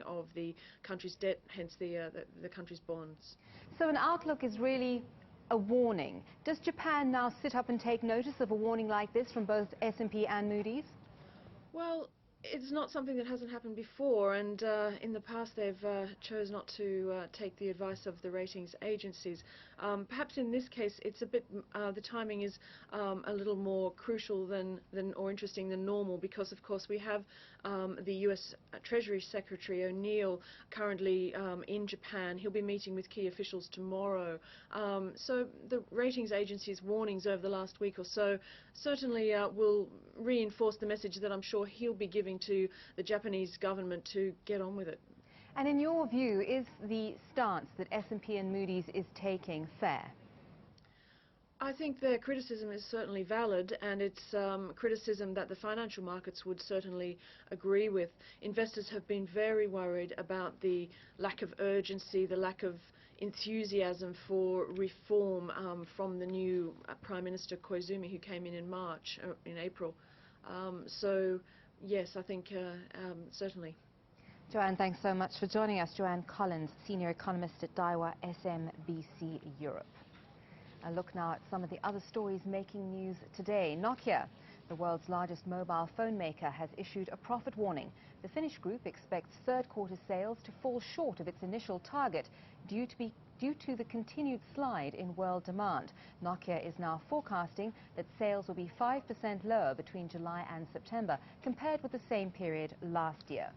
of the country's debt, hence the country's bonds. So an outlook is really a warning. Does Japan now sit up and take notice of a warning like this from both S&P and Moody's? Well, it's not something that hasn't happened before, and in the past they've chose not to take the advice of the ratings agencies. Perhaps in this case it's a bit, the timing is a little more crucial than or interesting than normal, because of course we have the US Treasury Secretary O'Neill currently in Japan. He'll be meeting with key officials tomorrow. So the ratings agencies' warnings over the last week or so certainly will reinforce the message that I'm sure he'll be giving to the Japanese government to get on with it. And in your view, is the stance that S&P and Moody's is taking fair? I think their criticism is certainly valid, and it's criticism that the financial markets would certainly agree with. Investors have been very worried about the lack of urgency, the lack of enthusiasm for reform from the new Prime Minister Koizumi, who came in March, in April. So yes, I think certainly. Joanne, thanks so much for joining us. Joanne Collins, Senior Economist at Daiwa SMBC Europe. A look now at some of the other stories making news today. Nokia, the world's largest mobile phone maker, has issued a profit warning. The Finnish group expects third-quarter sales to fall short of its initial target due to the continued slide in world demand. Nokia is now forecasting that sales will be 5% lower between July and September compared with the same period last year.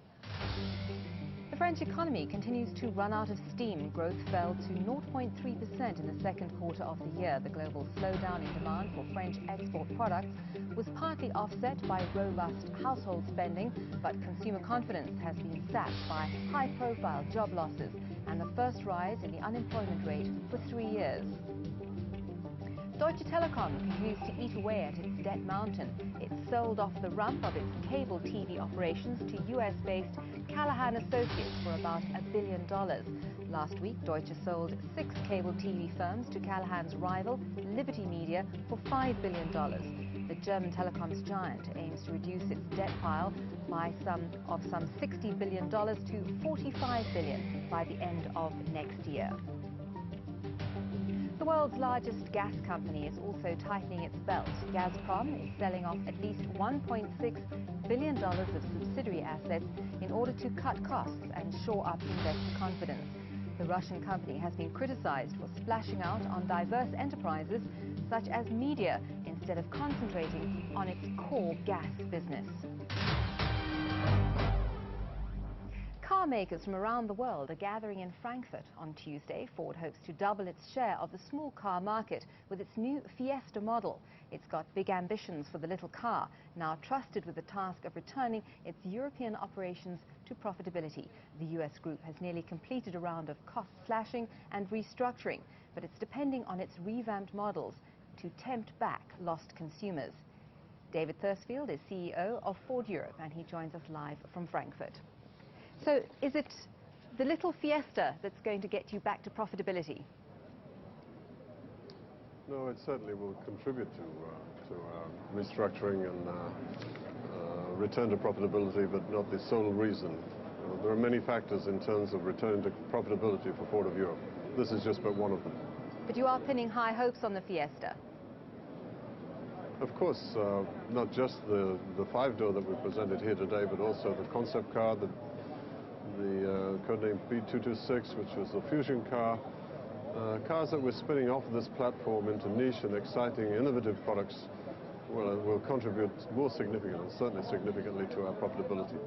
The French economy continues to run out of steam. Growth fell to 0.3% in the second quarter of the year. The global slowdown in demand for French export products was partly offset by robust household spending, but consumer confidence has been sapped by high-profile job losses and the first rise in the unemployment rate for 3 years. Deutsche Telekom continues to eat away at its debt mountain. It sold off the rump of its cable TV operations to US-based Callahan Associates for about $1 billion. Last week, Deutsche sold 6 cable TV firms to Callahan's rival, Liberty Media, for $5 billion. The German telecoms giant aims to reduce its debt pile by some $60 billion to $45 billion by the end of next year. The world's largest gas company is also tightening its belt. Gazprom is selling off at least $1.6 billion of subsidiary assets in order to cut costs and shore up investor confidence. The Russian company has been criticized for splashing out on diverse enterprises such as media instead of concentrating on its core gas business. Car makers from around the world are gathering in Frankfurt on Tuesday. Ford hopes to double its share of the small car market with its new Fiesta model. It's got big ambitions for the little car, now trusted with the task of returning its European operations to profitability. The US group has nearly completed a round of cost slashing and restructuring, but it's depending on its revamped models to tempt back lost consumers. David Thursfield is CEO of Ford Europe, and he joins us live from Frankfurt. So is it the little Fiesta that's going to get you back to profitability? No, it certainly will contribute to restructuring and return to profitability, but not the sole reason. There are many factors in terms of return to profitability for Ford of Europe. This is just but one of them. But you are pinning high hopes on the Fiesta. Of course, not just the 5-door that we presented here today, but also the concept car, the codename B226, which was the fusion car. Cars that we're spinning off this platform into niche and exciting, innovative products will contribute more significantly, certainly significantly, to our profitability.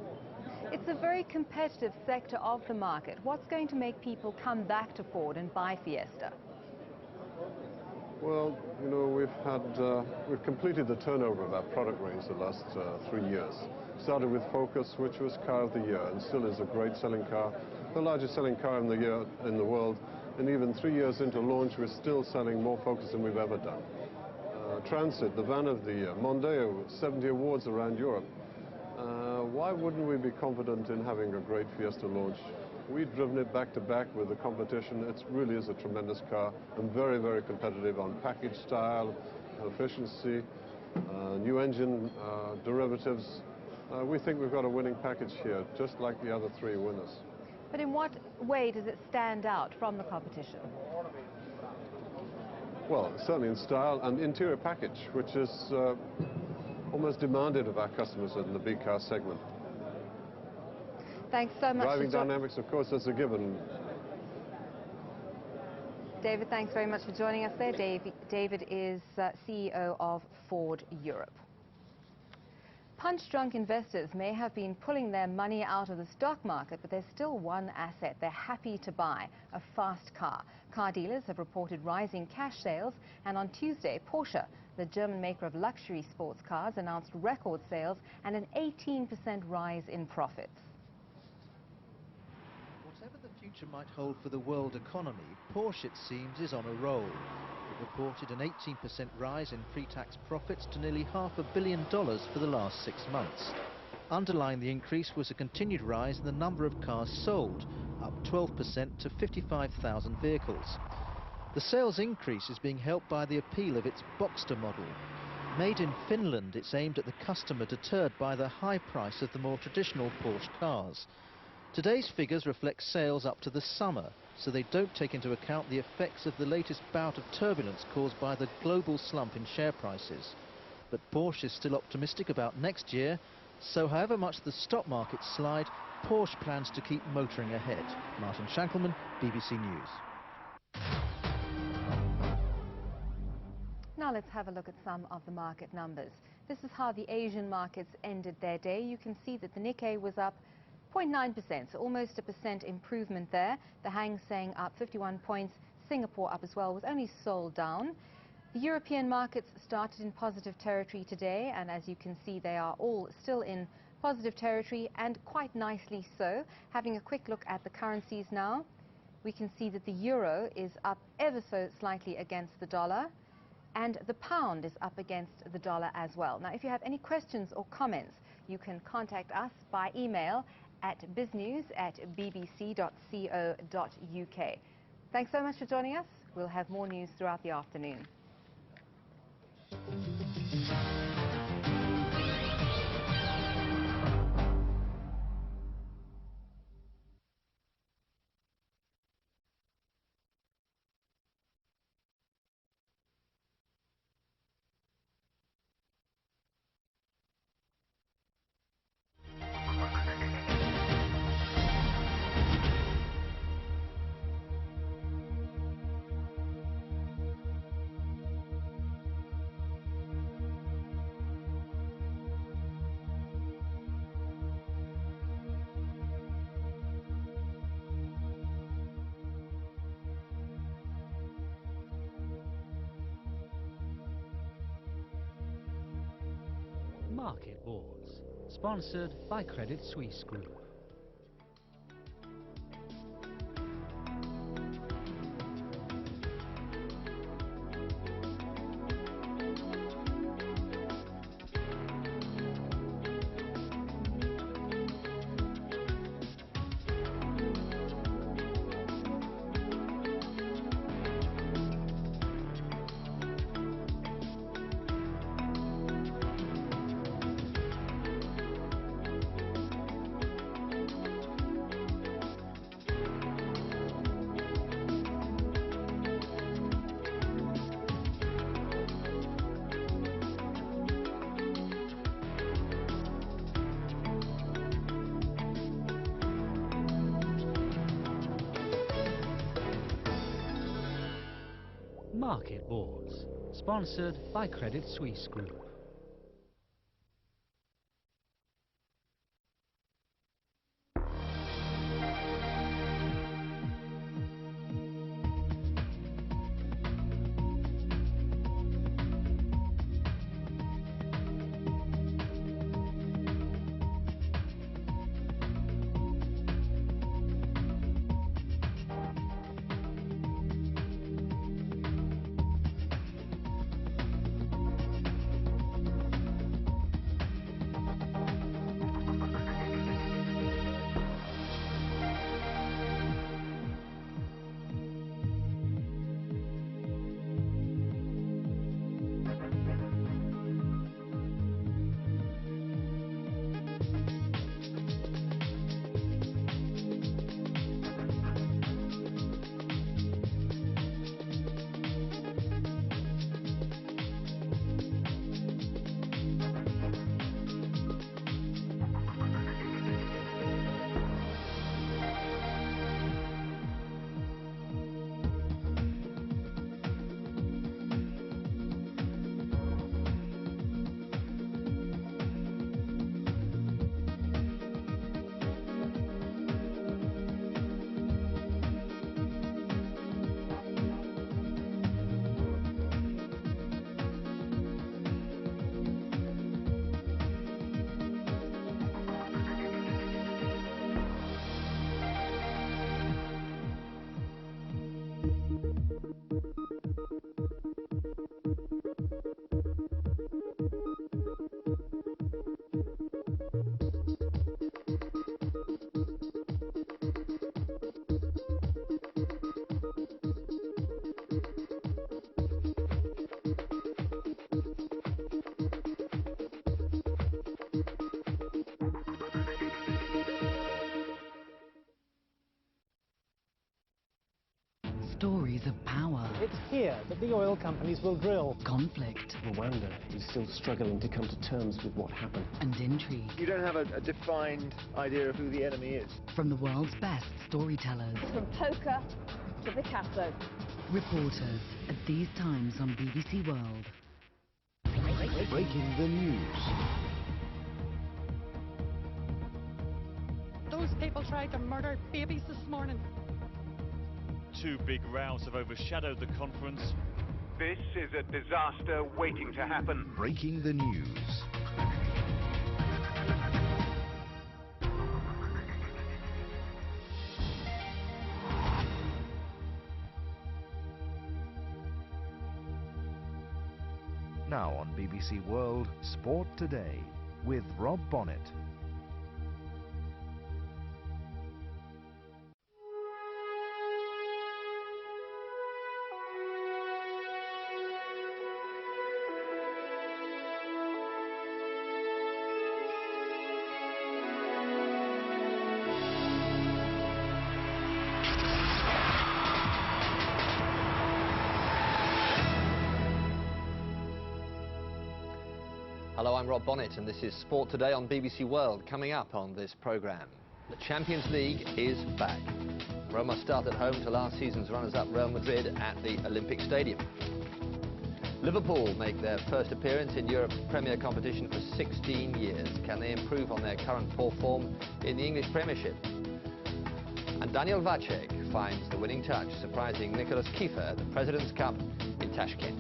It's a very competitive sector of the market. What's going to make people come back to Ford and buy Fiesta? Well, you know, we've completed the turnover of our product range the last 3 years. Started with Focus, which was car of the year and still is a great selling car, the largest selling car in the world, and even 3 years into launch we're still selling more Focus than we've ever done. Transit, the van of the year, Mondeo, 70 awards around Europe. Why wouldn't we be confident in having a great Fiesta launch? We've driven it back to back with the competition. It really is a tremendous car and very, very competitive on package style, efficiency, new engine derivatives, We think we've got a winning package here, just like the other three winners. But in what way does it stand out from the competition? Well, certainly in style and interior package, which is almost demanded of our customers in the big car segment. Thanks so much. Driving dynamics, of course, is a given. David, thanks very much for joining us there. David is CEO of Ford Europe. Punch-drunk investors may have been pulling their money out of the stock market, but there's still one asset they're happy to buy, a fast car. Car dealers have reported rising cash sales, and on Tuesday, Porsche, the German maker of luxury sports cars, announced record sales and an 18% rise in profits. Whatever the future might hold for the world economy, Porsche, it seems, is on a roll. It reported an 18% rise in pre-tax profits to nearly $500 million for the last 6 months. Underlying the increase was a continued rise in the number of cars sold, up 12% to 55,000 vehicles. The sales increase is being helped by the appeal of its Boxster model. Made in Finland, it's aimed at the customer deterred by the high price of the more traditional Porsche cars. Today's figures reflect sales up to the summer, so they don't take into account the effects of the latest bout of turbulence caused by the global slump in share prices. But Porsche is still optimistic about next year, so however much the stock markets slide, Porsche plans to keep motoring ahead. Martin Shankelman, BBC News. Now let's have a look at some of the market numbers. This is how the Asian markets ended their day. You can see that the Nikkei was up 0.9%, so almost a percent improvement there. The Hang Seng up 51 points, Singapore up as well, with only Seoul down. The European markets started in positive territory today, and as you can see, they are all still in positive territory, and quite nicely so. Having a quick look at the currencies now, we can see that the euro is up ever so slightly against the dollar, and the pound is up against the dollar as well. Now, if you have any questions or comments, you can contact us by email at biznews@bbc.co.uk. Thanks so much for joining us. We'll have more news throughout the afternoon. Market Wars, sponsored by Credit Suisse Group. Market Wars, sponsored by Credit Suisse Group. stories of power. It's here that the oil companies will drill. Conflict. Rwanda is still struggling to come to terms with what happened. And intrigue. You don't have a defined idea of who the enemy is. From the world's best storytellers. From poker to Picasso. Reporters at these times on BBC World. Breaking the news. Those people tried to murder babies this morning. Two big rows have overshadowed the conference. This is a disaster waiting to happen. Breaking the news. Now on BBC World, Sport Today with Rob Bonnet. Hello, I'm Rob Bonnet and this is Sport Today on BBC World. Coming up on this programme, the Champions League is back. Roma start at home to last season's runners-up Real Madrid at the Olympic Stadium. Liverpool make their first appearance in Europe's Premier competition for 16 years. Can they improve on their current poor form in the English Premiership? And Daniel Vacek finds the winning touch, surprising Nicolas Kiefer at the President's Cup in Tashkent.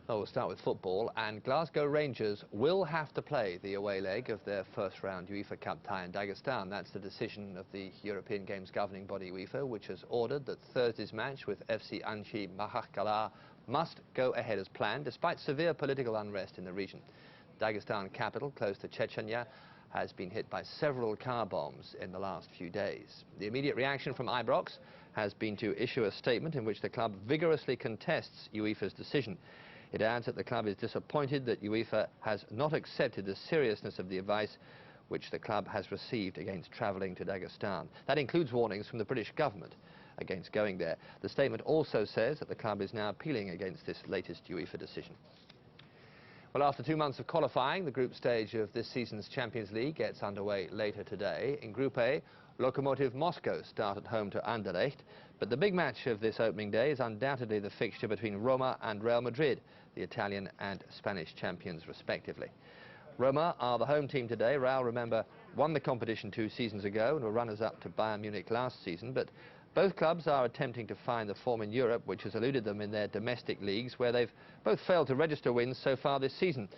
Oh, we'll start with football, and Glasgow Rangers will have to play the away leg of their first-round UEFA Cup tie in Dagestan. That's the decision of the European Games governing body UEFA, which has ordered that Thursday's match with FC Anchi Makhachkala must go ahead as planned, despite severe political unrest in the region. Dagestan capital, close to Chechnya, has been hit by several car bombs in the last few days. The immediate reaction from Ibrox has been to issue a statement in which the club vigorously contests UEFA's decision. It adds that the club is disappointed that UEFA has not accepted the seriousness of the advice which the club has received against travelling to Dagestan. That includes warnings from the British government against going there. The statement also says that the club is now appealing against this latest UEFA decision. Well, after 2 months of qualifying, the group stage of this season's Champions League gets underway later today. In Group A, Lokomotiv Moscow start at home to Anderlecht, but the big match of this opening day is undoubtedly the fixture between Roma and Real Madrid, the Italian and Spanish champions respectively. Roma are the home team today. Real, remember, won the competition 2 seasons ago and were runners-up to Bayern Munich last season, but both clubs are attempting to find the form in Europe which has eluded them in their domestic leagues, where they've both failed to register wins so far this season.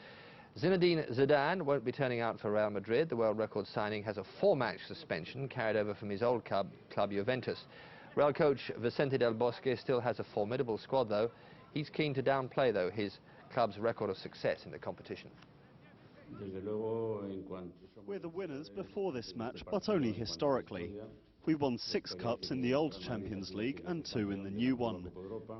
Zinedine Zidane won't be turning out for Real Madrid. The world record signing has a 4-match suspension carried over from his old club Juventus. Real coach Vicente Del Bosque still has a formidable squad, though. He's keen to downplay, though, his club's record of success in the competition. We're the winners before this match, but only historically. We won 6 cups in the old Champions League and 2 in the new one.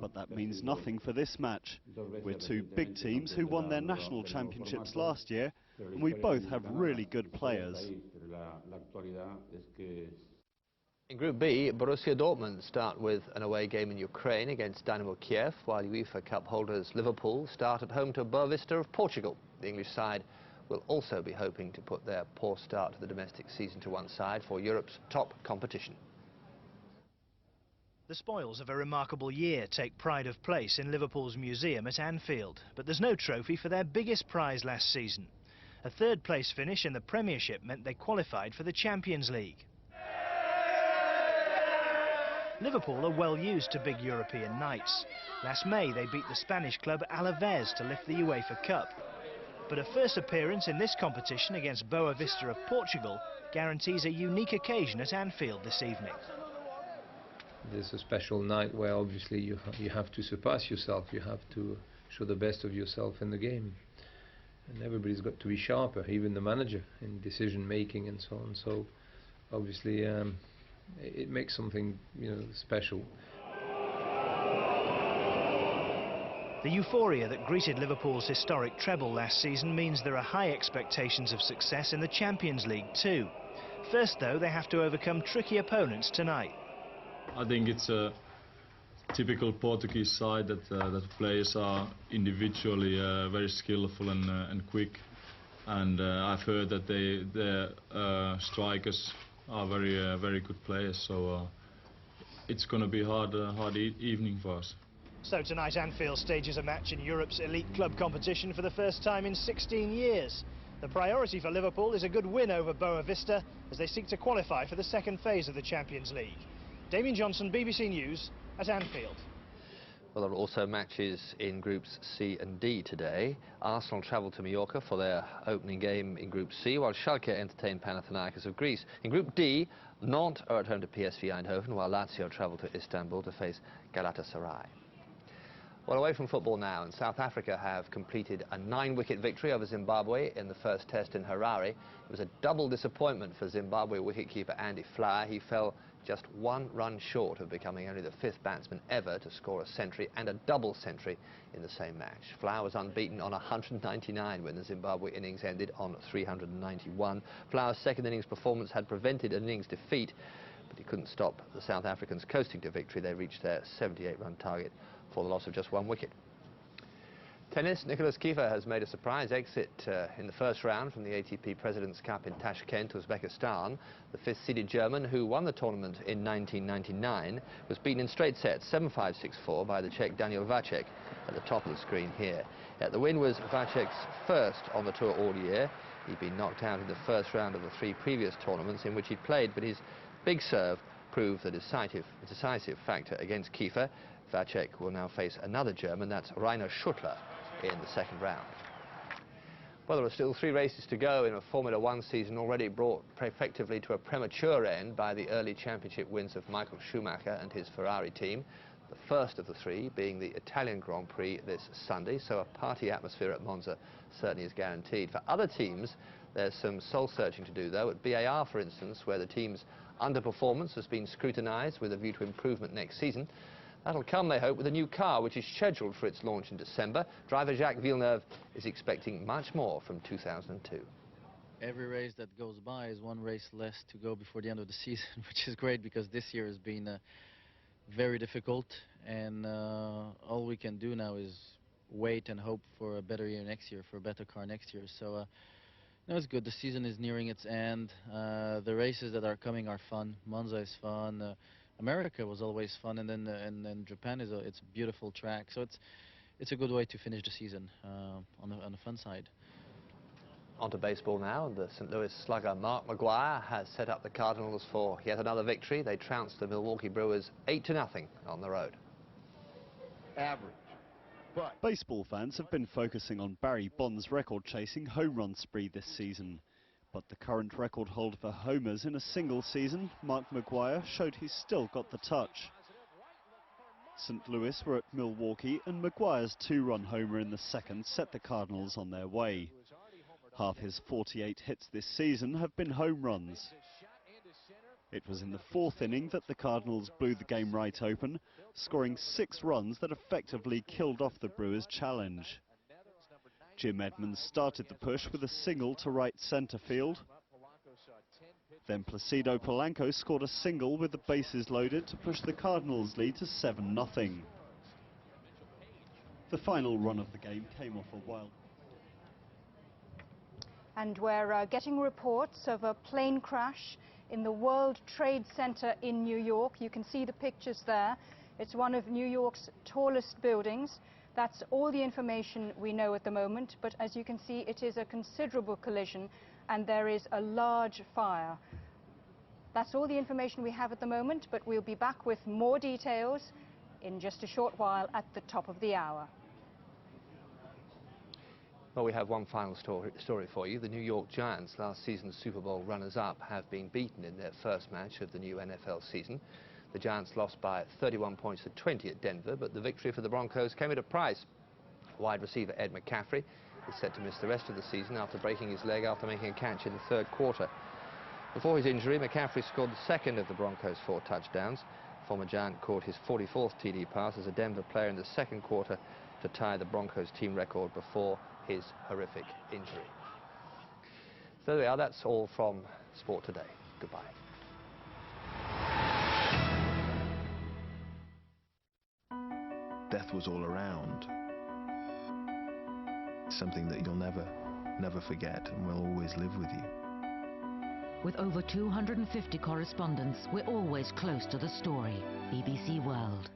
But that means nothing for this match. We're 2 big teams who won their national championships last year, and we both have really good players. In Group B, Borussia Dortmund start with an away game in Ukraine against Dynamo Kiev, while UEFA Cup holders Liverpool start at home to Boa Vista of Portugal. The English side will also be hoping to put their poor start to the domestic season to one side for Europe's top competition. The spoils of a remarkable year take pride of place in Liverpool's museum at Anfield, but there's no trophy for their biggest prize last season. A 3rd place finish in the Premiership meant they qualified for the Champions League. Liverpool are well used to big European nights. Last May they beat the Spanish club Alaves to lift the UEFA Cup. But a first appearance in this competition against Boa Vista of Portugal guarantees a unique occasion at Anfield this evening. There's a special night where obviously you have to surpass yourself, you have to show the best of yourself in the game. And everybody's got to be sharper, even the manager, in decision making and so on. So obviously it makes something, special. The euphoria that greeted Liverpool's historic treble last season means there are high expectations of success in the Champions League too. First, though, they have to overcome tricky opponents tonight. I think it's a typical Portuguese side that the players are individually very skillful and quick, and I've heard that their strikers are very good players. So it's going to be hard evening for us. So tonight Anfield stages a match in Europe's elite club competition for the first time in 16 years. The priority for Liverpool is a good win over Boa Vista as they seek to qualify for the second phase of the Champions League. Damien Johnson, BBC News at Anfield. Well, there are also matches in Groups C and D today. Arsenal travel to Mallorca for their opening game in Group C, while Schalke entertain Panathinaikos of Greece. In Group D, Nantes are at home to PSV Eindhoven, while Lazio travel to Istanbul to face Galatasaray. Well, away from football now, and South Africa have completed a 9-wicket victory over Zimbabwe in the first test in Harare. It was a double disappointment for Zimbabwe wicketkeeper Andy Flower. He fell just 1 run short of becoming only the 5th batsman ever to score a century and a double century in the same match. Flower was unbeaten on 199 when the Zimbabwe innings ended on 391. Flower's second innings performance had prevented an innings defeat, but he couldn't stop the South Africans coasting to victory. They reached their 78-run target for the loss of just 1 wicket. Tennis, Nicholas Kiefer has made a surprise exit in the first round from the ATP President's Cup in Tashkent, Uzbekistan. The 5th-seeded German, who won the tournament in 1999, was beaten in straight sets, 7-5, 6-4, by the Czech Daniel Vacek at the top of the screen here. The win was Vacek's first on the tour all year. He'd been knocked out in the first round of the 3 previous tournaments in which he'd played, but his big serve proved the decisive factor against Kiefer. Vacek will now face another German, that's Rainer Schuttler, in the second round. Well, there are still 3 races to go in a Formula 1 season already brought effectively to a premature end by the early championship wins of Michael Schumacher and his Ferrari team. The first of the 3 being the Italian Grand Prix this Sunday, so a party atmosphere at Monza certainly is guaranteed. For other teams, there's some soul-searching to do, though. At BAR, for instance, where the team's underperformance has been scrutinised with a view to improvement next season. That'll come, they hope, with a new car, which is scheduled for its launch in December. Driver Jacques Villeneuve is expecting much more from 2002. Every race that goes by is 1 race less to go before the end of the season, which is great because this year has been very difficult, and all we can do now is wait and hope for a better year next year, for a better car next year. So no, it's good. The season is nearing its end. The races that are coming are fun. Monza is fun. America was always fun, and then Japan is it's a beautiful track. So it's a good way to finish the season on the fun side. On to baseball now. The St. Louis slugger Mark McGwire has set up the Cardinals for yet another victory. They trounced the Milwaukee Brewers 8-0 on the road. Average. But baseball fans have been focusing on Barry Bonds' record-chasing home run spree this season. But the current record holder for homers in a single season, Mark McGwire, showed he's still got the touch. St. Louis were at Milwaukee, and McGwire's 2-run homer in the second set the Cardinals on their way. Half his 48 hits this season have been home runs. It was in the 4th inning that the Cardinals blew the game right open, scoring 6 runs that effectively killed off the Brewers' challenge. Jim Edmonds started the push with a single to right centre field. Then Placido Polanco scored a single with the bases loaded to push the Cardinals' lead to 7-0. The final run of the game came off a wild. And we're getting reports of a plane crash in the World Trade Center in New York. You can see the pictures there. It's one of New York's tallest buildings. That's all the information we know at the moment, but as you can see, it is a considerable collision and there is a large fire. That's all the information we have at the moment, but we'll be back with more details in just a short while at the top of the hour. Well, we have one final story for you. The New York Giants, last season's Super Bowl runners-up, have been beaten in their first match of the new NFL season. The Giants lost by 31 points to 20 at Denver, but the victory for the Broncos came at a price. Wide receiver Ed McCaffrey is set to miss the rest of the season after breaking his leg after making a catch in the 3rd quarter. Before his injury, McCaffrey scored the 2nd of the Broncos' 4 touchdowns. Former Giant caught his 44th TD pass as a Denver player in the 2nd quarter to tie the Broncos team record before his horrific injury. So there we are. That's all from Sport Today. Goodbye. death was all around. Something that you'll never forget and will always live with you. With over 250 correspondents, we're always close to the story. BBC World.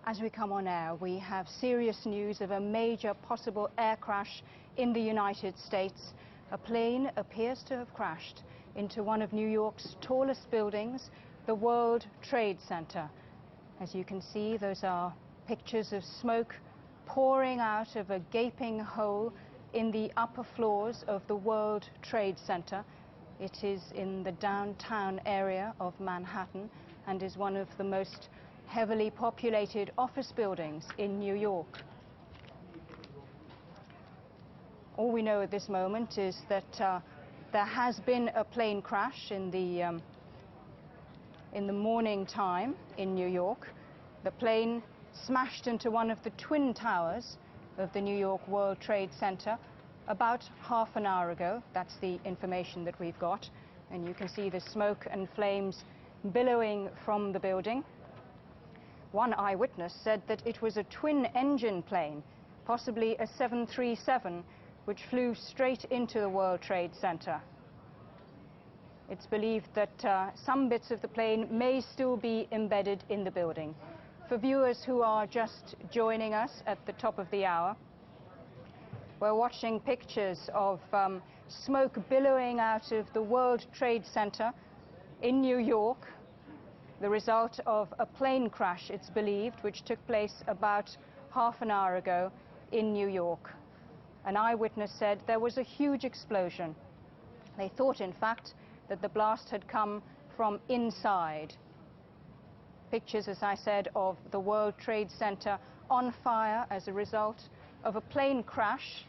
As we come on air, we have serious news of a major possible air crash in the United States. A plane appears to have crashed into one of New York's tallest buildings, the World Trade Center. As you can see, those are pictures of smoke pouring out of a gaping hole in the upper floors of the World Trade Center. It is in the downtown area of Manhattan and is one of the most heavily populated office buildings in New York. All we know at this moment is that there has been a plane crash in the morning time in New York. The plane smashed into one of the twin towers of the New York World Trade Center about half an hour ago. That's the information that we've got. And you can see the smoke and flames billowing from the building. One eyewitness said that it was a twin-engine plane, possibly a 737, which flew straight into the World Trade Center. It's believed that some bits of the plane may still be embedded in the building. For viewers who are just joining us at the top of the hour, we're watching pictures of smoke billowing out of the World Trade Center in New York, the result of a plane crash, it's believed, which took place about half an hour ago in New York. An eyewitness said there was a huge explosion. They thought, in fact, that the blast had come from inside. Pictures, as I said, of the World Trade Center on fire as a result of a plane crash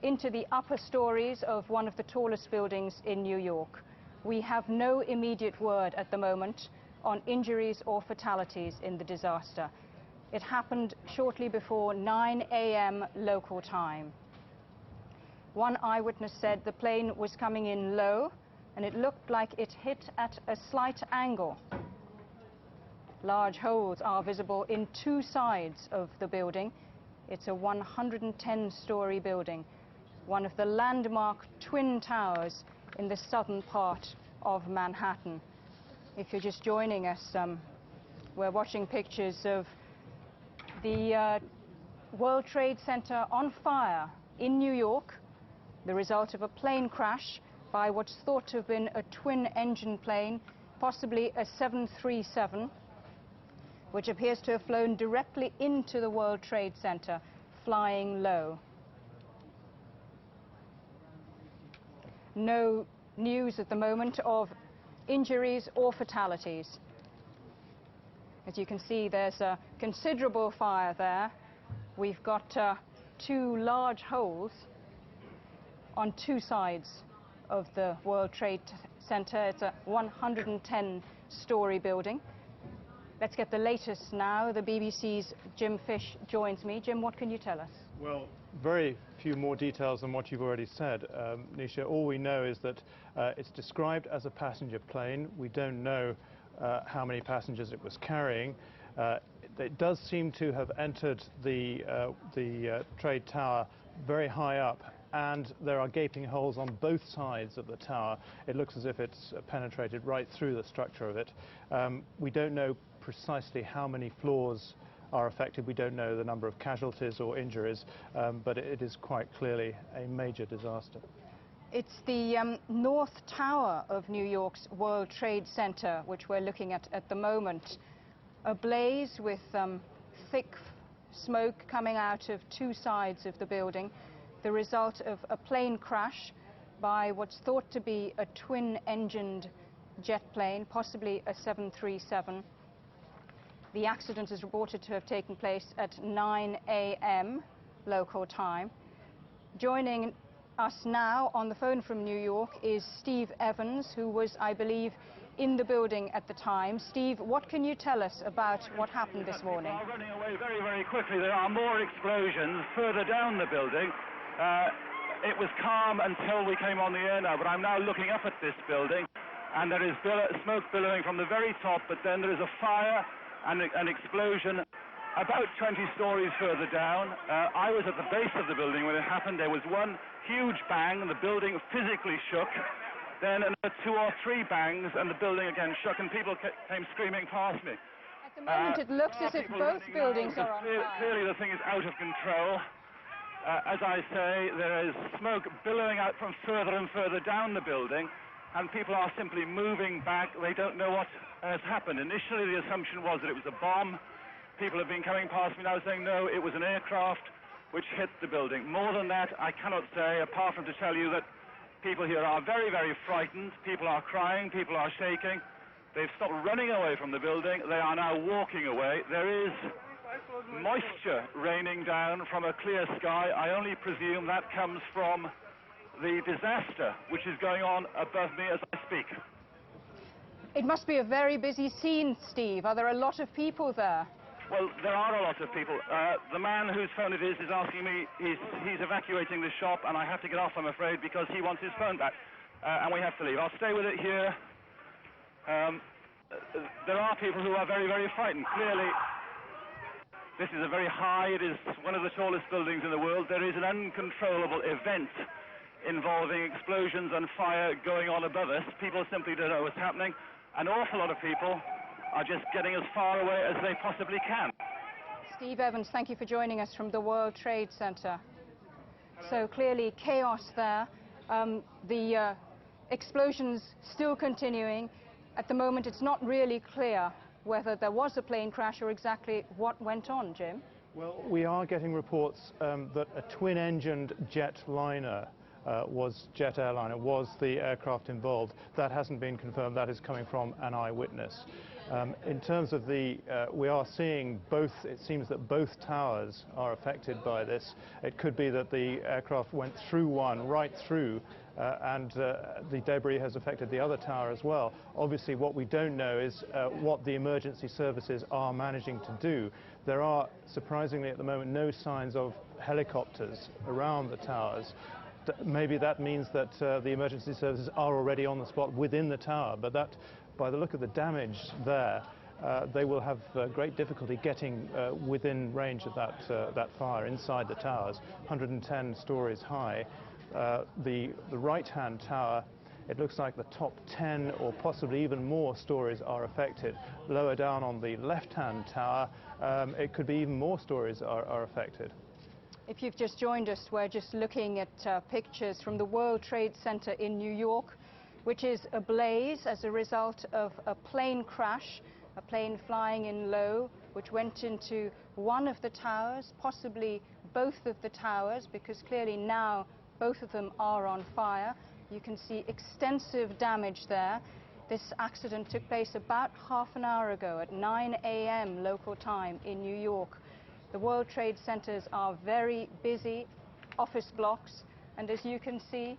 into the upper stories of one of the tallest buildings in New York. We have no immediate word at the moment on injuries or fatalities in the disaster. It happened shortly before 9 a.m. local time. One eyewitness said the plane was coming in low and it looked like it hit at a slight angle. Large holes are visible in two sides of the building. It's a 110-story building, one of the landmark Twin Towers in the southern part of Manhattan. If you're just joining us, we're watching pictures of the World Trade Center on fire in New York, the result of a plane crash by what's thought to have been a twin-engine plane, possibly a 737, which appears to have flown directly into the World Trade Center, flying low. No news at the moment of injuries or fatalities. As you can see, there's a considerable fire there. We've got two large holes on two sides of the World Trade Center. It's a 110-story building. Let's get the latest now. The BBC's Jim Fish joins me. Jim, what can you tell us? Well, very few more details than what you've already said, Nisha. All we know is that it's described as a passenger plane. We don't know how many passengers it was carrying. It does seem to have entered the trade tower very high up, and there are gaping holes on both sides of the tower. It looks as if it's penetrated right through the structure of it. We don't know precisely how many floors are affected. We don't know the number of casualties or injuries, but it is quite clearly a major disaster. It's the North Tower of New York's World Trade Center, which we're looking at the moment, ablaze with thick smoke coming out of two sides of the building, the result of a plane crash by what's thought to be a twin-engined jet plane, possibly a 737. The accident is reported to have taken place at 9 a.m. local time. Joining us now on the phone from New York is Steve Evans, who was, I believe, in the building at the time. Steve, what can you tell us about what happened this morning? People are running away very, very quickly. There are more explosions further down the building. It was calm until we came on the air now, but I'm now looking up at this building, and there is smoke billowing from the very top, but then there is a fire and an explosion about 20 stories further down. I was at the base of the building when it happened. There was one huge bang, and the building physically shook. Then another 2 or 3 bangs, and the building again shook, and people came screaming past me. At the moment, it looks as if both buildings are on fire. Clearly, the thing is out of control. As I say, there is smoke billowing out from further and further down the building, and people are simply moving back. They don't know what has happened. Initially, the assumption was that it was a bomb. People have been coming past me now saying, no, it was an aircraft which hit the building. More than that, I cannot say, apart from to tell you that people here are very, very frightened. People are crying. People are shaking. They've stopped running away from the building. They are now walking away. There is moisture raining down from a clear sky. I only presume that comes from the disaster which is going on above me as I speak. It must be a very busy scene, Steve. Are there a lot of people there? Well, there are a lot of people. The man whose phone it is asking me, he's evacuating the shop, and I have to get off, I'm afraid, because he wants his phone back, and we have to leave. I'll stay with it here. There are people who are very, very frightened. Clearly, this is a very high, it is one of the tallest buildings in the world. There is an uncontrollable event involving explosions and fire going on above us. People simply don't know what's happening. An awful lot of people are just getting as far away as they possibly can. Steve Evans, thank you for joining us from the World Trade Center. So clearly chaos there. The explosions still continuing. At the moment, it's not really clear whether there was a plane crash or exactly what went on, Jim. Well, we are getting reports that a twin-engined jetliner Jet Airliner was the aircraft involved. That hasn't been confirmed. That is coming from an eyewitness. In terms of we are seeing both, it seems that both towers are affected by this. It could be that the aircraft went through one, right through, and the debris has affected the other tower as well. Obviously, what we don't know is what the emergency services are managing to do. There are, surprisingly at the moment, no signs of helicopters around the towers. maybe that means that the emergency services are already on the spot within the tower, but that, by the look of the damage there, they will have great difficulty getting within range of that fire inside the towers, 110 stories high. The right-hand tower, it looks like the top 10 or possibly even more stories are affected. Lower down on the left-hand tower, it could be even more stories are affected. If you've just joined us, we're just looking at pictures from the World Trade Center in New York, which is ablaze as a result of a plane crash, a plane flying in low, which went into one of the towers, possibly both of the towers, because clearly now both of them are on fire. You can see extensive damage there. This accident took place about half an hour ago at 9 a.m. local time in New York. The World Trade Centers are very busy office blocks, and as you can see,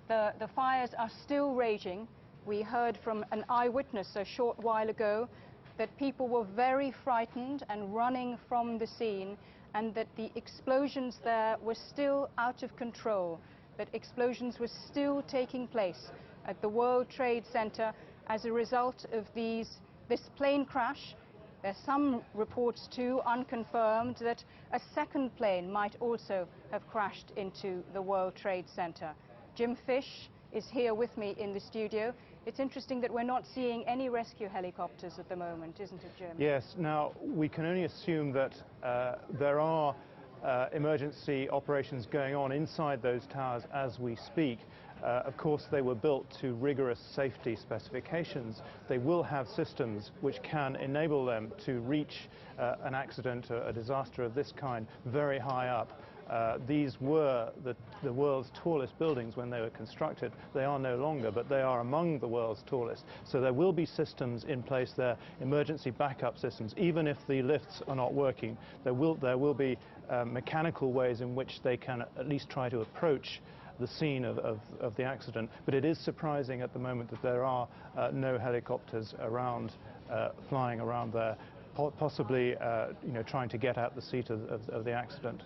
the fires are still raging. We heard from an eyewitness a short while ago that people were very frightened and running from the scene, and that the explosions there were still out of control, that explosions were still taking place at the World Trade Center as a result of this plane crash. There's some reports too, unconfirmed, that a second plane might also have crashed into the World Trade Center. Jim Fish is here with me in the studio. It's interesting that we're not seeing any rescue helicopters at the moment, isn't it, Jim? Yes. Now, we can only assume that there are emergency operations going on inside those towers as we speak. Of course, they were built to rigorous safety specifications. They will have systems which can enable them to reach an accident, a disaster of this kind, very high up. These were the world's tallest buildings when they were constructed. They are no longer, but they are among the world's tallest. So there will be systems in place there, emergency backup systems. Even if the lifts are not working, there will be mechanical ways in which they can at least try to approach the scene of the accident. But it is surprising at the moment that there are no helicopters around, flying around there, possibly trying to get at the seat of the accident.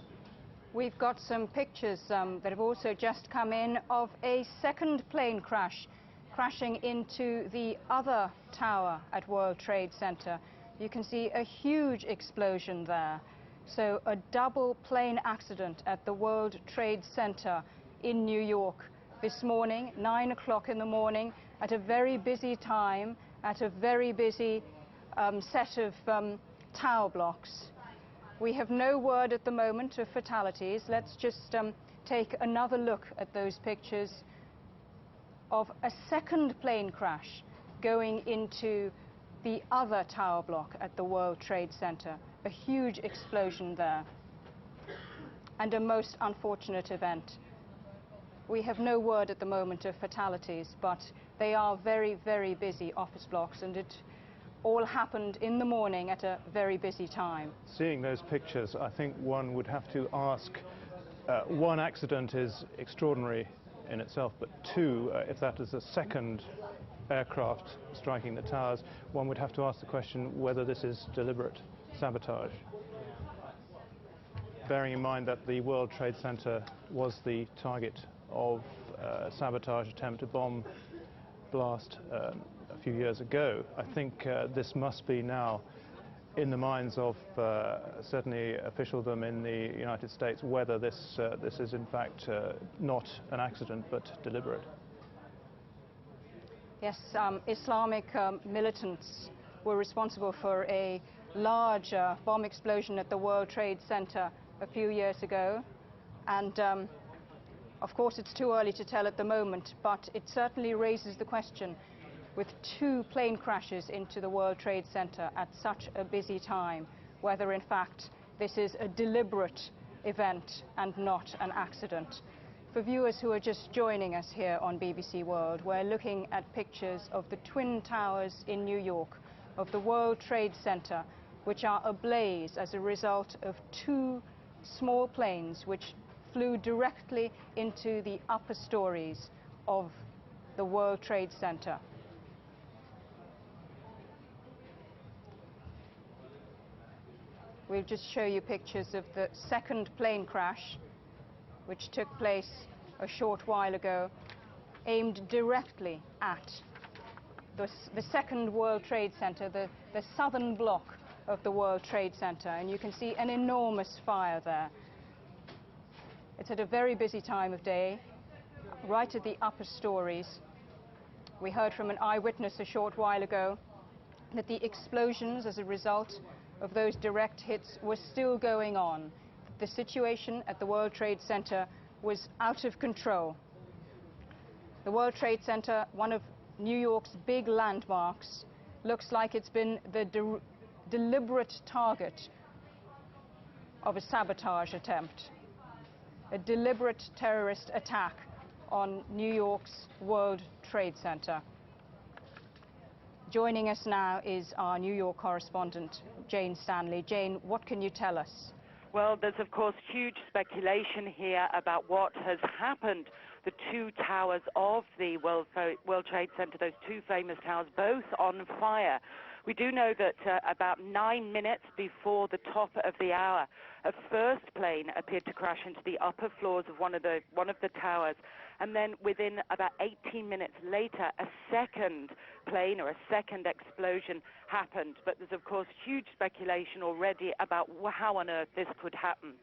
We've got some pictures that have also just come in of a second plane crash, crashing into the other tower at World Trade Center. You can see a huge explosion there. So a double plane accident at the World Trade Center in New York this morning, 9 o'clock in the morning, at a very busy time, at a very busy set of tower blocks. We have no word at the moment of fatalities. Let's just take another look at those pictures of a second plane crash going into the other tower block at the World Trade Center. A huge explosion there, and a most unfortunate event. We have no word at the moment of fatalities, but they are very, very busy office blocks, and it all happened in the morning at a very busy time. Seeing those pictures, I think one would have to ask, one accident is extraordinary in itself, but two, if that is a second aircraft striking the towers, one would have to ask the question whether this is deliberate sabotage. Bearing in mind that the World Trade Center was the target of a sabotage attempt, a bomb blast a few years ago, I think this must be now in the minds of certainly officialdom in the United States, whether this is in fact not an accident but deliberate. Yes, Islamic militants were responsible for a large bomb explosion at the World Trade Center a few years ago, and of course it's too early to tell at the moment, but it certainly raises the question, with two plane crashes into the World Trade Center at such a busy time, whether in fact this is a deliberate event and not an accident. For viewers who are just joining us here on BBC World, we're looking at pictures of the Twin Towers in New York, of the World Trade Center, which are ablaze as a result of two small planes which flew directly into the upper stories of the World Trade Center. We'll just show you pictures of the second plane crash, which took place a short while ago, aimed directly at the second World Trade Center, the southern block of the World Trade Center, and you can see an enormous fire there. It's at a very busy time of day, right at the upper stories. We heard from an eyewitness a short while ago that the explosions as a result of those direct hits were still going on. The situation at the World Trade Center was out of control. The World Trade Center, one of New York's big landmarks, looks like it's been the deliberate target of a sabotage attempt, a deliberate terrorist attack on New York's World Trade Center. Joining us now is our New York correspondent, Jane Stanley. Jane, what can you tell us? Well, there's of course huge speculation here about what has happened. The two towers of the World Trade Center, those two famous towers, both on fire. We do know that about 9 minutes before the top of the hour, a first plane appeared to crash into the upper floors of one of the towers, and then within about 18 minutes later, a second plane or a second explosion happened. But there's of course huge speculation already about how on earth this could happen.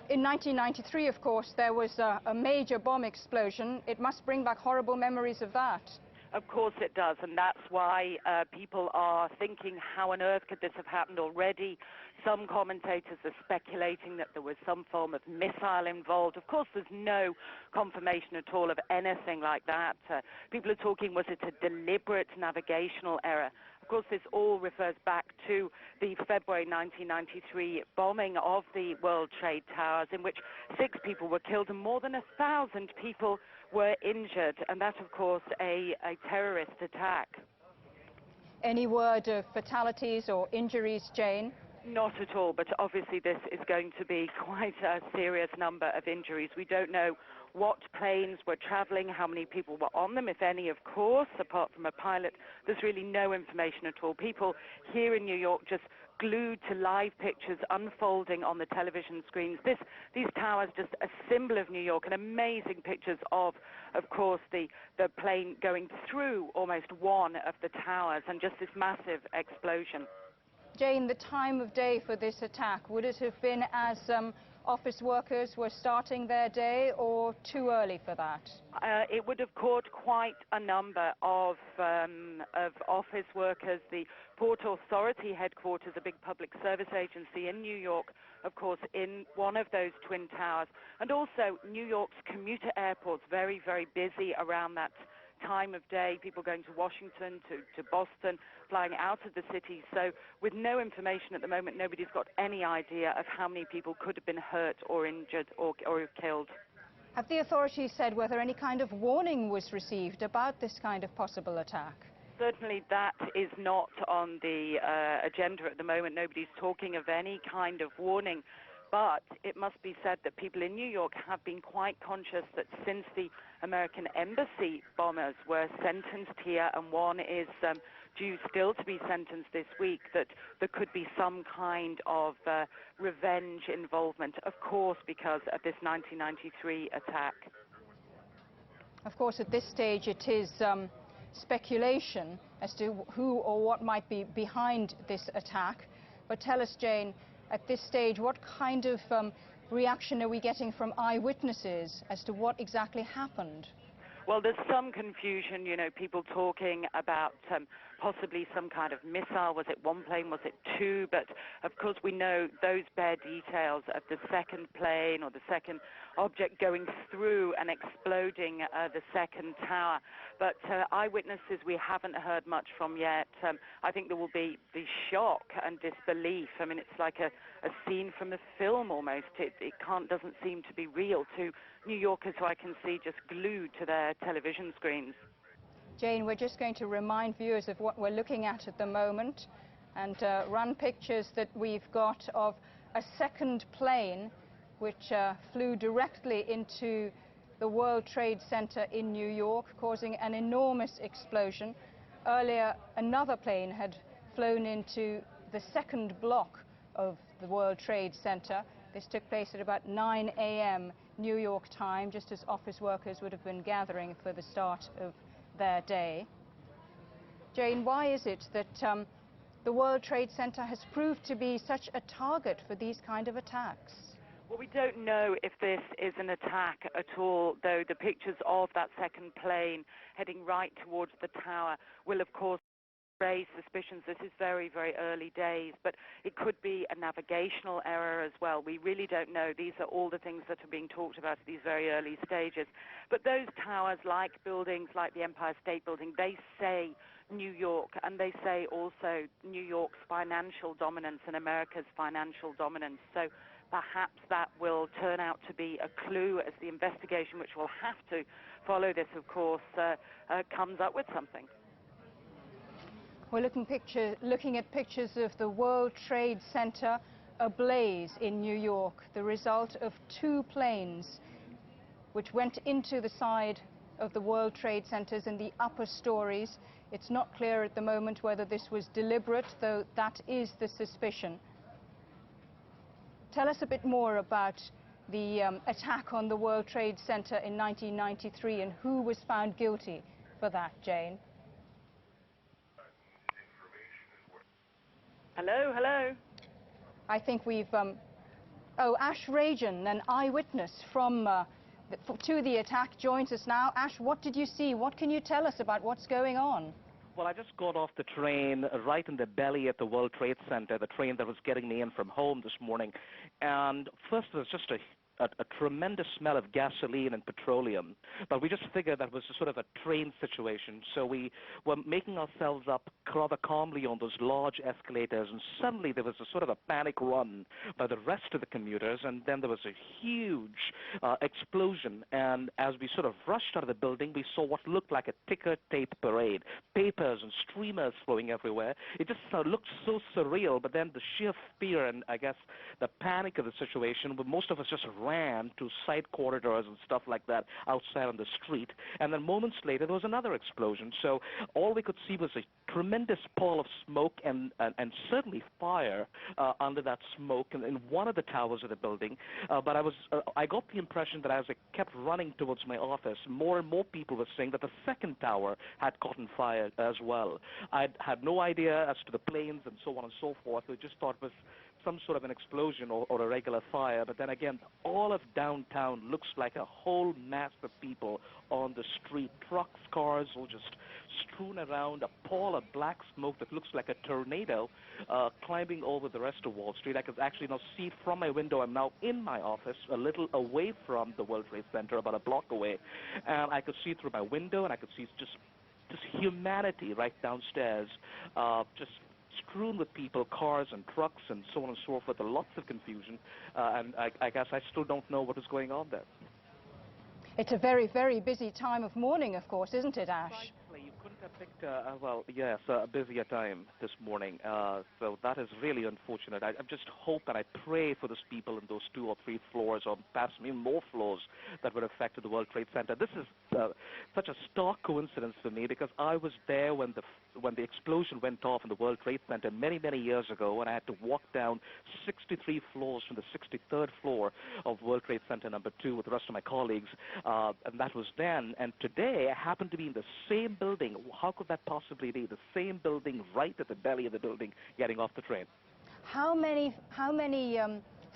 In 1993, of course, there was a major bomb explosion. It must bring back horrible memories of that. Of course it does, and that's why people are thinking, how on earth could this have happened already? Some commentators are speculating that there was some form of missile involved. Of course, there's no confirmation at all of anything like that. People are talking, was it a deliberate navigational error? Of course, this all refers back to the February 1993 bombing of the World Trade Towers, in which 6 people were killed and more than 1,000 people were injured, and that, of course, a terrorist attack. Any word of fatalities or injuries, Jane? Not at all, but obviously this is going to be quite a serious number of injuries. We don't know what planes were traveling, how many people were on them, if any, of course, apart from a pilot. There's really no information at all. People here in New York just glued to live pictures unfolding on the television screens. These towers, just a symbol of New York, and amazing pictures of course, the plane going through almost one of the towers, and just this massive explosion. Jane, the time of day for this attack, would it have been as office workers were starting their day, or too early for that? It would have caught quite a number of office workers. The Port Authority headquarters, a big public service agency in New York, of course, in one of those twin towers. And also New York's commuter airports, very, very busy around that time of day, people going to Washington, to Boston, flying out of the city. So with no information at the moment, nobody's got any idea of how many people could have been hurt or injured or killed. Have the authorities said whether any kind of warning was received about this kind of possible attack? Certainly that is not on the agenda at the moment. Nobody's talking of any kind of warning. But it must be said that people in New York have been quite conscious that since the American embassy bombers were sentenced here, and one is due still to be sentenced this week, that there could be some kind of revenge involvement, of course, because of this 1993 attack. Of course, at this stage, it is speculation as to who or what might be behind this attack. But tell us, Jane, at this stage, what kind of reaction are we getting from eyewitnesses as to what exactly happened? Well, there's some confusion, you know, people talking about possibly some kind of missile. Was it one plane? Was it two? But, of course, we know those bare details of the second plane or the second object going through and exploding the second tower. But eyewitnesses we haven't heard much from yet. I think there will be the shock and disbelief. I mean, it's like a scene from a film almost. It doesn't seem to be real to New Yorkers who I can see just glued to their television screens. Jane, we're just going to remind viewers of what we're looking at the moment and run pictures that we've got of a second plane which flew directly into the World Trade Center in New York, causing an enormous explosion. Earlier, another plane had flown into the second block of the World Trade Center, This took place at about 9 a.m. New York time, just as office workers would have been gathering for the start of their day. Jane, why is it that the World Trade Center has proved to be such a target for these kind of attacks? Well, we don't know if this is an attack at all, though the pictures of that second plane heading right towards the tower will, of course, raise suspicions. This is very, very early days, but it could be a navigational error as well. We really don't know. These are all the things that are being talked about at these very early stages. But those towers, like buildings like the Empire State Building, they say New York, and they say also New York's financial dominance and America's financial dominance. So perhaps that will turn out to be a clue as the investigation, which will have to follow this, of course, comes up with something. We're looking at pictures of the World Trade Center ablaze in New York, the result of two planes which went into the side of the World Trade Centers in the upper stories. It's not clear at the moment whether this was deliberate, though that is the suspicion. Tell us a bit more about the attack on the World Trade Center in 1993 and who was found guilty for that, Jane. Hello, hello. I think we've... oh, Ash Rajan, an eyewitness to the attack, joins us now. Ash, what did you see? What can you tell us about what's going on? Well, I just got off the train right in the belly at the World Trade Center, the train that was getting me in from home this morning. And first, there was just a tremendous smell of gasoline and petroleum. But we just figured that was sort of a train situation. So we were making ourselves up rather calmly on those large escalators, and suddenly there was a sort of a panic run by the rest of the commuters, and then there was a huge explosion. And as we sort of rushed out of the building, we saw what looked like a ticker tape parade, papers and streamers flowing everywhere. It just looked so surreal, but then the sheer fear and, I guess, the panic of the situation, but most of us just ran to side corridors and stuff like that outside on the street. And then moments later, there was another explosion. So all we could see was a tremendous pall of smoke and certainly fire under that smoke in one of the towers of the building. But I got the impression that as I kept running towards my office, more and more people were saying that the second tower had caught on fire as well. I had no idea as to the planes and so on and so forth. We just thought it was some sort of an explosion or a regular fire. But then again, all of downtown looks like a whole mass of people on the street. Trucks, cars, all just strewn around, a pall of black smoke that looks like a tornado climbing over the rest of Wall Street. I could actually now see it from my window. I'm now in my office, a little away from the World Trade Center, about a block away. And I could see through my window, and I could see just humanity right downstairs, just strewn with people, cars and trucks and so on and so forth, lots of confusion, and I guess I still don't know what is going on there. It's a very, very busy time of morning, of course, isn't it, Ash? Precisely. You couldn't have picked, well, yes, a busier time this morning, so that is really unfortunate. I just hope and I pray for those people in those 2 or 3 floors, or perhaps even more floors, that were affected the World Trade Center. This is such a stark coincidence for me, because I was there when the explosion went off in the World Trade Center many, many years ago, and I had to walk down 63 floors from the 63rd floor of World Trade Center number 2 with the rest of my colleagues, and that was then. And today, I happen to be in the same building. How could that possibly be? The same building, right at the belly of the building, getting off the train. How many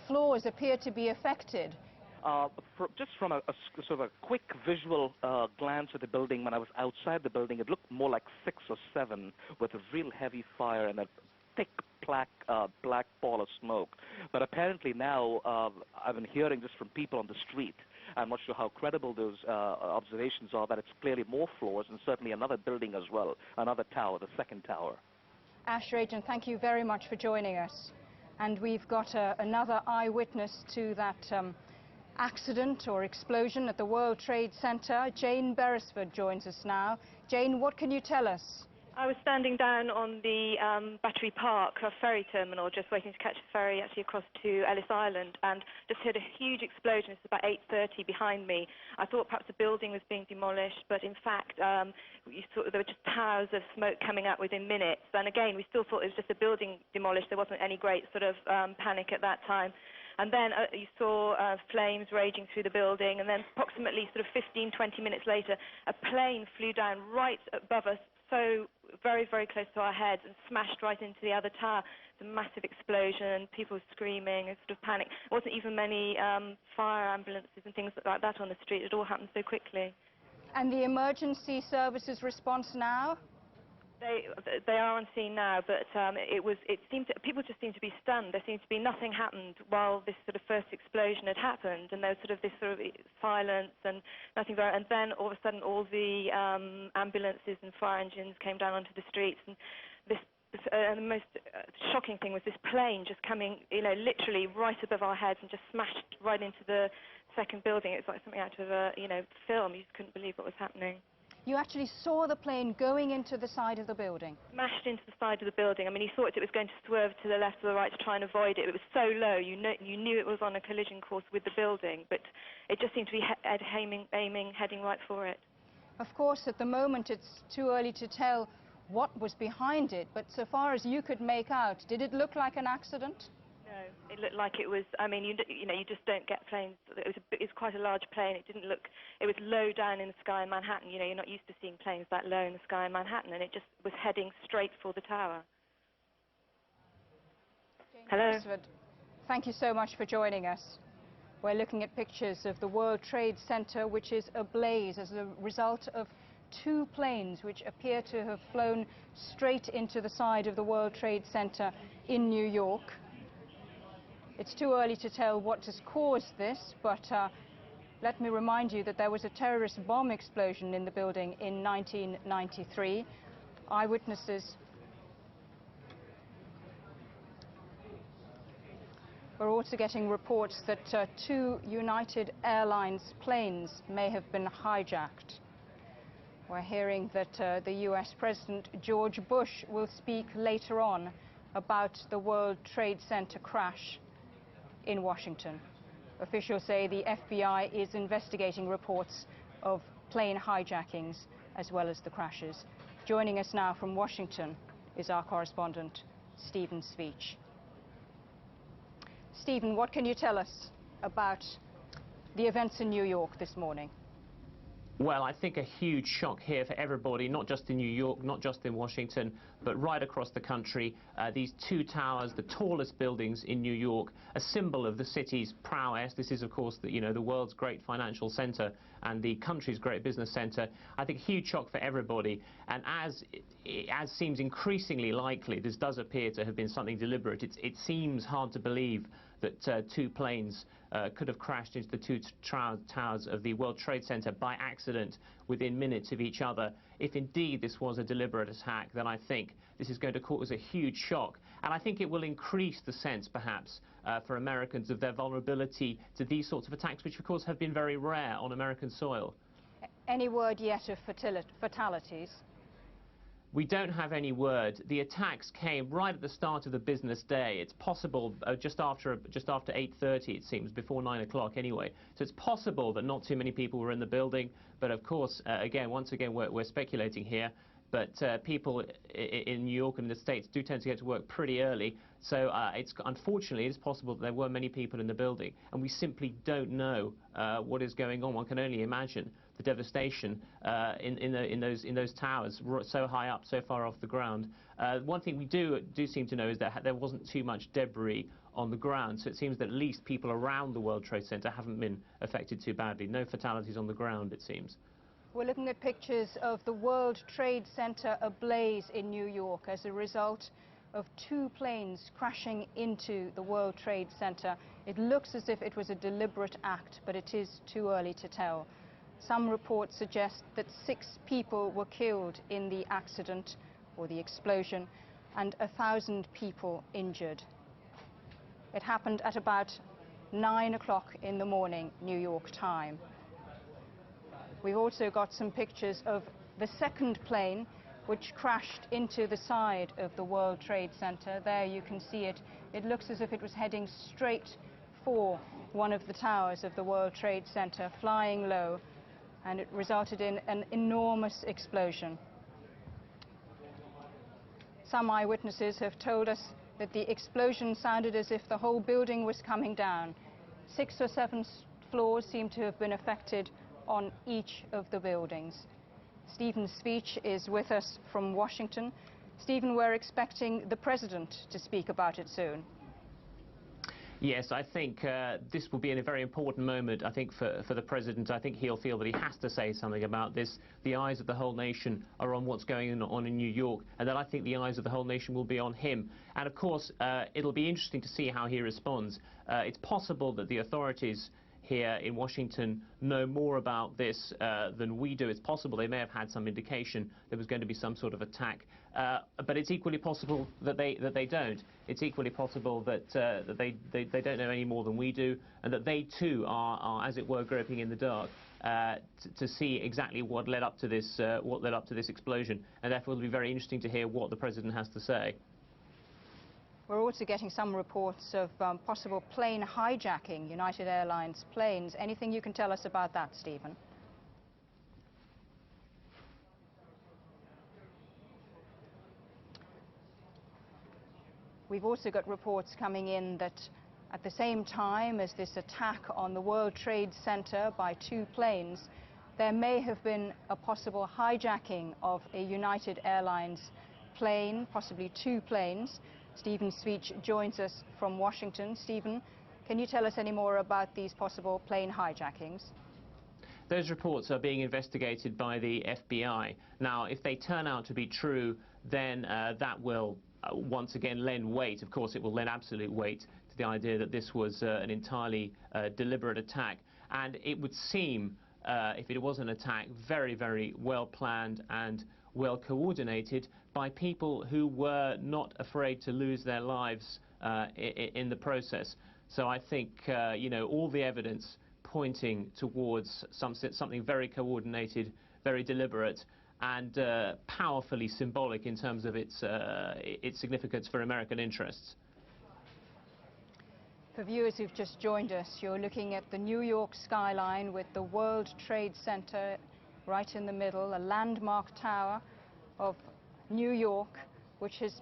floors appear to be affected? Just from a sort of a quick visual glance at the building, when I was outside the building, it looked more like 6 or 7 with a real heavy fire and a thick black ball of smoke. But apparently now, I've been hearing just from people on the street, I'm not sure how credible those observations are, that it's clearly more floors and certainly another building as well, another tower, the second tower. Ash Rajan, thank you very much for joining us. And we've got another eyewitness to that accident or explosion at the World Trade Center. Jane Beresford joins us now. Jane, what can you tell us? I was standing down on the Battery Park ferry terminal, just waiting to catch a ferry actually across to Ellis Island, and just heard a huge explosion. It's about 8:30 behind me. I thought perhaps a building was being demolished, but in fact, you thought there were just towers of smoke coming out within minutes. And again, we still thought it was just a building demolished. There wasn't any great sort of panic at that time. And then you saw flames raging through the building, and then approximately sort of 15, 20 minutes later, a plane flew down right above us, so very, very close to our heads, and smashed right into the other tower. It's a massive explosion, people were screaming, a sort of panic. There wasn't even many fire ambulances and things like that on the street. It all happened so quickly. And the emergency services response now? They are on scene now, but people just seemed to be stunned. There seemed to be nothing happened while this sort of first explosion had happened, and there was sort of this sort of silence and nothing very. And then all of a sudden, all the ambulances and fire engines came down onto the streets, and the most shocking thing was this plane just coming, literally right above our heads and just smashed right into the second building. It was like something out of a film. You just couldn't believe what was happening. You actually saw the plane going into the side of the building? Smashed into the side of the building. I mean, you thought it was going to swerve to the left or the right to try and avoid it. It was so low, you knew it was on a collision course with the building, but it just seemed to be heading right for it. Of course, at the moment, it's too early to tell what was behind it, but so far as you could make out, did it look like an accident? No, it looked like it was. I mean, you just don't get planes. It's quite a large plane. It didn't look. It was low down in the sky in Manhattan. You're not used to seeing planes that low in the sky in Manhattan, and it just was heading straight for the tower. Hello. Thank you so much for joining us. We're looking at pictures of the World Trade Center, which is ablaze as a result of two planes which appear to have flown straight into the side of the World Trade Center in New York. It's too early to tell what has caused this, but let me remind you that there was a terrorist bomb explosion in the building in 1993. Eyewitnesses we're also getting reports that two United Airlines planes may have been hijacked. We're hearing that the US President George Bush will speak later on about the World Trade Center crash in Washington. Officials say the FBI is investigating reports of plane hijackings as well as the crashes. Joining us now from Washington is our correspondent, Stephen Sveach. Stephen, what can you tell us about the events in New York this morning? Well, I think a huge shock here for everybody, not just in New York, not just in Washington, but right across the country. These two towers, the tallest buildings in New York, a symbol of the city's prowess. This is, of course, the world's great financial center and the country's great business center. I think huge shock for everybody. And as seems increasingly likely, this does appear to have been something deliberate. It seems hard to believe that two planes could have crashed into the two towers of the World Trade Center by accident within minutes of each other. If indeed this was a deliberate attack, then I think this is going to cause a huge shock. And I think it will increase the sense, perhaps, for Americans of their vulnerability to these sorts of attacks, which, of course, have been very rare on American soil. Any word yet of fatalities? We don't have any word. The attacks came right at the start of the business day. It's possible just after 8:30, it seems, before 9 o'clock anyway. So it's possible that not too many people were in the building. But of course, once again, we're speculating here. But people in New York and the States do tend to get to work pretty early. So unfortunately, it's possible that there were many people in the building. And we simply don't know what is going on. One can only imagine the devastation in those towers, so high up, so far off the ground. One thing we do seem to know is that there wasn't too much debris on the ground, so it seems that at least people around the World Trade Center haven't been affected too badly. No fatalities on the ground, it seems. We're looking at pictures of the World Trade Center ablaze in New York as a result of two planes crashing into the World Trade Center. It looks as if it was a deliberate act, but it is too early to tell. Some reports suggest that 6 people were killed in the accident or the explosion and 1,000 people injured. It happened at about 9 o'clock in the morning, New York time. We've also got some pictures of the second plane which crashed into the side of the World Trade Center. There you can see it. It looks as if it was heading straight for one of the towers of the World Trade Center, flying low, and it resulted in an enormous explosion. Some eyewitnesses have told us that the explosion sounded as if the whole building was coming down. 6 or 7 floors seem to have been affected on each of the buildings. Stephen Speech is with us from Washington. Stephen, we're expecting the President to speak about it soon. Yes, I think this will be a very important moment, I think, for the President. I think he'll feel that he has to say something about this. The eyes of the whole nation are on what's going on in New York, and then I think the eyes of the whole nation will be on him. And of course, it'll be interesting to see how he responds. It's possible that the authorities here in Washington know more about this than we do. It's possible they may have had some indication there was going to be some sort of attack, but it's equally possible that they don't. It's equally possible that they don't know any more than we do, and that they too are as it were, groping in the dark to see exactly what led up to this explosion. And therefore, it'll be very interesting to hear what the President has to say. We're also getting some reports of possible plane hijacking, United Airlines planes. Anything you can tell us about that, Stephen? We've also got reports coming in that at the same time as this attack on the World Trade Center by 2 planes, there may have been a possible hijacking of a United Airlines plane, possibly 2 planes. Stephen Speech joins us from Washington. Stephen, can you tell us any more about these possible plane hijackings? Those reports are being investigated by the FBI. Now, if they turn out to be true, then that will once again lend weight. Of course, it will lend absolute weight to the idea that this was an entirely deliberate attack. And it would seem, if it was an attack, very, very well planned and well coordinated by people who were not afraid to lose their lives in the process. So I think, you know, all the evidence pointing towards something very coordinated, very deliberate, and powerfully symbolic in terms of its significance for American interests. For viewers who've just joined us, you're looking at the New York skyline with the World Trade Center right in the middle, a landmark tower of New York, which has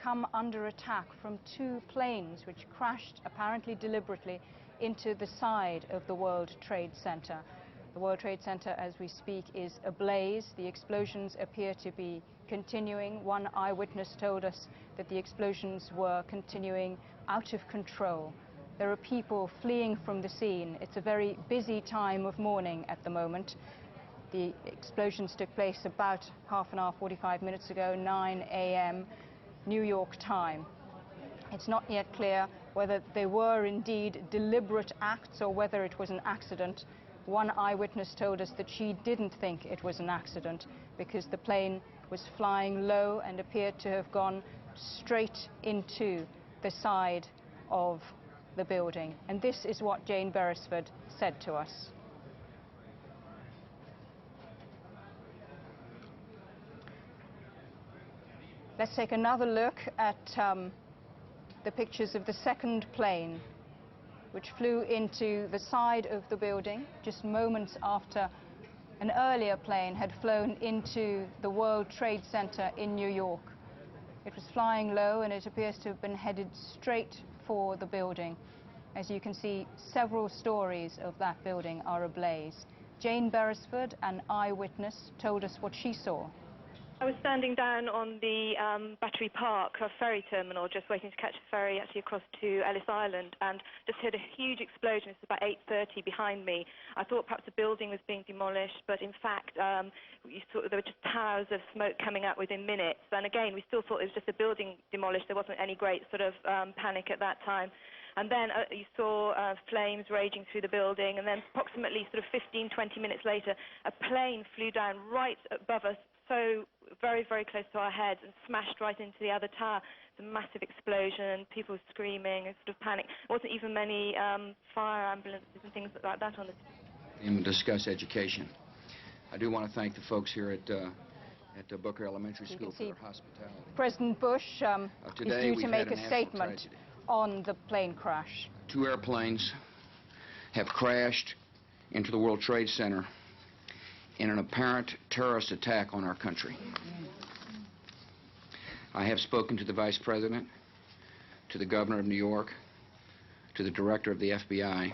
come under attack from 2 planes which crashed apparently deliberately into the side of the World Trade Center. The World Trade Center, as we speak, is ablaze. The explosions appear to be continuing. One eyewitness told us that the explosions were continuing out of control. There are people fleeing from the scene. It's a very busy time of morning at the moment. The explosions took place about half an hour, 45 minutes ago, 9 a.m. New York time. It's not yet clear whether they were indeed deliberate acts or whether it was an accident. One eyewitness told us that she didn't think it was an accident because the plane was flying low and appeared to have gone straight into the side of the building. And this is what Jane Beresford said to us. Let's take another look at the pictures of the second plane, which flew into the side of the building just moments after an earlier plane had flown into the World Trade Center in New York. It was flying low and it appears to have been headed straight for the building. As you can see, several stories of that building are ablaze. Jane Beresford, an eyewitness, told us what she saw. I was standing down on the Battery Park ferry terminal, just waiting to catch a ferry actually across to Ellis Island, and just heard a huge explosion. It's about 8:30 behind me. I thought perhaps a building was being demolished, but in fact, you saw there were just towers of smoke coming out within minutes. And again, we still thought it was just a building demolished. There wasn't any great sort of panic at that time. And then you saw flames raging through the building, and then approximately sort of 15, 20 minutes later, a plane flew down right above us, so very, very close to our heads, and smashed right into the other tower. It's a massive explosion, people were screaming, sort of panic. There wasn't even many fire ambulances and things like that on the street. And discuss education. I do want to thank the folks here at Booker Elementary School for their hospitality. President Bush is due to make a statement on the plane crash. 2 airplanes have crashed into the World Trade Center in an apparent terrorist attack on our country. I have spoken to the Vice President to the governor of New York, to the director of the FBI,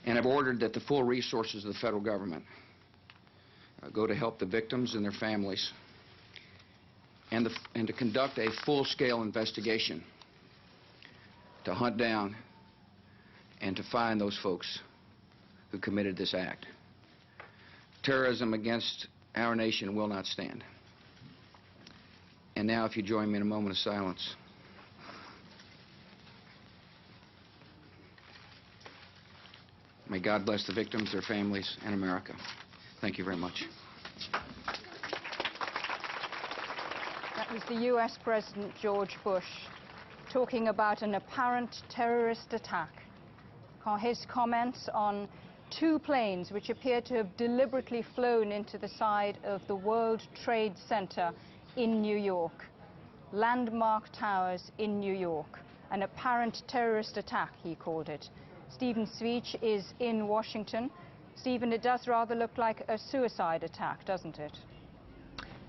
and have ordered that the full resources of the federal government go to help the victims and their families, and to conduct a full-scale investigation to hunt down and to find those folks who committed this act. Terrorism against our nation will not stand. And now, if you join me in a moment of silence. May God bless the victims, their families, and America. Thank you very much. That was the US President George Bush talking about an apparent terrorist attack. His comments on two planes which appear to have deliberately flown into the side of the World Trade Center in New York. Landmark towers in New York. An apparent terrorist attack, he called it. Stephen Sweech is in Washington. Stephen, it does rather look like a suicide attack, doesn't it?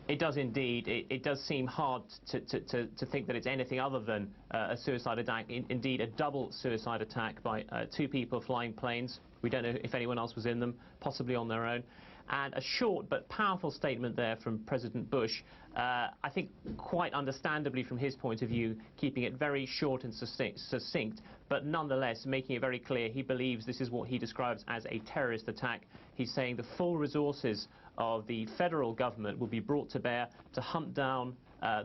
It does indeed. It does seem hard to think that it's anything other than a suicide attack. Indeed, a double suicide attack by two people flying planes. We don't know if anyone else was in them, possibly on their own. And a short but powerful statement there from President Bush, I think quite understandably from his point of view, keeping it very short and succinct, but nonetheless making it very clear he believes this is what he describes as a terrorist attack. He's saying the full resources of the federal government will be brought to bear to hunt down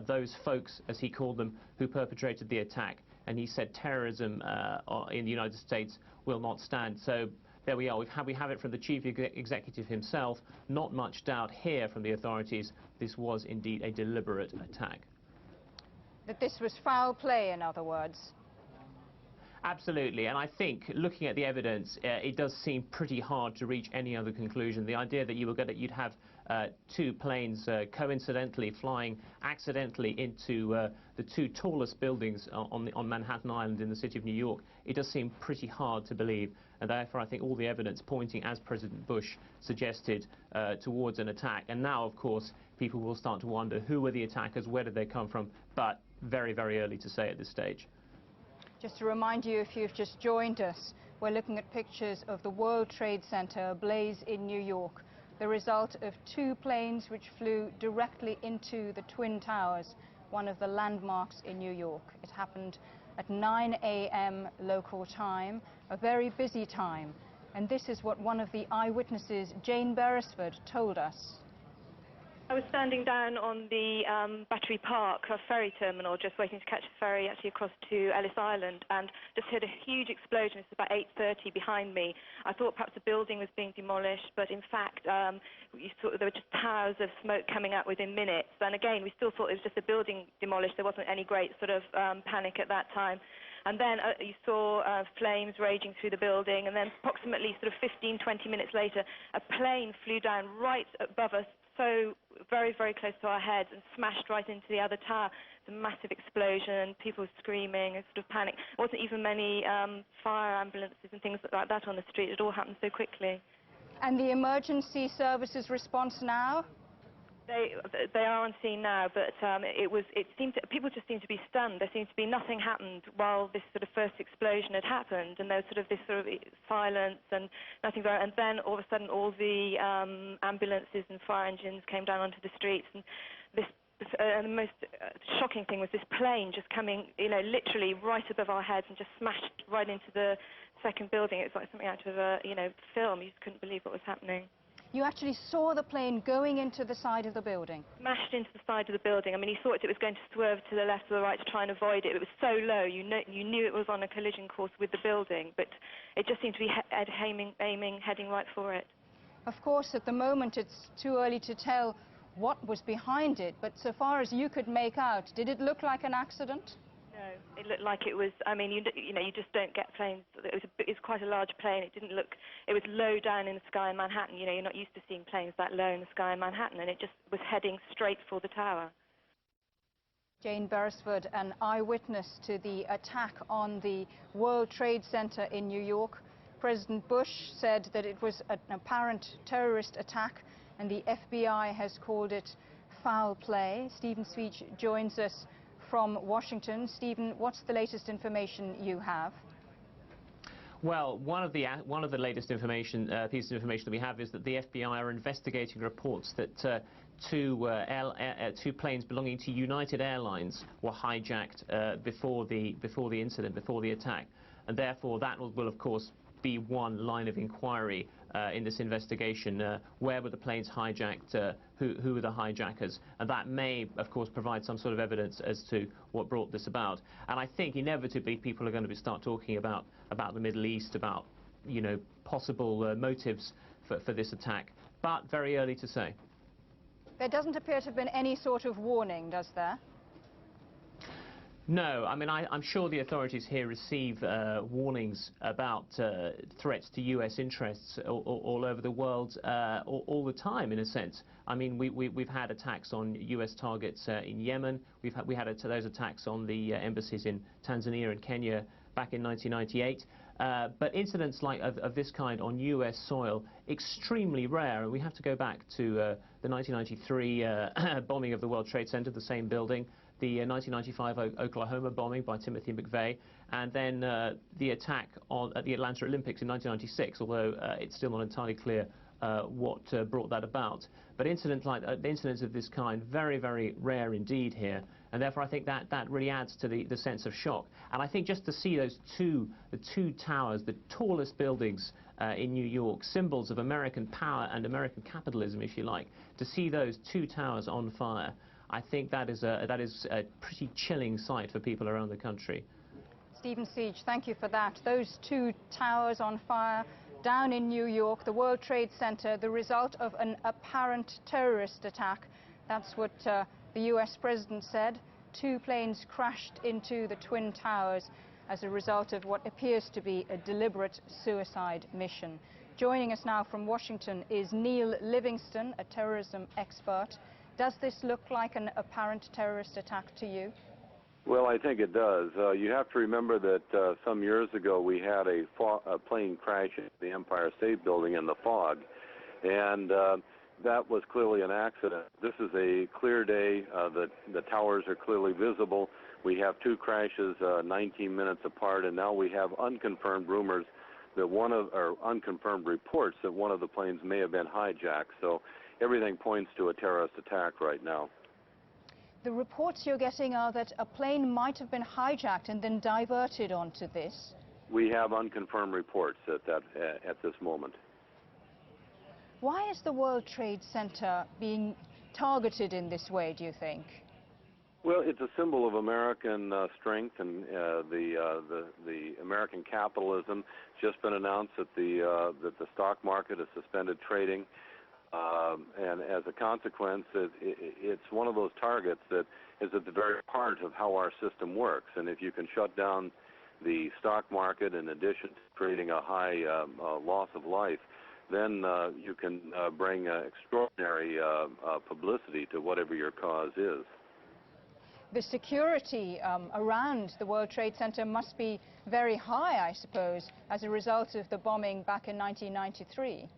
those folks, as he called them, who perpetrated the attack. And he said terrorism in the United States will not stand. So there we are. We have it from the chief executive himself. Not much doubt here from the authorities. This was indeed a deliberate attack. That this was foul play, in other words. Absolutely, and I think looking at the evidence, it does seem pretty hard to reach any other conclusion. The idea that you'd have two planes coincidentally flying accidentally into the two tallest buildings on Manhattan Island in the city of New York, it does seem pretty hard to believe, and therefore I think all the evidence pointing, as President Bush suggested, towards an attack. And now, of course, people will start to wonder who were the attackers, where did they come from, but very, very early to say at this stage. Just to remind you, if you've just joined us, we're looking at pictures of the World Trade Center ablaze in New York, the result of two planes which flew directly into the Twin Towers, one of the landmarks in New York. It happened at 9 a.m. local time, a very busy time. And this is what one of the eyewitnesses, Jane Beresford, told us. I was standing down on the Battery Park ferry terminal, just waiting to catch the ferry actually across to Ellis Island, and just heard a huge explosion. It's about 8:30 behind me. I thought perhaps a building was being demolished, but in fact, you saw there were just towers of smoke coming out within minutes. And again, we still thought it was just a building demolished. There wasn't any great sort of panic at that time. And then you saw flames raging through the building, and then approximately sort of 15, 20 minutes later, a plane flew down right above us, so very, very close to our heads, and smashed right into the other tower. It's a massive explosion, people screaming, a sort of panic. There wasn't even many fire ambulances and things like that on the street. It all happened so quickly. And the emergency services response now? They are on scene now, but people just seemed to be stunned. There seemed to be nothing happened while this sort of first explosion had happened, and there was sort of this sort of silence and nothing. And then all of a sudden, all the ambulances and fire engines came down onto the streets, and the most shocking thing was this plane just coming, literally right above our heads and just smashed right into the second building. It was like something out of a film. You just couldn't believe what was happening. You actually saw the plane going into the side of the building? Smashed into the side of the building. I mean, you thought it was going to swerve to the left or the right to try and avoid it. It was so low, you knew it was on a collision course with the building, but it just seemed to be heading right for it. Of course, at the moment, it's too early to tell what was behind it, but so far as you could make out, did it look like an accident? No, it looked like it was, I mean, you just don't get planes. It was quite a large plane. It didn't look, it was low down in the sky in Manhattan. You're not used to seeing planes that low in the sky in Manhattan, and it just was heading straight for the tower. Jane Beresford, an eyewitness to the attack on the World Trade Center in New York. President Bush said that it was an apparent terrorist attack, and the FBI has called it foul play. Stephen Sweech joins us from Washington. Stephen, what's the latest information you have? Well, one of the latest information, pieces of information that we have is that the FBI are investigating reports that two planes belonging to United Airlines were hijacked before the incident, before the attack, and therefore that will of course be one line of inquiry in this investigation. Where were the planes hijacked? Who were the hijackers? And that may, of course, provide some sort of evidence as to what brought this about. And I think inevitably people are going to start talking about the Middle East, about possible motives for this attack, but very early to say. There doesn't appear to have been any sort of warning, does there? No, I mean, I'm sure the authorities here receive warnings about threats to U.S. interests all over the world all the time, in a sense. I mean, we've had attacks on U.S. targets in Yemen. We had those attacks on the embassies in Tanzania and Kenya back in 1998. But incidents of this kind on U.S. soil, extremely rare. And we have to go back to the 1993 bombing of the World Trade Center, the same building, the 1995 Oklahoma bombing by Timothy McVeigh, and then the attack at the Atlanta Olympics in 1996, although it's still not entirely clear what brought that about. But incidents of this kind, very, very rare indeed here, and therefore I think that really adds to the sense of shock. And I think just to see the two towers, the tallest buildings in New York, symbols of American power and American capitalism, if you like, to see those two towers on fire, I think that is a pretty chilling sight for people around the country. Stephen Siege, thank you for that. Those two towers on fire down in New York, the World Trade Center, the result of an apparent terrorist attack. That's what the US president said. Two planes crashed into the Twin Towers as a result of what appears to be a deliberate suicide mission. Joining us now from Washington is Neil Livingston, a terrorism expert. Does this look like an apparent terrorist attack to you? Well, I think it does. You have to remember that some years ago we had a plane crash at the Empire State Building in the fog, and that was clearly an accident. This is a clear day. The towers are clearly visible. We have two crashes 19 minutes apart, and now we have unconfirmed rumors that unconfirmed reports that one of the planes may have been hijacked. So everything points to a terrorist attack right now. The reports you're getting are that a plane might have been hijacked and then diverted onto this. We have unconfirmed reports at this moment. Why is the World Trade Center being targeted in this way, do you think? Well, it's a symbol of American strength and the American capitalism. It's just been announced that the stock market has suspended trading. And as a consequence, it's one of those targets that is at the very heart of how our system works. And if you can shut down the stock market in addition to creating a high loss of life, then you can bring extraordinary publicity to whatever your cause is. The security around the World Trade Center must be very high, I suppose, as a result of the bombing back in 1993.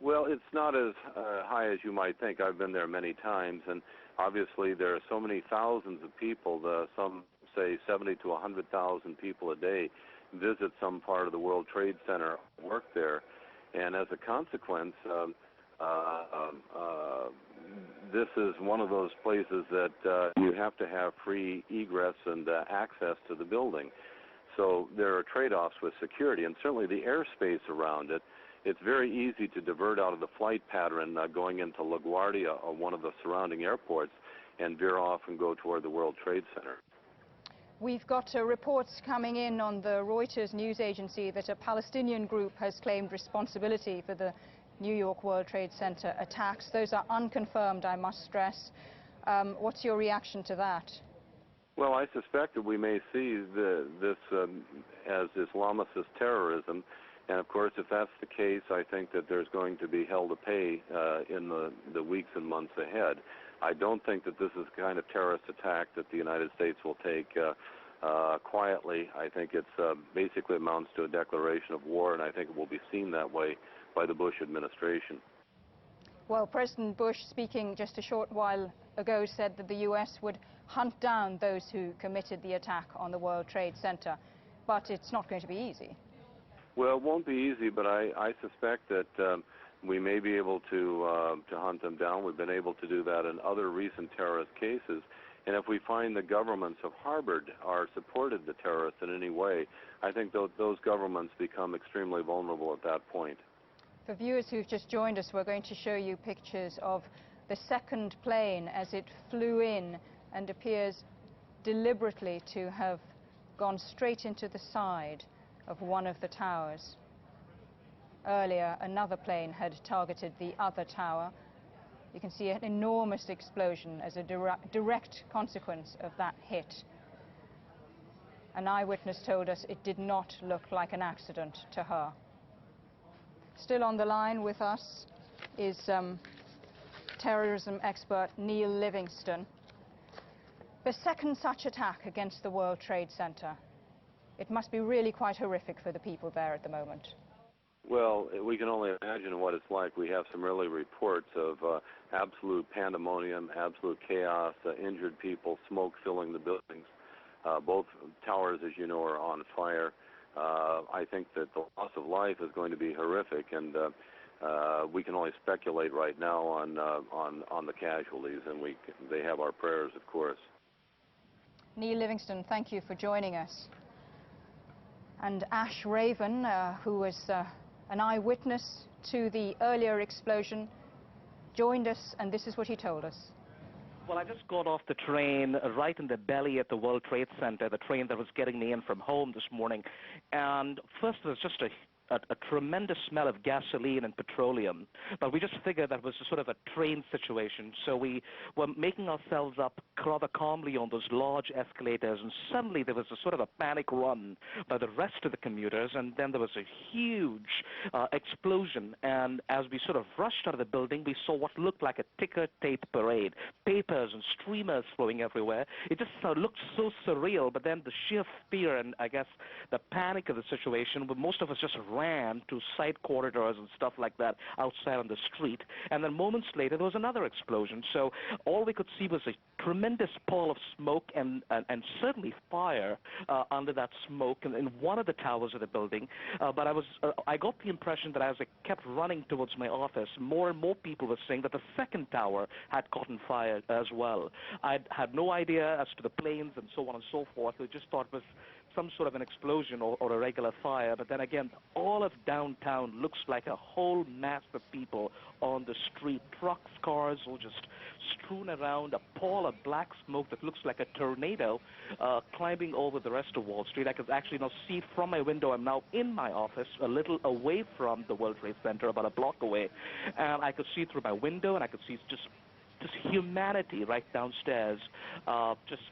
Well, it's not as high as you might think. I've been there many times, and obviously there are so many thousands of people, some say 70 to 100,000 people a day visit some part of the World Trade Center, work there, and as a consequence, this is one of those places that you have to have free egress and access to the building. So there are trade-offs with security, and certainly the airspace around it. It's very easy to divert out of the flight pattern going into LaGuardia or one of the surrounding airports and veer off and go toward the World Trade Center. We've got reports coming in on the Reuters news agency that a Palestinian group has claimed responsibility for the New York World Trade Center attacks. Those are unconfirmed, I must stress. What's your reaction to that? Well, I suspect that we may see this as Islamicist terrorism. And of course, if that's the case, I think that there's going to be hell to pay in the weeks and months ahead. I don't think that this is the kind of terrorist attack that the United States will take quietly. I think it's basically amounts to a declaration of war, and I think it will be seen that way by the Bush administration. Well, President Bush, speaking just a short while ago, said that the U.S. would hunt down those who committed the attack on the World Trade Center. But it's not going to be easy. Well, it won't be easy, but I suspect that we may be able to hunt them down. We've been able to do that in other recent terrorist cases. And if we find the governments have harbored or supported the terrorists in any way, I think those governments become extremely vulnerable at that point. For viewers who've just joined us, we're going to show you pictures of the second plane as it flew in and appears deliberately to have gone straight into the side of one of the towers. Earlier, another plane had targeted the other tower. You can see an enormous explosion as a direct consequence of that hit. An eyewitness told us it did not look like an accident to her. Still on the line with us is terrorism expert Neil Livingston. The second such attack against the World Trade Center. It must be really quite horrific for the people there at the moment. Well, we can only imagine what it's like. We have some early reports of absolute pandemonium, absolute chaos, injured people, smoke filling the buildings. Both towers, as you know, are on fire. I think that the loss of life is going to be horrific, and we can only speculate right now on the casualties, and they have our prayers, of course. Neil Livingston, thank you for joining us. And Ash Raven, who was an eyewitness to the earlier explosion, joined us, and this is what he told us. Well, I just got off the train right in the belly at the World Trade Center, the train that was getting me in from home this morning. And first, there was just a tremendous smell of gasoline and petroleum. But we just figured that was sort of a train situation. So we were making ourselves up rather calmly on those large escalators. And suddenly there was a sort of a panic run by the rest of the commuters. And then there was a huge explosion. And as we sort of rushed out of the building, we saw what looked like a ticker tape parade. Papers and streamers flowing everywhere. It just looked so surreal. But then the sheer fear and, I guess, the panic of the situation, most of us just ran to side corridors and stuff like that outside on the street. And then moments later, there was another explosion. So all we could see was a tremendous pall of smoke and certainly fire under that smoke in one of the towers of the building. But I got the impression that as I kept running towards my office, more and more people were saying that the second tower had caught on fire as well. I had no idea as to the planes and so on and so forth. We just thought it was some sort of an explosion or a regular fire. But then again, all of downtown looks like a whole mass of people on the street. Trucks, cars, all just strewn around, a pall of black smoke that looks like a tornado climbing over the rest of Wall Street. I could actually now see from my window. I'm now in my office, a little away from the World Trade Center, about a block away. And I could see through my window, and I could see just humanity right downstairs, just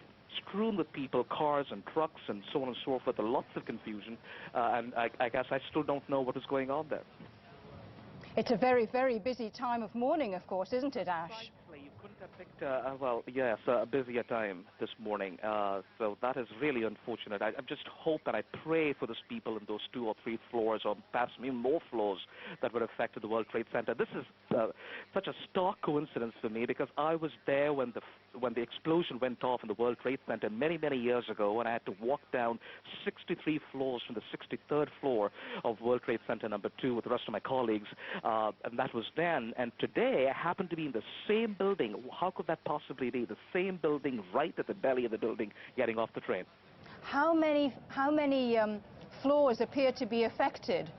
strewn with people, cars and trucks and so on and so forth, lots of confusion, and I guess I still don't know what is going on there. It's a very, very busy time of morning, of course, isn't it, Ash? You couldn't have picked, well, yes, a busier time this morning, so that is really unfortunate. I just hope and I pray for those people in those 2 or 3 floors, or perhaps even more floors, that were affected the World Trade Center. This is such a stark coincidence for me, because I was there when the explosion went off in the World Trade Center many, many years ago, and I had to walk down 63 floors from the 63rd floor of World Trade Center number 2 with the rest of my colleagues, and that was then. And today, I happen to be in the same building. How could that possibly be? The same building, right at the belly of the building, getting off the train. How many floors appear to be affected?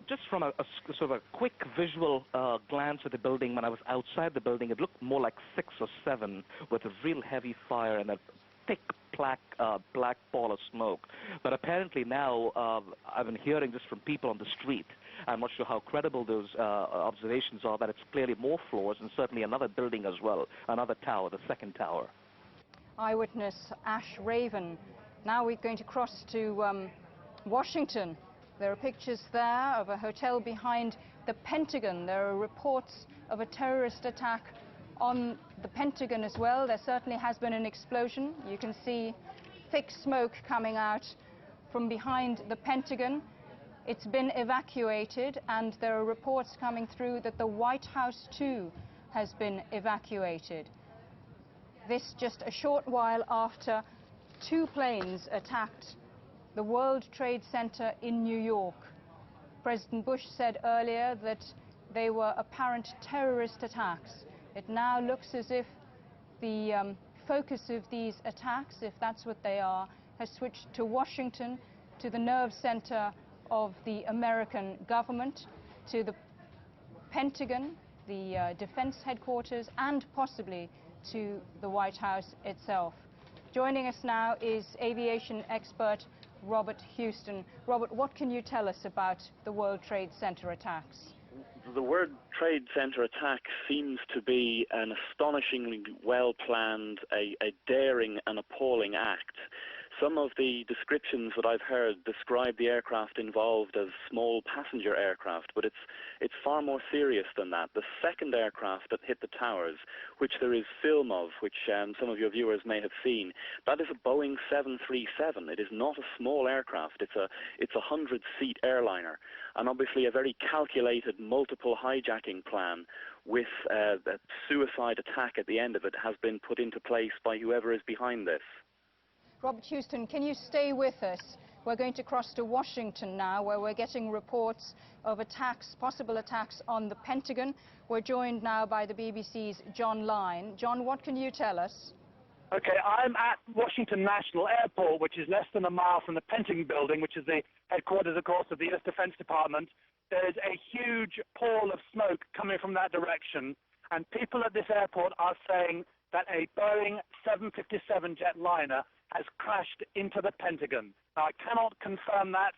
Just from a sort of a quick visual glance at the building, when I was outside the building, it looked more like 6 or 7 with a real heavy fire and a thick black ball of smoke. But apparently now, I've been hearing this from people on the street. I'm not sure how credible those observations are, but it's clearly more floors and certainly another building as well, another tower, the second tower. Eyewitness Ash Raven. Now we're going to cross to Washington. There are pictures there of a hotel behind the Pentagon. There are reports of a terrorist attack on the Pentagon as well. There certainly has been an explosion. You can see thick smoke coming out from behind the Pentagon. It's been evacuated, and there are reports coming through that the White House too has been evacuated. This just a short while after 2 planes attacked the World Trade Center in New York. President Bush said earlier that they were apparent terrorist attacks. It now looks as if the focus of these attacks, if that's what they are, has switched to Washington, to the nerve center of the American government, to the Pentagon, the defense headquarters, and possibly to the White House itself. Joining us now is aviation expert Robert Houston. Robert, what can you tell us about the World Trade Center attacks? The World Trade Center attack seems to be an astonishingly well-planned, a daring and appalling act. Some of the descriptions that I've heard describe the aircraft involved as small passenger aircraft, but it's far more serious than that. The second aircraft that hit the towers, which there is film of, which some of your viewers may have seen, that is a Boeing 737. It is not a small aircraft. It's a 100-seat airliner, and obviously a very calculated multiple hijacking plan with a suicide attack at the end of it has been put into place by whoever is behind this. Robert Houston, can you stay with us? We're going to cross to Washington now, where we're getting reports of attacks, possible attacks on the Pentagon. We're joined now by the BBC's John Lyne. John, what can you tell us? Okay, I'm at Washington National Airport, which is less than a mile from the Pentagon building, which is the headquarters, of course, of the U.S. Defense Department. There's a huge pall of smoke coming from that direction, and people at this airport are saying that a Boeing 757 jetliner has crashed into the Pentagon. Now, I cannot confirm that.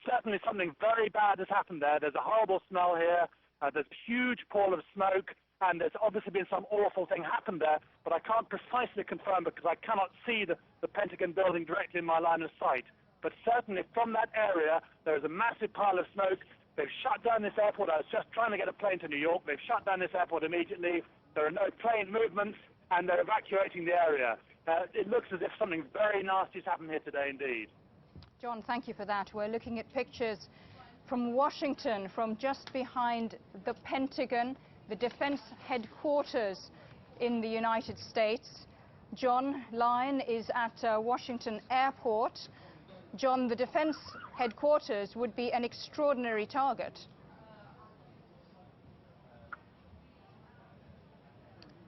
Certainly something very bad has happened there. There's a horrible smell here. There's a huge pall of smoke, and there's obviously been some awful thing happened there, but I can't precisely confirm because I cannot see the Pentagon building directly in my line of sight. But certainly from that area, there is a massive pile of smoke. They've shut down this airport. I was just trying to get a plane to New York. They've shut down this airport immediately. There are no plane movements, and they're evacuating the area. It looks as if something very nasty has happened here today indeed. John, thank you for that. We're looking at pictures from Washington, from just behind the Pentagon, the defense headquarters in the United States. John Lyne is at Washington Airport. John, the defense headquarters would be an extraordinary target.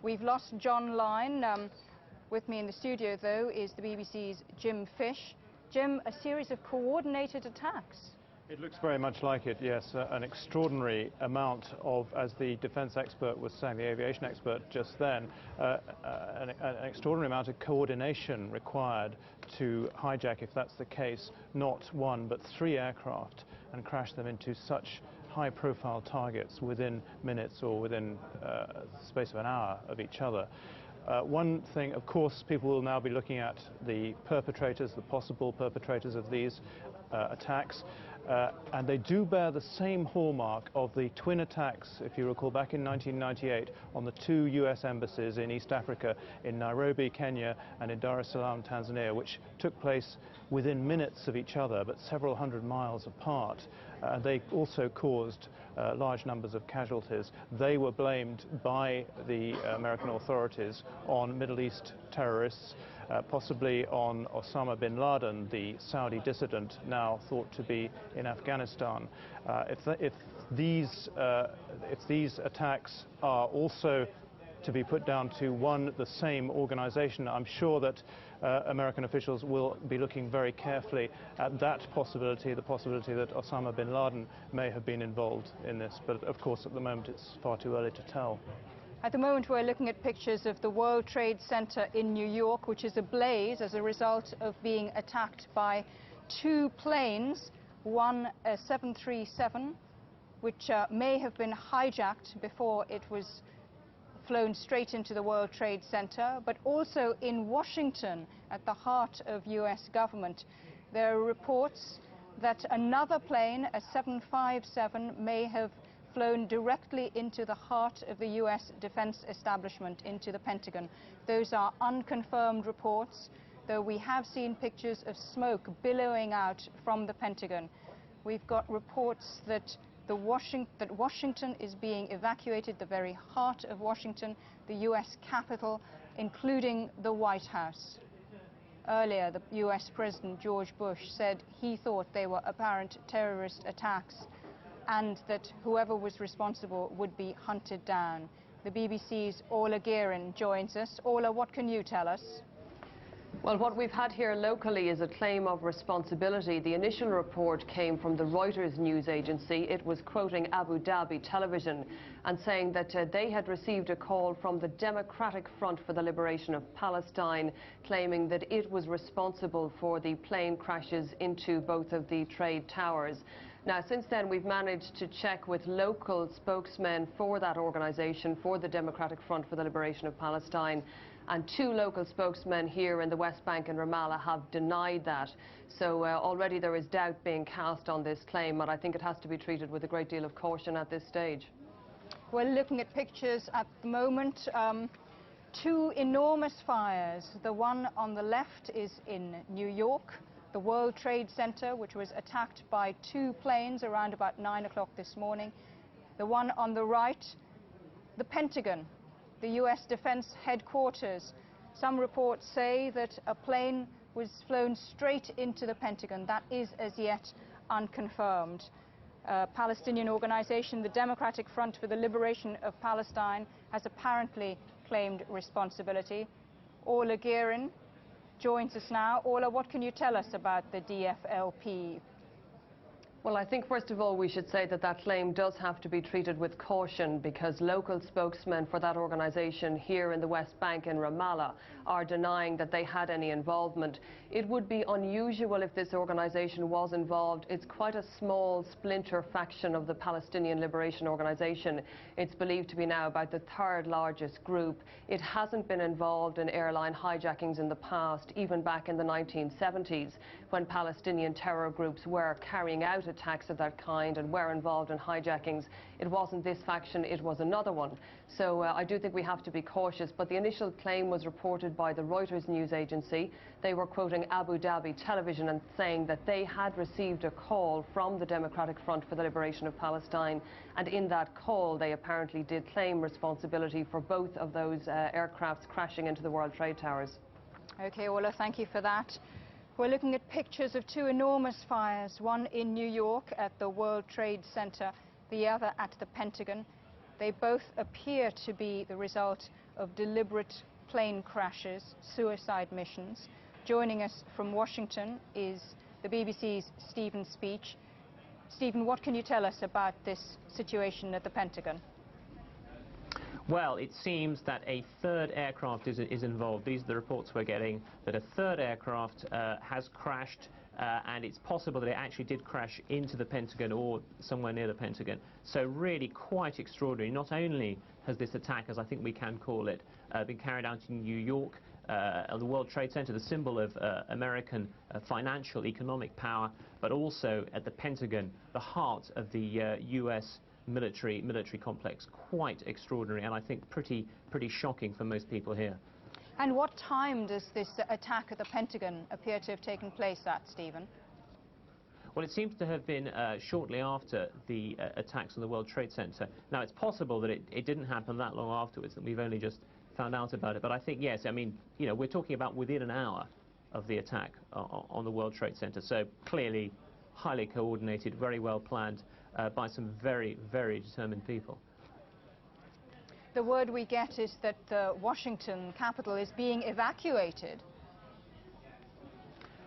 We've lost John Lyne. With me in the studio, though, is the BBC's Jim Fish. Jim, a series of coordinated attacks. It looks very much like it, yes. An extraordinary amount of, as the defense expert was saying, the aviation expert just then, an extraordinary amount of coordination required to hijack, if that's the case, not 1 but 3 aircraft and crash them into such high-profile targets within minutes or within the space of an hour of each other. One thing, of course, people will now be looking at the perpetrators, the possible perpetrators of these attacks, and they do bear the same hallmark of the twin attacks, if you recall, back in 1998 on the 2 US embassies in East Africa, in Nairobi, Kenya, and in Dar es Salaam, Tanzania, which took place within minutes of each other, but several hundred miles apart. They also caused large numbers of casualties. They were blamed by the American authorities on Middle East terrorists, possibly on Osama bin Laden, the Saudi dissident now thought to be in Afghanistan. If these attacks are also to be put down to the same organization, I'm sure that American officials will be looking very carefully at that possibility, the possibility that Osama bin Laden may have been involved in this. But of course, at the moment, it's far too early to tell. At the moment, we're looking at pictures of the World Trade Center in New York, which is ablaze as a result of being attacked by 2 planes, one a 737, which may have been hijacked before it was flown straight into the World Trade Center, but also in Washington, at the heart of US government. There are reports that another plane, a 757, may have flown directly into the heart of the US defense establishment, into the Pentagon. Those are unconfirmed reports, though we have seen pictures of smoke billowing out from the Pentagon. We've got reports that Washington is being evacuated, the very heart of Washington, the US capital, including the White House. Earlier, the US President George Bush said he thought they were apparent terrorist attacks and that whoever was responsible would be hunted down. The BBC's Orla Guerin joins us. Orla, what can you tell us? Well, what we've had here locally is a claim of responsibility. The initial report came from the Reuters news agency. It was quoting Abu Dhabi television and saying that they had received a call from the Democratic Front for the Liberation of Palestine, claiming that it was responsible for the plane crashes into both of the trade towers. Now, since then, we've managed to check with local spokesmen for that organisation, for the Democratic Front for the Liberation of Palestine, and 2 local spokesmen here in the West Bank and Ramallah have denied that. So already there is doubt being cast on this claim, but I think it has to be treated with a great deal of caution at this stage. We're looking at pictures at the moment. 2 enormous fires. The one on the left is in New York, the World Trade Center, which was attacked by 2 planes around about 9 o'clock this morning. The one on the right, the Pentagon, the US Defense Headquarters. Some reports say that a plane was flown straight into the Pentagon. That is as yet unconfirmed. Palestinian organization, the Democratic Front for the Liberation of Palestine, has apparently claimed responsibility. Orla Guerin joins us now. Orla, what can you tell us about the DFLP? Well, I think first of all we should say that that claim does have to be treated with caution, because local spokesmen for that organisation here in the West Bank in Ramallah are denying that they had any involvement. It would be unusual if this organisation was involved. It's quite a small splinter faction of the Palestinian Liberation Organisation. It's believed to be now about the 3rd largest group. It hasn't been involved in airline hijackings in the past, even back in the 1970s, when Palestinian terror groups were carrying out attacks of that kind and were involved in hijackings. It wasn't this faction, it was another one. So I do think we have to be cautious, but the initial claim was reported by the Reuters news agency. They were quoting Abu Dhabi television and saying that they had received a call from the Democratic Front for the Liberation of Palestine, and in that call they apparently did claim responsibility for both of those aircrafts crashing into the World Trade Towers. Okay, Orla, thank you for that. We're looking at pictures of 2 enormous fires, one in New York at the World Trade Center, the other at the Pentagon. They both appear to be the result of deliberate plane crashes, suicide missions. Joining us from Washington is the BBC's Stephen Speech. Stephen, what can you tell us about this situation at the Pentagon? Well, it seems that a 3rd aircraft is involved. These are the reports we're getting, that a 3rd aircraft has crashed, and it's possible that it actually did crash into the Pentagon or somewhere near the Pentagon. So really quite extraordinary. Not only has this attack, as I think we can call it, been carried out in New York, the World Trade Center, the symbol of American financial, economic power, but also at the Pentagon, the heart of the US military complex. Quite extraordinary, and I think pretty shocking for most people here. And what time does this attack at the Pentagon appear to have taken place at, Stephen? Well, it seems to have been shortly after the attacks on the World Trade Center. Now, it's possible that it didn't happen that long afterwards, that we've only just found out about it. But I think, yes, I mean, you know, we're talking about within an hour of the attack on the World Trade Center. So clearly, highly coordinated, very well planned by some very, very determined people. The word we get is that the Washington capital is being evacuated.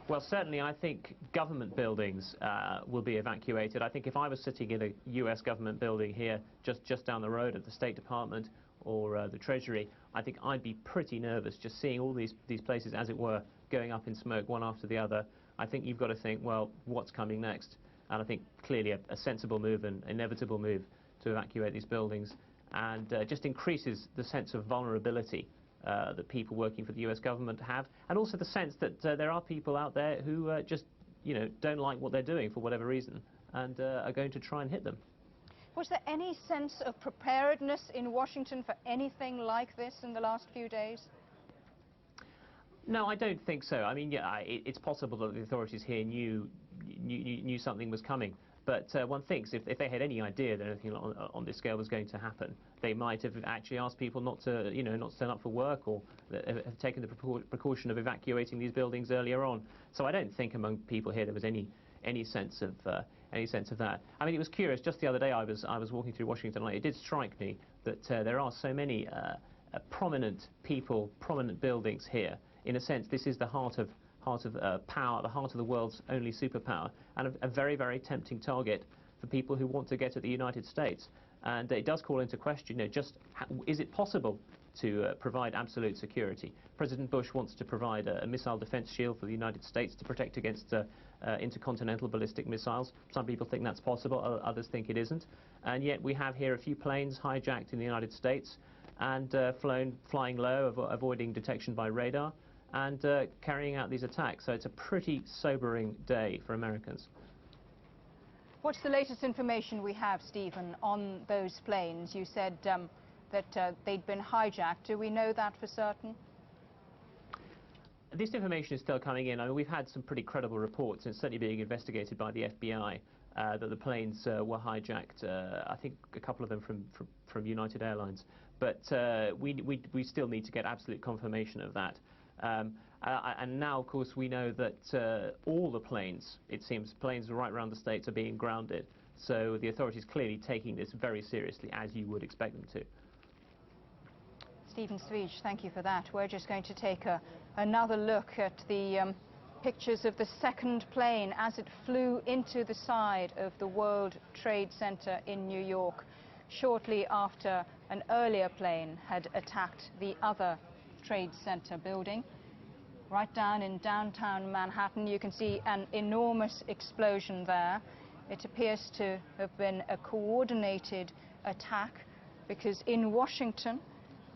Well, certainly I think government buildings will be evacuated. I think if I was sitting in a US government building here just down the road at the State Department or the Treasury, I think I'd be pretty nervous just seeing all these places, as it were, going up in smoke one after the other. I think you've got to think, well, what's coming next? And I think clearly a sensible move, an inevitable move to evacuate these buildings, and just increases the sense of vulnerability that people working for the US government have, and also the sense that there are people out there who just, you know, don't like what they're doing for whatever reason, and are going to try and hit them. Was there any sense of preparedness in Washington for anything like this in the last few days? No, I don't think so. I mean, yeah, it's possible that the authorities here knew something was coming, But one thinks if they had any idea that anything on this scale was going to happen, they might have actually asked people not to, not to turn up for work, or have taken the precaution of evacuating these buildings earlier on. So I don't think among people here there was any sense of that. I mean, it was curious. Just the other day, I was walking through Washington, and it did strike me that there are so many prominent people, prominent buildings here. In a sense, this is the heart of power, the heart of the world's only superpower, and a very, very tempting target for people who want to get at the United States. And it does call into question, is it possible to provide absolute security? President Bush wants to provide a missile defense shield for the United States to protect against intercontinental ballistic missiles. Some people think that's possible, others think it isn't. And yet we have here a few planes hijacked in the United States and flying low, avoiding detection by radar, and carrying out these attacks. So it's a pretty sobering day for Americans. What's the latest information we have, Stephen, on those planes? You said that they'd been hijacked. Do we know that for certain? This information is still coming in. I mean, we've had some pretty credible reports, and it's certainly being investigated by the FBI, that the planes were hijacked. I think a couple of them from United Airlines. But we still need to get absolute confirmation of that. And now, of course, we know that all the planes, it seems, planes right around the States are being grounded. So the authorities clearly taking this very seriously, as you would expect them to. Stephen Sveach, thank you for that. We're just going to take another look at the pictures of the second plane as it flew into the side of the World Trade Center in New York, shortly after an earlier plane had attacked the other Trade Center building. Right down in downtown Manhattan, you can see an enormous explosion there. It appears to have been a coordinated attack, because in Washington,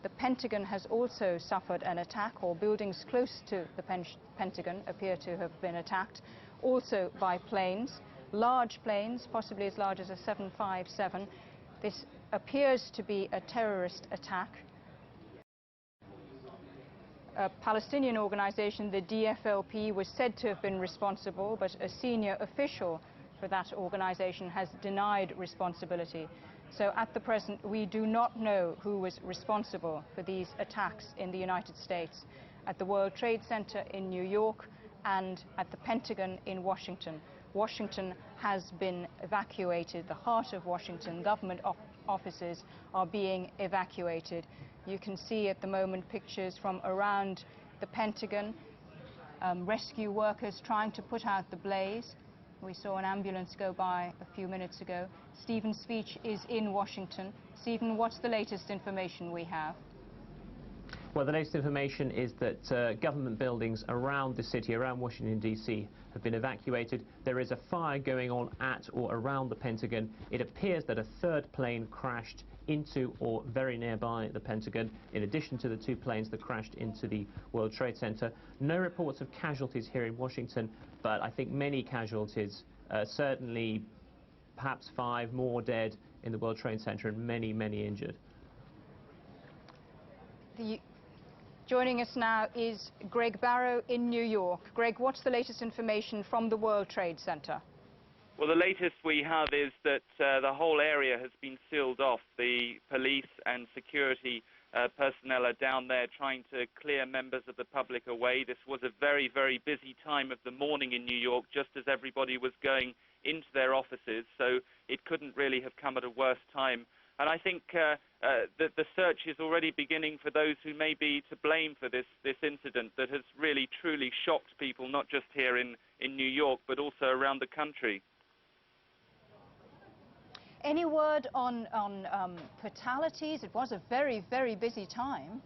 the Pentagon has also suffered an attack, or buildings close to the Pentagon appear to have been attacked, also by planes, large planes, possibly as large as a 757. This appears to be a terrorist attack. A Palestinian organization, the DFLP, was said to have been responsible, but a senior official for that organization has denied responsibility. So at the present, we do not know who was responsible for these attacks in the United States, at the World Trade Center in New York and at the Pentagon in Washington. Washington has been evacuated. The heart of Washington, government offices are being evacuated. You can see at the moment pictures from around the Pentagon, rescue workers trying to put out the blaze. We saw an ambulance go by a few minutes ago. Stephen Sveach is in Washington. Stephen, what's the latest information we have? Well, the latest information is that government buildings around the city, around Washington, D.C., have been evacuated. There is a fire going on at or around the Pentagon. It appears that a third plane crashed into or very nearby the Pentagon, in addition to the two planes that crashed into the World Trade Center. No reports of casualties here in Washington, but I think many casualties, certainly perhaps 5 more dead in the World Trade Center and many, many injured. Joining us now is Greg Barrow in New York. Greg, what's the latest information from the World Trade Center? Well, the latest we have is that the whole area has been sealed off. The police and security personnel are down there trying to clear members of the public away. This was a very, very busy time of the morning in New York, just as everybody was going into their offices, so it couldn't really have come at a worse time. And I think that the search is already beginning for those who may be to blame for this incident that has really, truly shocked people, not just here in New York, but also around the country. Any word on fatalities? It was a very, very busy time.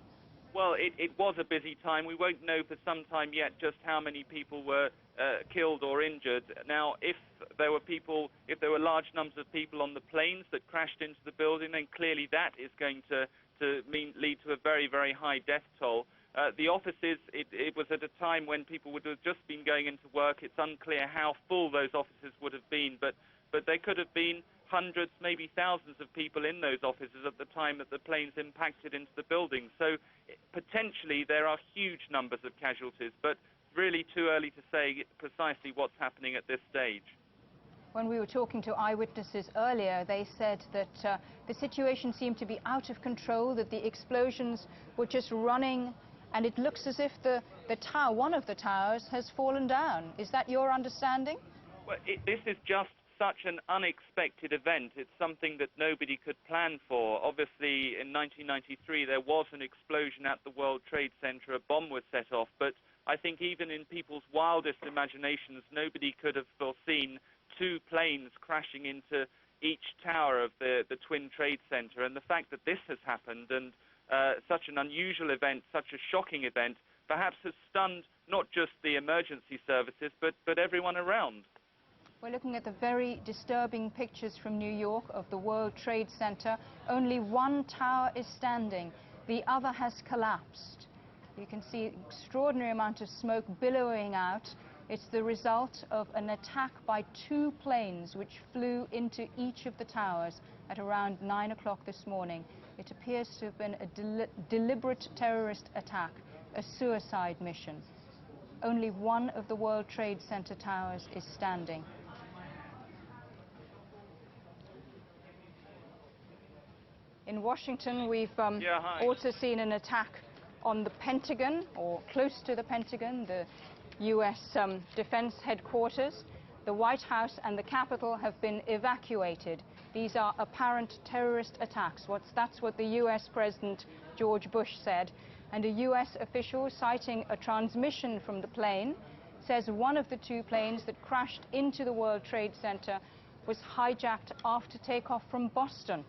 Well, it was a busy time. We won't know for some time yet just how many people were killed or injured. Now, if there were large numbers of people on the planes that crashed into the building, then clearly that is going to lead to a very, very high death toll. The offices, it was at a time when people would have just been going into work. It's unclear how full those offices would have been, but there could have been hundreds, maybe thousands of people in those offices at the time that the planes impacted into the building. So potentially there are huge numbers of casualties, but really too early to say precisely what's happening at this stage. When we were talking to eyewitnesses earlier, they said that the situation seemed to be out of control, that the explosions were just running, and it looks as if the tower, one of the towers, has fallen down. Is that your understanding? Well, this is just such an unexpected event. It's something that nobody could plan for. Obviously, in 1993, there was an explosion at the World Trade Center. A bomb was set off, but I think even in people's wildest imaginations, nobody could have foreseen two planes crashing into each tower of the Twin Trade Center. And the fact that this has happened, and such an unusual event, such a shocking event, perhaps has stunned not just the emergency services, but everyone around. We're looking at the very disturbing pictures from New York of the World Trade Center. Only one tower is standing. The other has collapsed. You can see an extraordinary amount of smoke billowing out. It's the result of an attack by two planes which flew into each of the towers at around 9 o'clock this morning. It appears to have been a deliberate terrorist attack, a suicide mission. Only one of the World Trade Center towers is standing. In Washington, we've also seen an attack on the Pentagon, or close to the Pentagon, the U.S. Defense headquarters. The White House and the Capitol have been evacuated. These are apparent terrorist attacks. That's what the U.S. President George Bush said. And a U.S. official citing a transmission from the plane says one of the two planes that crashed into the World Trade Center was hijacked after takeoff from Boston.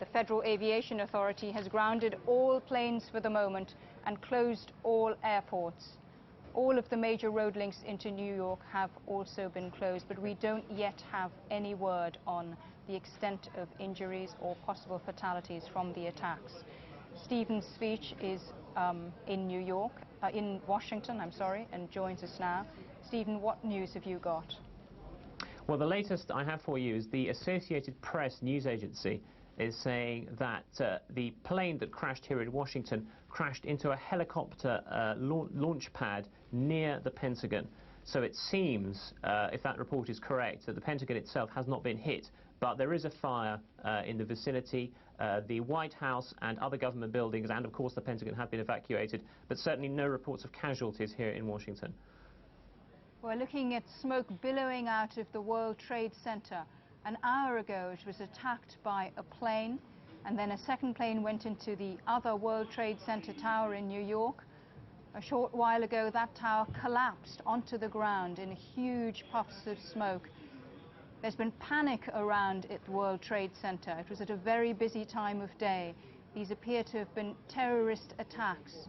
The Federal Aviation Authority has grounded all planes for the moment and closed all airports. All of the major road links into New York have also been closed, but we don't yet have any word on the extent of injuries or possible fatalities from the attacks. Stephen Speech is in Washington, and joins us now. Stephen, what news have you got? Well, the latest I have for you is the Associated Press news agency is saying that the plane that crashed here in Washington crashed into a helicopter launch pad near the Pentagon. So it seems, if that report is correct, that the Pentagon itself has not been hit, but there is a fire in the vicinity. The White House and other government buildings and, of course, the Pentagon have been evacuated, but certainly no reports of casualties here in Washington. We're looking at smoke billowing out of the World Trade Center. An hour ago, it was attacked by a plane, and then a second plane went into the other World Trade Center tower in New York. A short while ago, that tower collapsed onto the ground in huge puffs of smoke. There's been panic around at the World Trade Center. It was at a very busy time of day. These appear to have been terrorist attacks.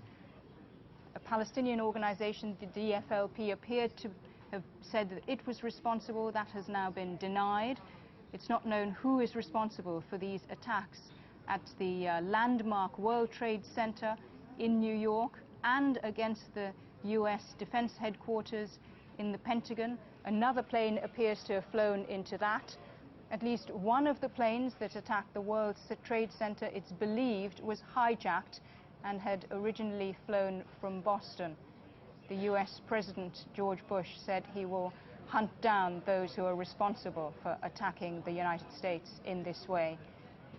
A Palestinian organization, the DFLP, appeared to have said that it was responsible. That has now been denied. It's not known who is responsible for these attacks at the landmark World Trade Center in New York and against the U.S. Defense headquarters in the Pentagon. Another plane appears to have flown into that. At least one of the planes that attacked the World Trade Center, it's believed, was hijacked and had originally flown from Boston. The U.S. President George Bush said he will hunt down those who are responsible for attacking the United States in this way.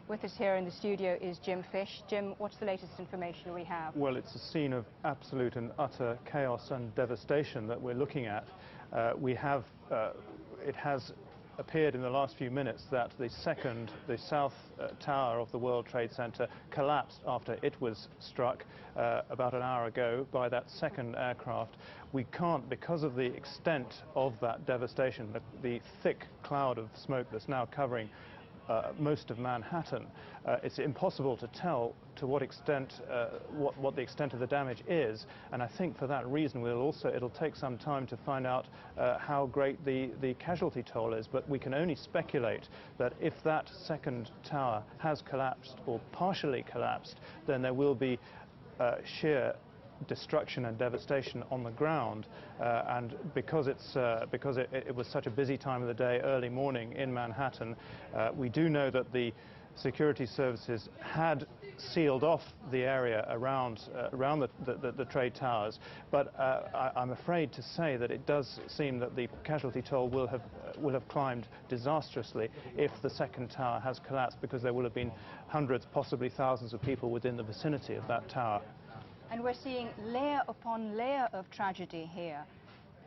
With us here in the studio is Jim Fish. Jim, what's the latest information we have? Well, it's a scene of absolute and utter chaos and devastation that we're looking at. It has appeared in the last few minutes that the south tower of the World Trade Center collapsed after it was struck about an hour ago by that second aircraft. We can't, because of the extent of that devastation, the thick cloud of smoke that's now covering most of Manhattan, it's impossible to tell to what extent what the extent of the damage is, and I think for that reason it'll take some time to find out how great the casualty toll is, but we can only speculate that if that second tower has collapsed or partially collapsed, then there will be sheer destruction and devastation on the ground, and because it was such a busy time of the day, early morning in Manhattan, we do know that the security services had sealed off the area around the trade towers, but I'm afraid to say that it does seem that the casualty toll will have climbed disastrously if the second tower has collapsed, because there will have been hundreds, possibly thousands of people within the vicinity of that tower. And we're seeing layer upon layer of tragedy here.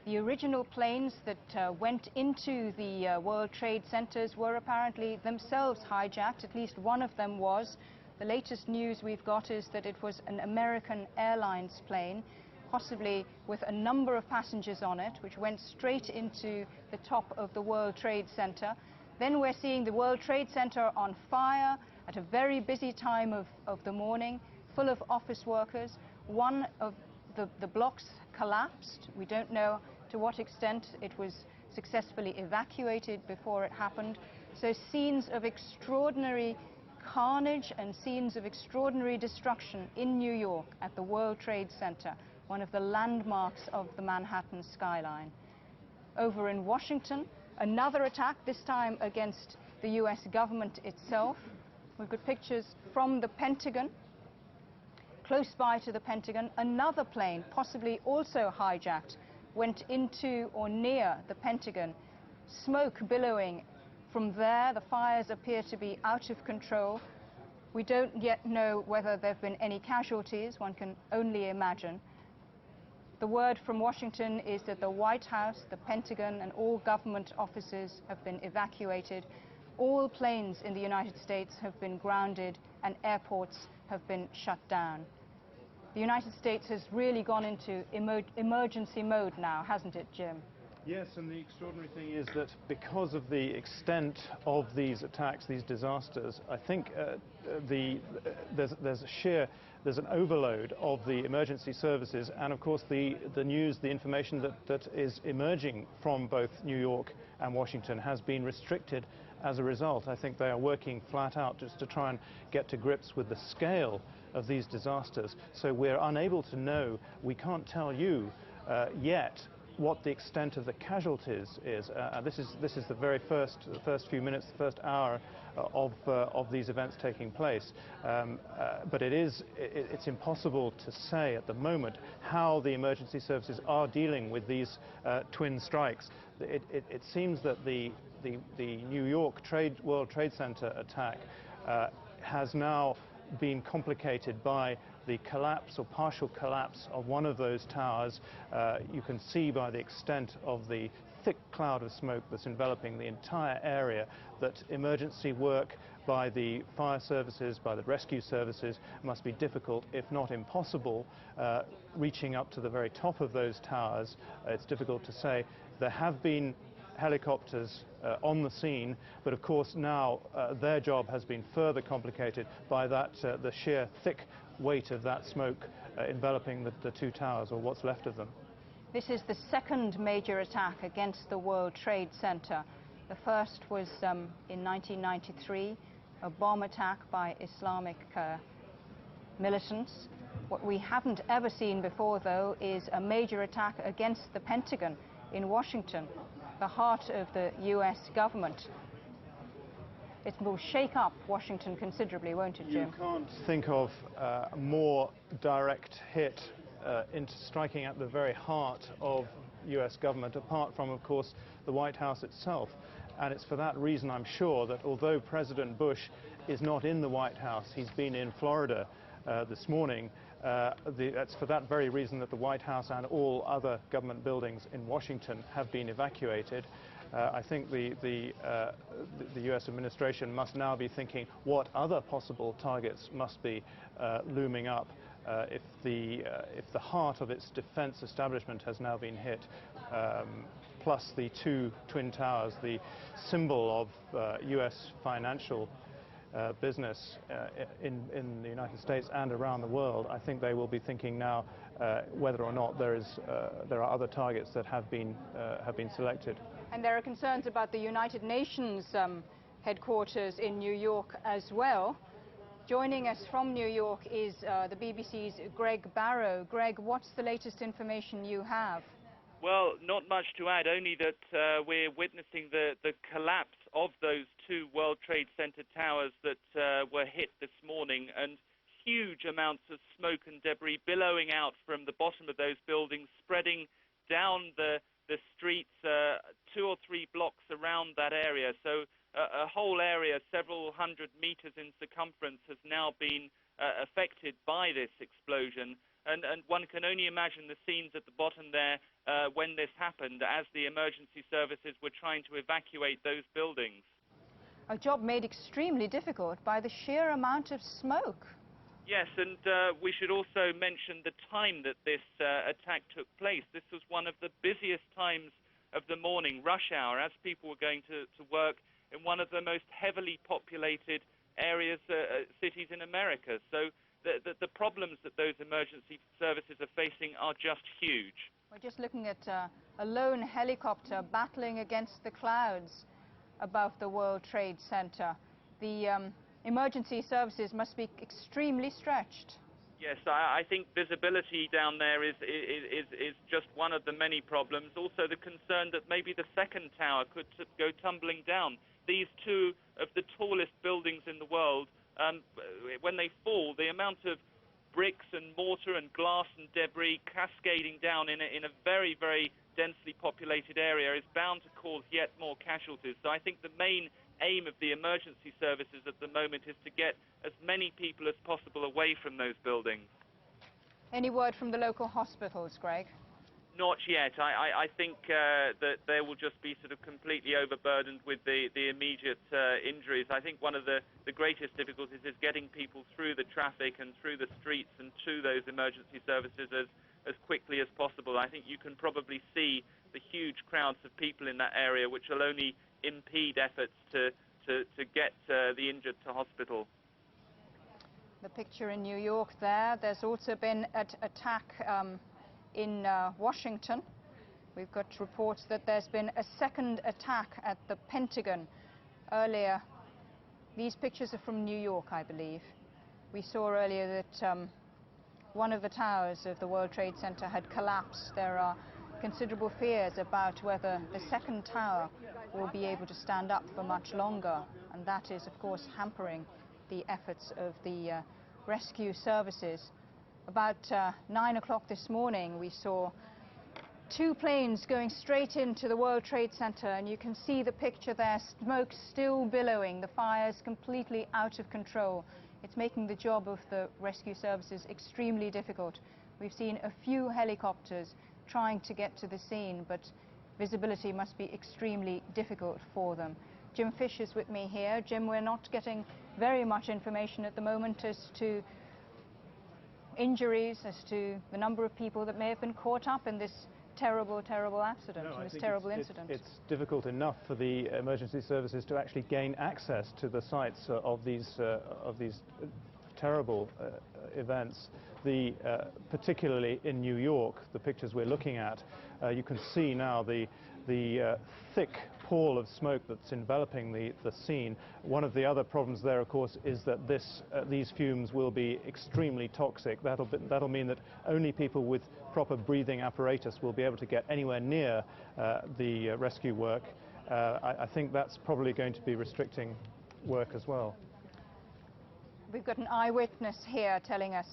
The original planes that went into the World Trade Centers were apparently themselves hijacked. At least one of them was. The latest news we've got is that it was an American Airlines plane, possibly with a number of passengers on it, which went straight into the top of the World Trade Center. Then we're seeing the World Trade Center on fire at a very busy time of the morning, full of office workers. One of the blocks collapsed. We don't know to what extent it was successfully evacuated before it happened. So scenes of extraordinary carnage and scenes of extraordinary destruction in New York at the World Trade Center, one of the landmarks of the Manhattan skyline. Over in Washington, another attack, this time against the US government itself. We've got pictures from the Pentagon. Close by to the Pentagon, another plane, possibly also hijacked, went into or near the Pentagon. Smoke billowing from there. The fires appear to be out of control. We don't yet know whether there have been any casualties. One can only imagine. The word from Washington is that the White House, the Pentagon, and all government offices have been evacuated. All planes in the United States have been grounded and airports have been shut down. The United States has really gone into emergency mode now, hasn't it, Jim? Yes, and the extraordinary thing is that because of the extent of these attacks, these disasters, I think there's an overload of the emergency services, and of course the news, the information that is emerging from both New York and Washington has been restricted as a result. I think they are working flat out just to try and get to grips with the scale of these disasters. So we're unable to know, we can't tell you yet what the extent of the casualties is. This is the very first few minutes, the first hour of these events taking place. But it's impossible to say at the moment how the emergency services are dealing with these twin strikes. It seems that the New York World Trade Center attack has now been complicated by the collapse or partial collapse of one of those towers. You can see by the extent of the thick cloud of smoke that's enveloping the entire area that emergency work by the fire services, by the rescue services, must be difficult, if not impossible. Reaching up to the very top of those towers, it's difficult to say. There have been helicopters on the scene, but of course now their job has been further complicated by that the sheer thick weight of that smoke enveloping the two towers, or what's left of them. This is the second major attack against the World Trade Center. The first was in 1993, a bomb attack by Islamic militants. What we haven't ever seen before, though, is a major attack against the Pentagon in Washington, the heart of the US government. It will shake up Washington considerably, won't it, Jim? You can't think of a more direct hit into striking at the very heart of US government, apart from, of course, the White House itself. And it's for that reason, I'm sure, that although President Bush is not in the White House, he's been in Florida this morning. That's for that very reason that the White House and all other government buildings in Washington have been evacuated. I think the US administration must now be thinking what other possible targets must be looming up if the heart of its defense establishment has now been hit, plus the two twin towers, the symbol of US financial business in the United States and around the world. I think they will be thinking now whether or not there are other targets that have been selected. And there are concerns about the United Nations headquarters in New York as well. Joining us from New York is the BBC's Greg Barrow. Greg, what's the latest information you have? Well, not much to add, only that we're witnessing the collapse of those two World Trade Center towers that were hit this morning, and huge amounts of smoke and debris billowing out from the bottom of those buildings, spreading down the streets 2 or 3 blocks around that area. So a whole area, several hundred meters in circumference, has now been affected by this explosion. And one can only imagine the scenes at the bottom there when this happened, as the emergency services were trying to evacuate those buildings. A job made extremely difficult by the sheer amount of smoke. Yes, and we should also mention the time that this attack took place. This was one of the busiest times of the morning, rush hour, as people were going to work in one of the most heavily populated areas, cities in America. So the problems that those emergency services are facing are just huge. We're just looking at a lone helicopter battling against the clouds above the World Trade Center. The emergency services must be extremely stretched. Yes, I think visibility down there is just one of the many problems. Also the concern that maybe the second tower could go tumbling down. These two of the tallest buildings in the world, when they fall, the amount of bricks and mortar and glass and debris cascading down in a very, very densely populated area is bound to cause yet more casualties. So I think the main aim of the emergency services at the moment is to get as many people as possible away from those buildings. Any word from the local hospitals, Greg? Not yet. I think that they will just be sort of completely overburdened with the immediate injuries. I think one of the greatest difficulties is getting people through the traffic and through the streets and to those emergency services as quickly as possible. I think you can probably see the huge crowds of people in that area, which will only impede efforts to get the injured to hospital. The picture in New York there. There's also been an attack in Washington. We've got reports that there's been a second attack at the Pentagon earlier. These pictures are from New York, I believe. We saw earlier that one of the towers of the World Trade Center had collapsed. There are considerable fears about whether the second tower will be able to stand up for much longer, and that is, of course, hampering the efforts of the rescue services. About 9 o'clock this morning, we saw 2 planes going straight into the World Trade Center, and you can see the picture there, smoke still billowing, the fire's completely out of control. It's making the job of the rescue services extremely difficult. We've seen a few helicopters trying to get to the scene, but visibility must be extremely difficult for them. Jim Fish is with me here. Jim, we're not getting very much information at the moment as to injuries, as to the number of people that may have been caught up in this terrible, terrible accident, this terrible incident. It's difficult enough for the emergency services to actually gain access to the sites of these terrible events. Particularly in New York, the pictures we're looking at, you can see now the thick pall of smoke that's enveloping the scene. One of the other problems there, of course, is that these fumes will be extremely toxic. That'll mean that only people with proper breathing apparatus will be able to get anywhere near the rescue work. I think that's probably going to be restricting work as well. We've got an eyewitness here telling us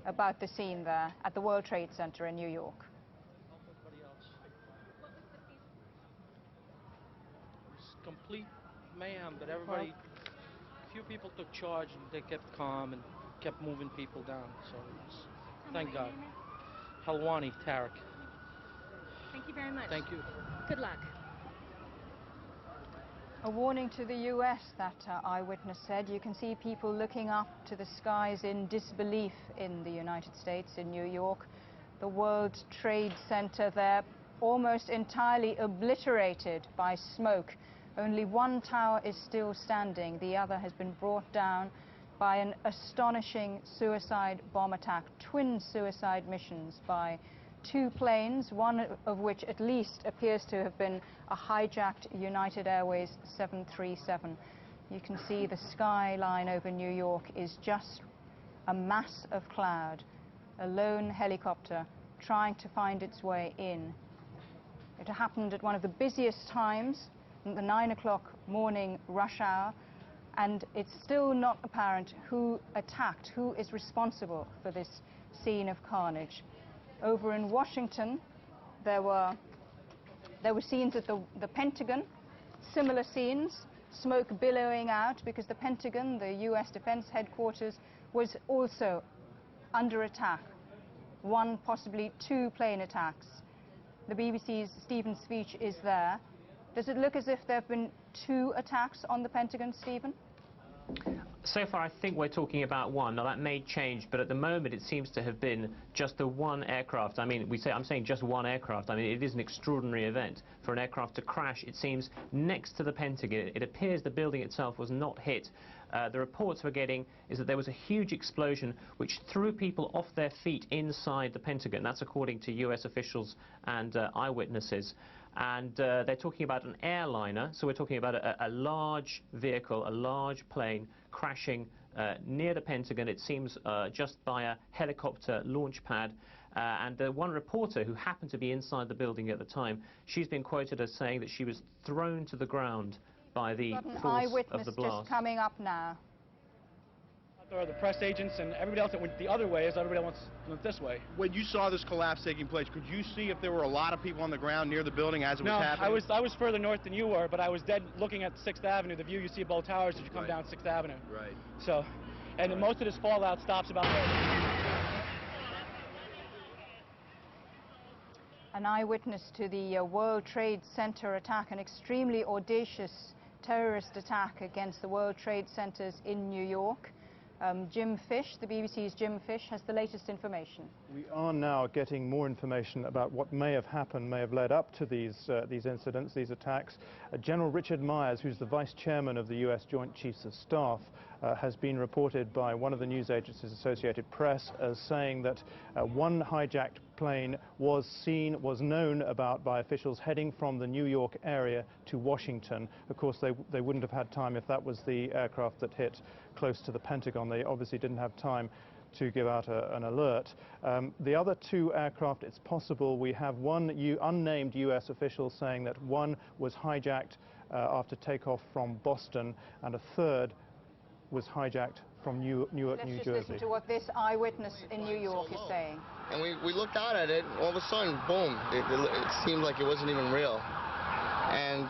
about the scene there at the World Trade Center in New York. It's complete mayhem, but everybody, few people took charge and they kept calm and kept moving people down. So thank God. Halwani Tariq. Thank you very much. Thank you. Good luck. A warning to the US, that eyewitness said. You can see people looking up to the skies in disbelief in the United States, in New York. The World Trade Center there almost entirely obliterated by smoke. Only one tower is still standing. The other has been brought down by an astonishing suicide bomb attack. Twin suicide missions by 2 planes, one of which at least appears to have been a hijacked United Airways 737. You can see the skyline over New York is just a mass of cloud. A lone helicopter trying to find its way in It happened at one of the busiest times, at the 9 o'clock morning rush hour, and it's still not apparent who attacked, who is responsible for this scene of carnage. Over in Washington, there were scenes at the Pentagon, similar scenes, smoke billowing out because the Pentagon, the US Defense Headquarters, was also under attack. One, possibly two plane attacks. The BBC's Stephen Speech is there. Does it look as if there have been two attacks on the Pentagon, Stephen? So far, I think we're talking about one. Now, that may change, but at the moment, it seems to have been just the one aircraft. I mean, I'm saying just one aircraft. I mean, it is an extraordinary event for an aircraft to crash, it seems, next to the Pentagon. It appears the building itself was not hit. The reports we're getting is that there was a huge explosion which threw people off their feet inside the Pentagon. That's according to US officials and eyewitnesses. And they're talking about an airliner, so we're talking about a large vehicle, a large plane crashing near the Pentagon, it seems just by a helicopter launch pad. And the one reporter who happened to be inside the building at the time, she's been quoted as saying that she was thrown to the ground by the force of the blast. Just coming up now. There are the press agents and everybody else that went the other way as everybody else went this way. When you saw this collapse taking place, could you see if there were a lot of people on the ground near the building as it was happening? No, I was further north than you were, but I was dead looking at 6th Avenue, the view you see of both towers as you come down 6th Avenue. Right. So, and most of this fallout stops about there. An eyewitness to the World Trade Center attack, an extremely audacious terrorist attack against the World Trade Centers in New York. Jim Fish, the BBC's Jim Fish, has the latest information. We are now getting more information about what may have happened, may have led up to these incidents, these attacks. General Richard Myers, who's the Vice Chairman of the US Joint Chiefs of Staff, has been reported by one of the news agencies, Associated Press, as saying that one hijacked plane was known about by officials heading from the New York area to Washington. Of course, they wouldn't have had time if that was the aircraft that hit close to the Pentagon. They obviously didn't have time to give out an alert. The other two aircraft, it's possible we have one unnamed US official saying that one was hijacked after takeoff from Boston, and a third was hijacked from Newark, New Jersey. Let's just listen to what this eyewitness in New York is saying. And we looked out at it, and all of a sudden, boom, it seemed like it wasn't even real. And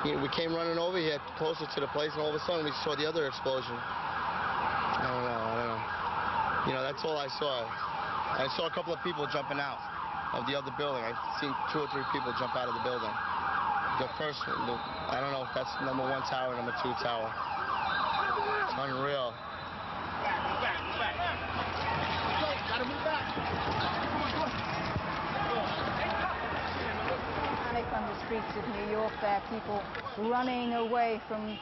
we came running over here closer to the place, and all of a sudden we saw the other explosion. I don't know. You know, that's all I saw. I saw a couple of people jumping out of the other building. I've seen 2 or 3 people jump out of the building. The first one, I don't know if that's number 1 tower, number 2 tower. It's unreal. Panic on the streets of New York. There are people running away from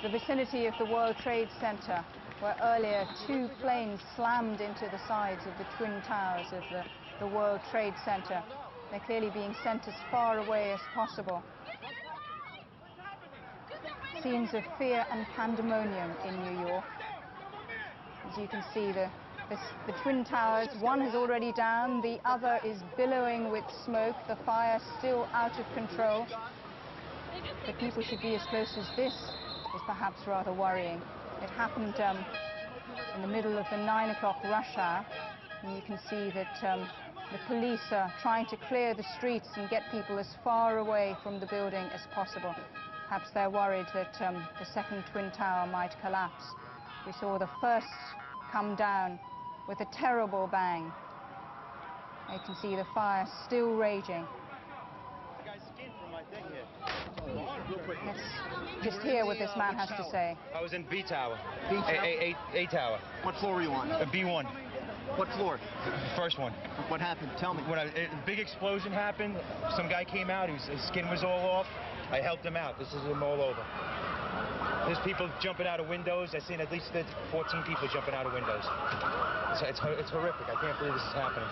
the vicinity of the World Trade Center, where earlier 2 planes slammed into the sides of the twin towers of the World Trade Center. They're clearly being sent as far away as possible. Scenes of fear and pandemonium in New York. As you can see, the twin towers, one is already down, the other is billowing with smoke, the fire still out of control. That people should be as close as this is perhaps rather worrying. It happened in the middle of the 9 o'clock rush hour, and you can see that the police are trying to clear the streets and get people as far away from the building as possible. Perhaps they're worried that the second twin tower might collapse. We saw the first come down with a terrible bang. You can see the fire still raging. Let's just hear what this man has to say. I was in B tower. A tower. What floor were you on? B1. What floor? First one. What happened? Tell me. When a big explosion happened, some guy came out, his skin was all off. I helped him out. This is him all over. There's people jumping out of windows. I've seen at least 14 people jumping out of windows. It's horrific. I can't believe this is happening.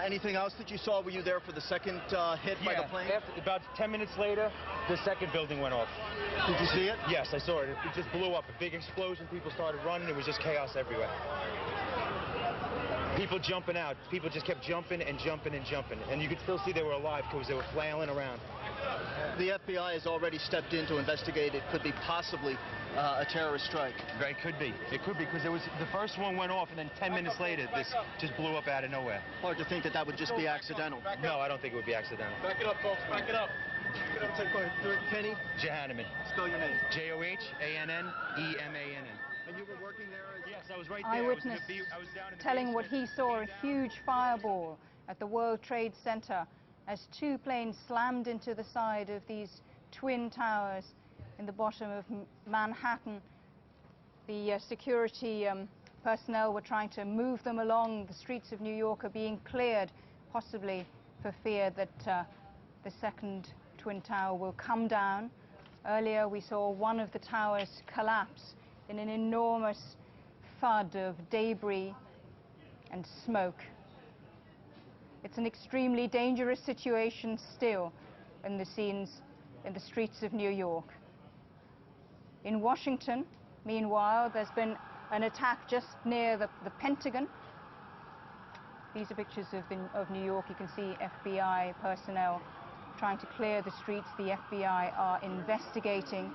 Anything else that you saw? Were you there for the second hit by the plane? About 10 minutes later, the second building went off. Did you see it? Yes, I saw it. It just blew up. A big explosion. People started running. It was just chaos everywhere. people jumping out. People just kept jumping and jumping and jumping. And you could still see they were alive because they were flailing around. The FBI has already stepped in to investigate. It could be possibly a terrorist strike. It could be. It could be because there was the first one went off and then 10 minutes later this just blew up out of nowhere. Hard to think that that would just be accidental. No, I don't think it would be accidental. Back it up, folks. Back it up. Back it up. Take point. Kenny Johanneman. Spell your name. Johannemann. And you were working there? Yes, I was right there. Eyewitness I was down in the telling what basement. he saw, a huge fireball at the World Trade Center as two planes slammed into the side of these twin towers in the bottom of Manhattan. The security personnel were trying to move them along. The streets of New York are being cleared, possibly for fear that the second twin tower will come down. Earlier we saw one of the towers collapse in an enormous thud of debris and smoke. It's an extremely dangerous situation still in the scenes in the streets of New York. In Washington, meanwhile, there's been an attack just near the Pentagon. These are pictures of New York. You can see FBI personnel trying to clear the streets. The FBI are investigating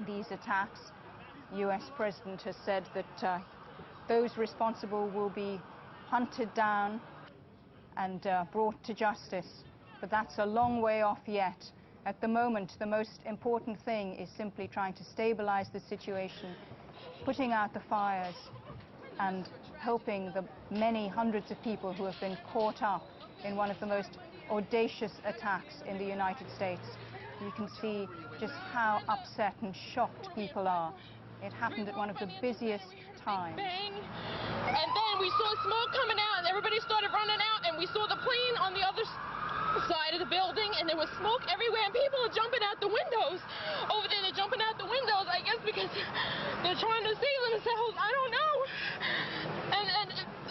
these attacks. The US President has said that those responsible will be hunted down and brought to justice. But that's a long way off yet. At the moment, the most important thing is simply trying to stabilize the situation, putting out the fires, and helping the many hundreds of people who have been caught up in one of the most audacious attacks in the United States. You can see just how upset and shocked people are. It happened at one of the busiest times. Bang. And then we saw smoke coming out, and everybody started running out, and we saw the plane on the other side of the building, and there was smoke everywhere, and people are jumping out the windows. Over there, they're jumping out the windows, I guess, because they're trying to save themselves. I don't know. And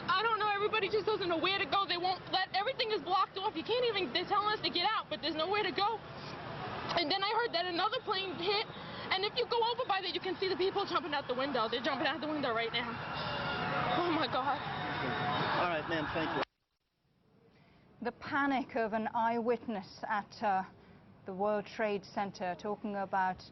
I don't know, everybody just doesn't know where to go. They won't let, everything is blocked off. You can't even, they're telling us to get out, but there's nowhere to go. And then I heard that another plane hit, and if you go over by there, you can see the people jumping out the window. They're jumping out the window right now. Oh my God. All right, ma'am, thank you. The panic of an eyewitness at the World Trade Center, talking about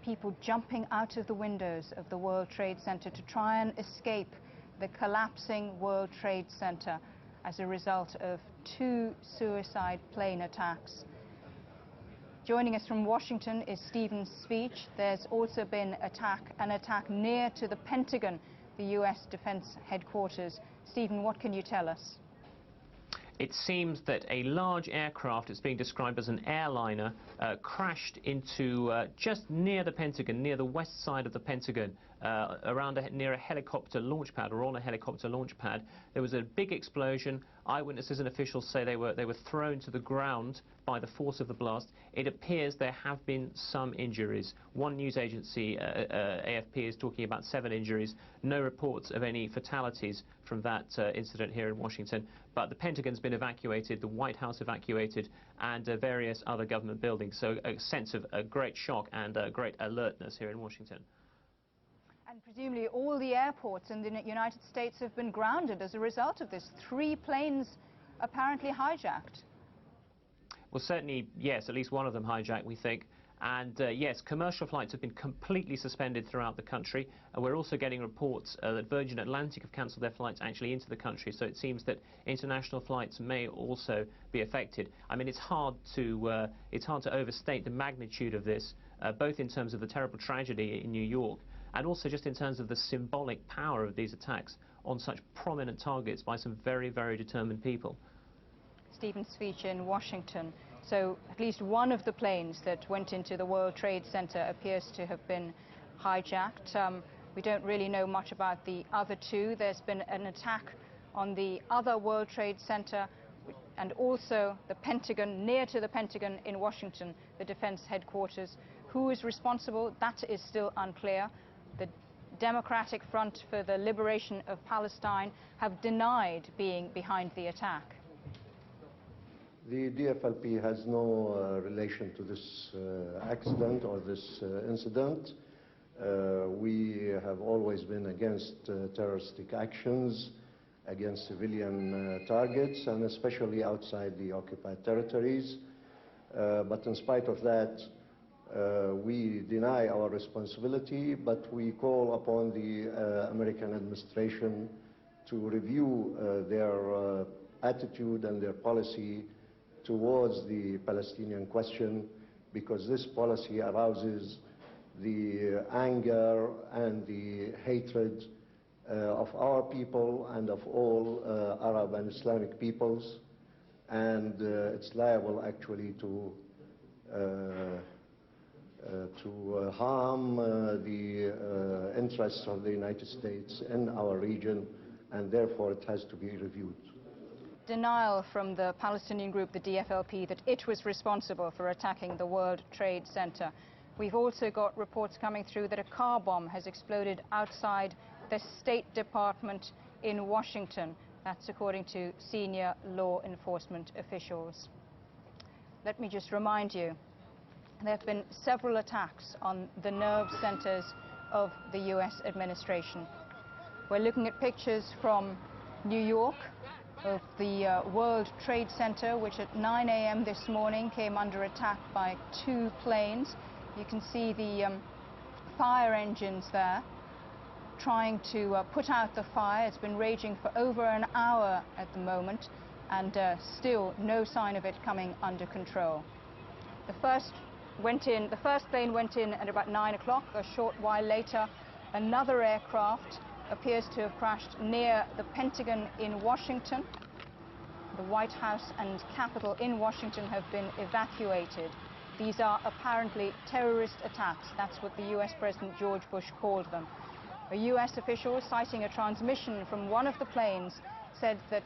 people jumping out of the windows of the World Trade Center to try and escape the collapsing World Trade Center as a result of two suicide plane attacks. Joining us from Washington is Stephen Speech. There's also been an attack near to the Pentagon, the US Defense Headquarters. Stephen, what can you tell us? It seems that a large aircraft, it's being described as an airliner, crashed into just near the Pentagon, near the west side of the Pentagon, near a helicopter launch pad, or on a helicopter launch pad. There was a big explosion. Eyewitnesses and officials say they were thrown to the ground by the force of the blast. It appears there have been some injuries. One news agency, AFP, is talking about 7 injuries. No reports of any fatalities from that incident here in Washington. But the Pentagon's been evacuated, the White House evacuated, and various other government buildings. So a sense of a great shock and great alertness here in Washington. And presumably all the airports in the United States have been grounded as a result of this. 3 planes apparently hijacked. Well, certainly, yes, at least one of them hijacked, we think. And yes, commercial flights have been completely suspended throughout the country. We're also getting reports that Virgin Atlantic have cancelled their flights actually into the country. So it seems that international flights may also be affected. I mean, it's hard to overstate the magnitude of this, both in terms of the terrible tragedy in New York, and also just in terms of the symbolic power of these attacks on such prominent targets by some very, very determined people. Stephen Speech in Washington. So at least one of the planes that went into the World Trade Center appears to have been hijacked. We don't really know much about the other 2. There's been an attack on the other World Trade Center and also the Pentagon, near to the Pentagon in Washington, the defense headquarters. Who is responsible? That is still unclear. The Democratic Front for the Liberation of Palestine have denied being behind the attack. The DFLP has no relation to this accident or this incident. We have always been against terroristic actions. against civilian targets, and especially outside the occupied territories. But in spite of that, we deny our responsibility, but we call upon the American administration to review their attitude and their policy towards the Palestinian question, because this policy arouses the anger and the hatred of our people and of all Arab and Islamic peoples, and it's liable actually to harm the interests of the United States in our region, and therefore it has to be reviewed. Denial from the Palestinian group, the DFLP, that it was responsible for attacking the World Trade Center. We've also got reports coming through that a car bomb has exploded outside the State Department in Washington. That's according to senior law enforcement officials. Let me just remind you, there have been several attacks on the nerve centers of the US administration. We're looking at pictures from New York of the World Trade Center, which at 9 a.m. this morning came under attack by 2 planes. You can see the fire engines there trying to put out the fire. It's been raging for over an hour at the moment, and still no sign of it coming under control. The first plane went in at about 9 o'clock. A short while later, another aircraft appears to have crashed near the Pentagon in Washington. The White House and Capitol in Washington have been evacuated. These are apparently terrorist attacks. That's what the US President George Bush called them. A US official, citing a transmission from one of the planes, said that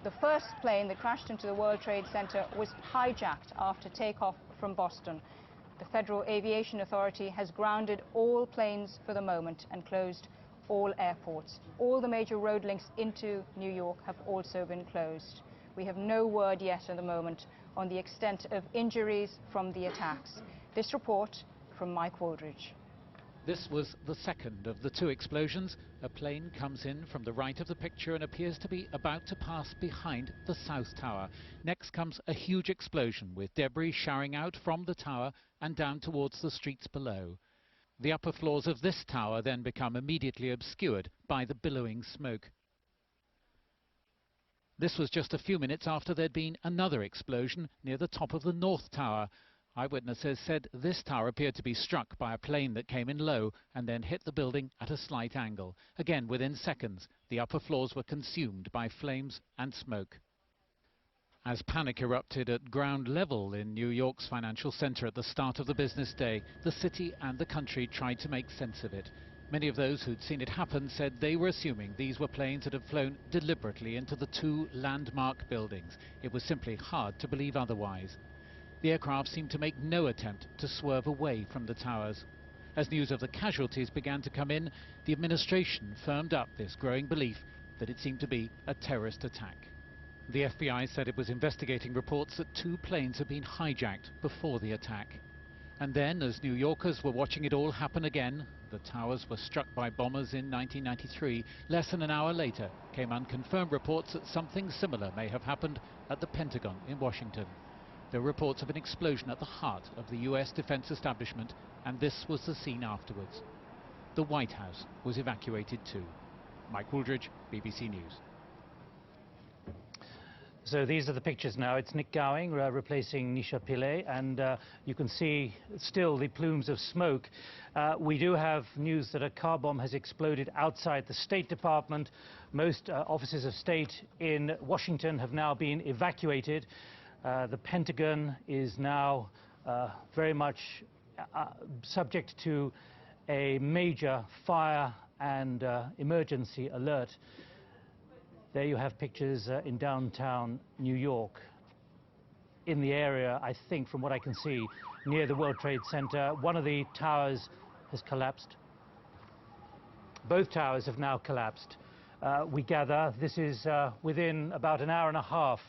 the first plane that crashed into the World Trade Center was hijacked after takeoff from Boston. The Federal Aviation Authority has grounded all planes for the moment and closed all airports. All the major road links into New York have also been closed. We have no word yet at the moment on the extent of injuries from the attacks. This report from Mike Wooldridge. This was the second of the 2 explosions. A plane comes in from the right of the picture and appears to be about to pass behind the South Tower. Next comes a huge explosion with debris showering out from the tower and down towards the streets below. The upper floors of this tower then become immediately obscured by the billowing smoke. This was just a few minutes after there'd been another explosion near the top of the North Tower. Eyewitnesses said this tower appeared to be struck by a plane that came in low and then hit the building at a slight angle. Again, within seconds, the upper floors were consumed by flames and smoke. As panic erupted at ground level in New York's financial center at the start of the business day, the city and the country tried to make sense of it. Many of those who'd seen it happen said they were assuming these were planes that had flown deliberately into the 2 landmark buildings. It was simply hard to believe otherwise. The aircraft seemed to make no attempt to swerve away from the towers. As news of the casualties began to come in, the administration firmed up this growing belief that it seemed to be a terrorist attack. The FBI said it was investigating reports that 2 planes had been hijacked before the attack. And then, as New Yorkers were watching it all happen again, the towers were struck by bombers in 1993. Less than an hour later came unconfirmed reports that something similar may have happened at the Pentagon in Washington. There were reports of an explosion at the heart of the US defense establishment, and this was the scene afterwards. The White House was evacuated too. Mike Wooldridge, BBC News. So these are the pictures now. It's Nick Gowing replacing Nisha Pillay, and you can see still the plumes of smoke. We do have news that a car bomb has exploded outside the State Department. Most offices of state in Washington have now been evacuated. The Pentagon is now very much subject to a major fire and emergency alert. There you have pictures in downtown New York. In the area, I think, from what I can see, near the World Trade Center, one of the towers has collapsed. Both towers have now collapsed. We gather this is within about an hour and a half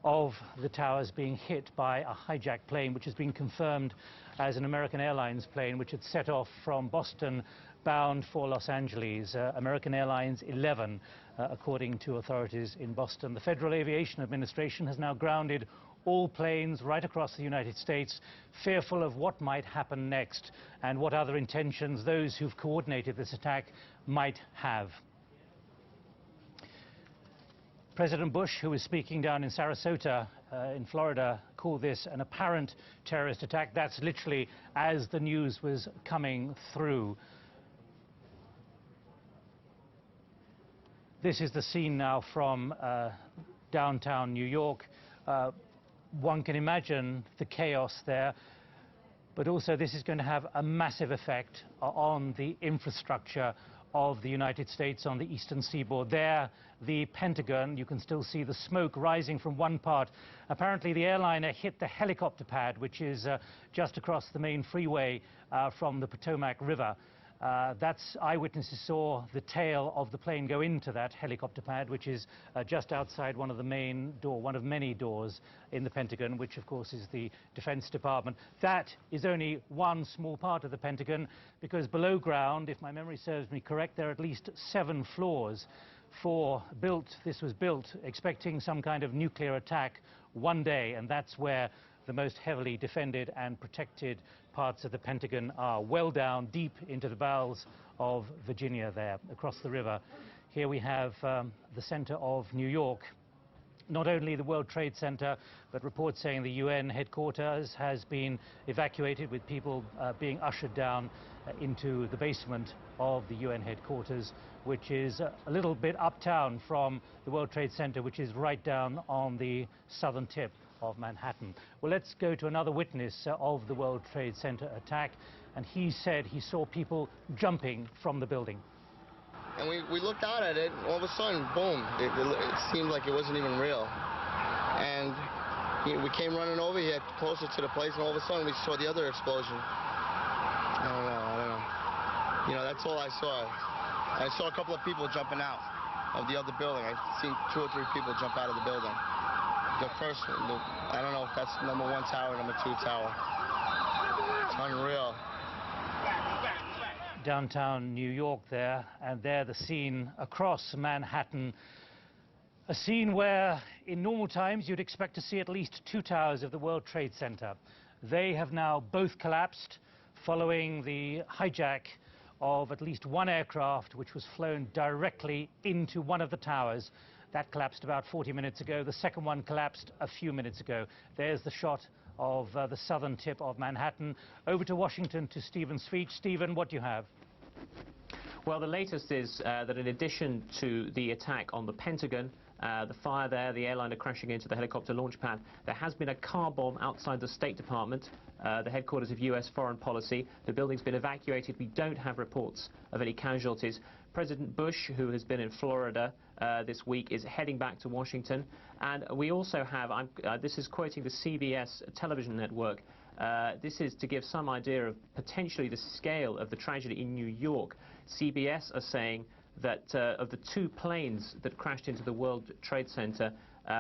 of the towers being hit by a hijacked plane, which has been confirmed as an American Airlines plane, which had set off from Boston bound for Los Angeles. American Airlines 11 according to authorities in Boston. The Federal Aviation Administration has now grounded all planes right across the United States, fearful of what might happen next and what other intentions those who've coordinated this attack might have. President Bush, who was speaking down in Sarasota in Florida, called this an apparent terrorist attack. That's literally as the news was coming through. This is the scene now from downtown New York. One can imagine the chaos there, but also this is going to have a massive effect on the infrastructure of the United States on the eastern seaboard. There, the Pentagon, you can still see the smoke rising from one part. Apparently the airliner hit the helicopter pad, which is just across the main freeway from the Potomac River. Eyewitnesses saw the tail of the plane go into that helicopter pad, which is just outside one of many doors in the Pentagon, which of course is the Defense Department. That is only one small part of the Pentagon, because below ground, if my memory serves me correct, there are at least 7 floors. This was built expecting some kind of nuclear attack one day, and that's where the most heavily defended and protected parts of the Pentagon are, well down deep into the bowels of Virginia there, across the river. Here we have the center of New York. Not only the World Trade Center, but reports saying the UN headquarters has been evacuated, with people being ushered down into the basement of the UN headquarters, which is a little bit uptown from the World Trade Center, which is right down on the southern tip of Manhattan. Well, let's go to another witness of the World Trade Center attack, and he said he saw people jumping from the building. And we looked out at it, all of a sudden, boom, it seemed like it wasn't even real. And we came running over here closer to the place, and all of a sudden we saw the other explosion. I don't know. You know, that's all I saw. I saw a couple of people jumping out of the other building. I've seen 2 or 3 people jump out of the building. The first one, I don't know if that's number 1 tower, number 2 tower. It's unreal. Downtown New York there, and there the scene across Manhattan. A scene where, in normal times, you'd expect to see at least 2 towers of the World Trade Center. They have now both collapsed following the hijack of at least 1 aircraft, which was flown directly into one of the towers. That collapsed about 40 minutes ago. The second one collapsed a few minutes ago. There's the shot of the southern tip of Manhattan. Over to Washington to Stephen Sveach. Stephen, what do you have? Well, the latest is that in addition to the attack on the Pentagon, the fire there, the airliner crashing into the helicopter launch pad, there has been a car bomb outside the State Department, the headquarters of US foreign policy. The building's been evacuated. We don't have reports of any casualties. President Bush, who has been in Florida this week, is heading back to Washington. And we also have, this is quoting the CBS television network, this is to give some idea of potentially the scale of the tragedy in New York. CBS are saying that of the 2 planes that crashed into the World Trade Center,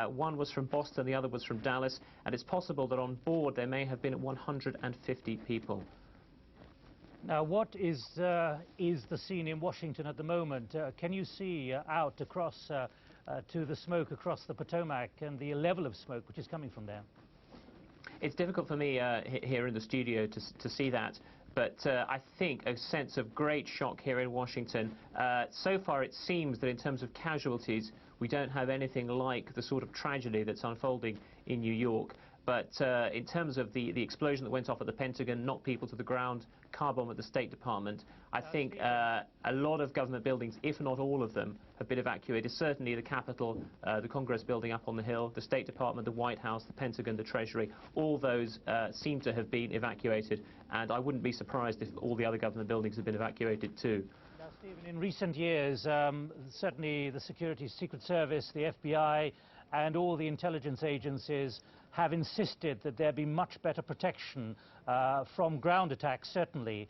one was from Boston, the other was from Dallas, and it's possible that on board there may have been 150 people. Now, what is the scene in Washington at the moment? Can you see out across to the smoke across the Potomac and the level of smoke which is coming from there? It's difficult for me here in the studio to see that, but I think a sense of great shock here in Washington. So far it seems that in terms of casualties, we don't have anything like the sort of tragedy that's unfolding in New York. But in terms of the explosion that went off at the Pentagon, knocked people to the ground, car bomb at the State Department, I think a lot of government buildings, if not all of them, have been evacuated. Certainly the Capitol, the Congress building up on the Hill, the State Department, the White House, the Pentagon, the Treasury, all those seem to have been evacuated. And I wouldn't be surprised if all the other government buildings have been evacuated too. Now, Stephen, in recent years, certainly the Secret Service, the FBI, and all the intelligence agencies have insisted that there be much better protection from ground attacks, certainly,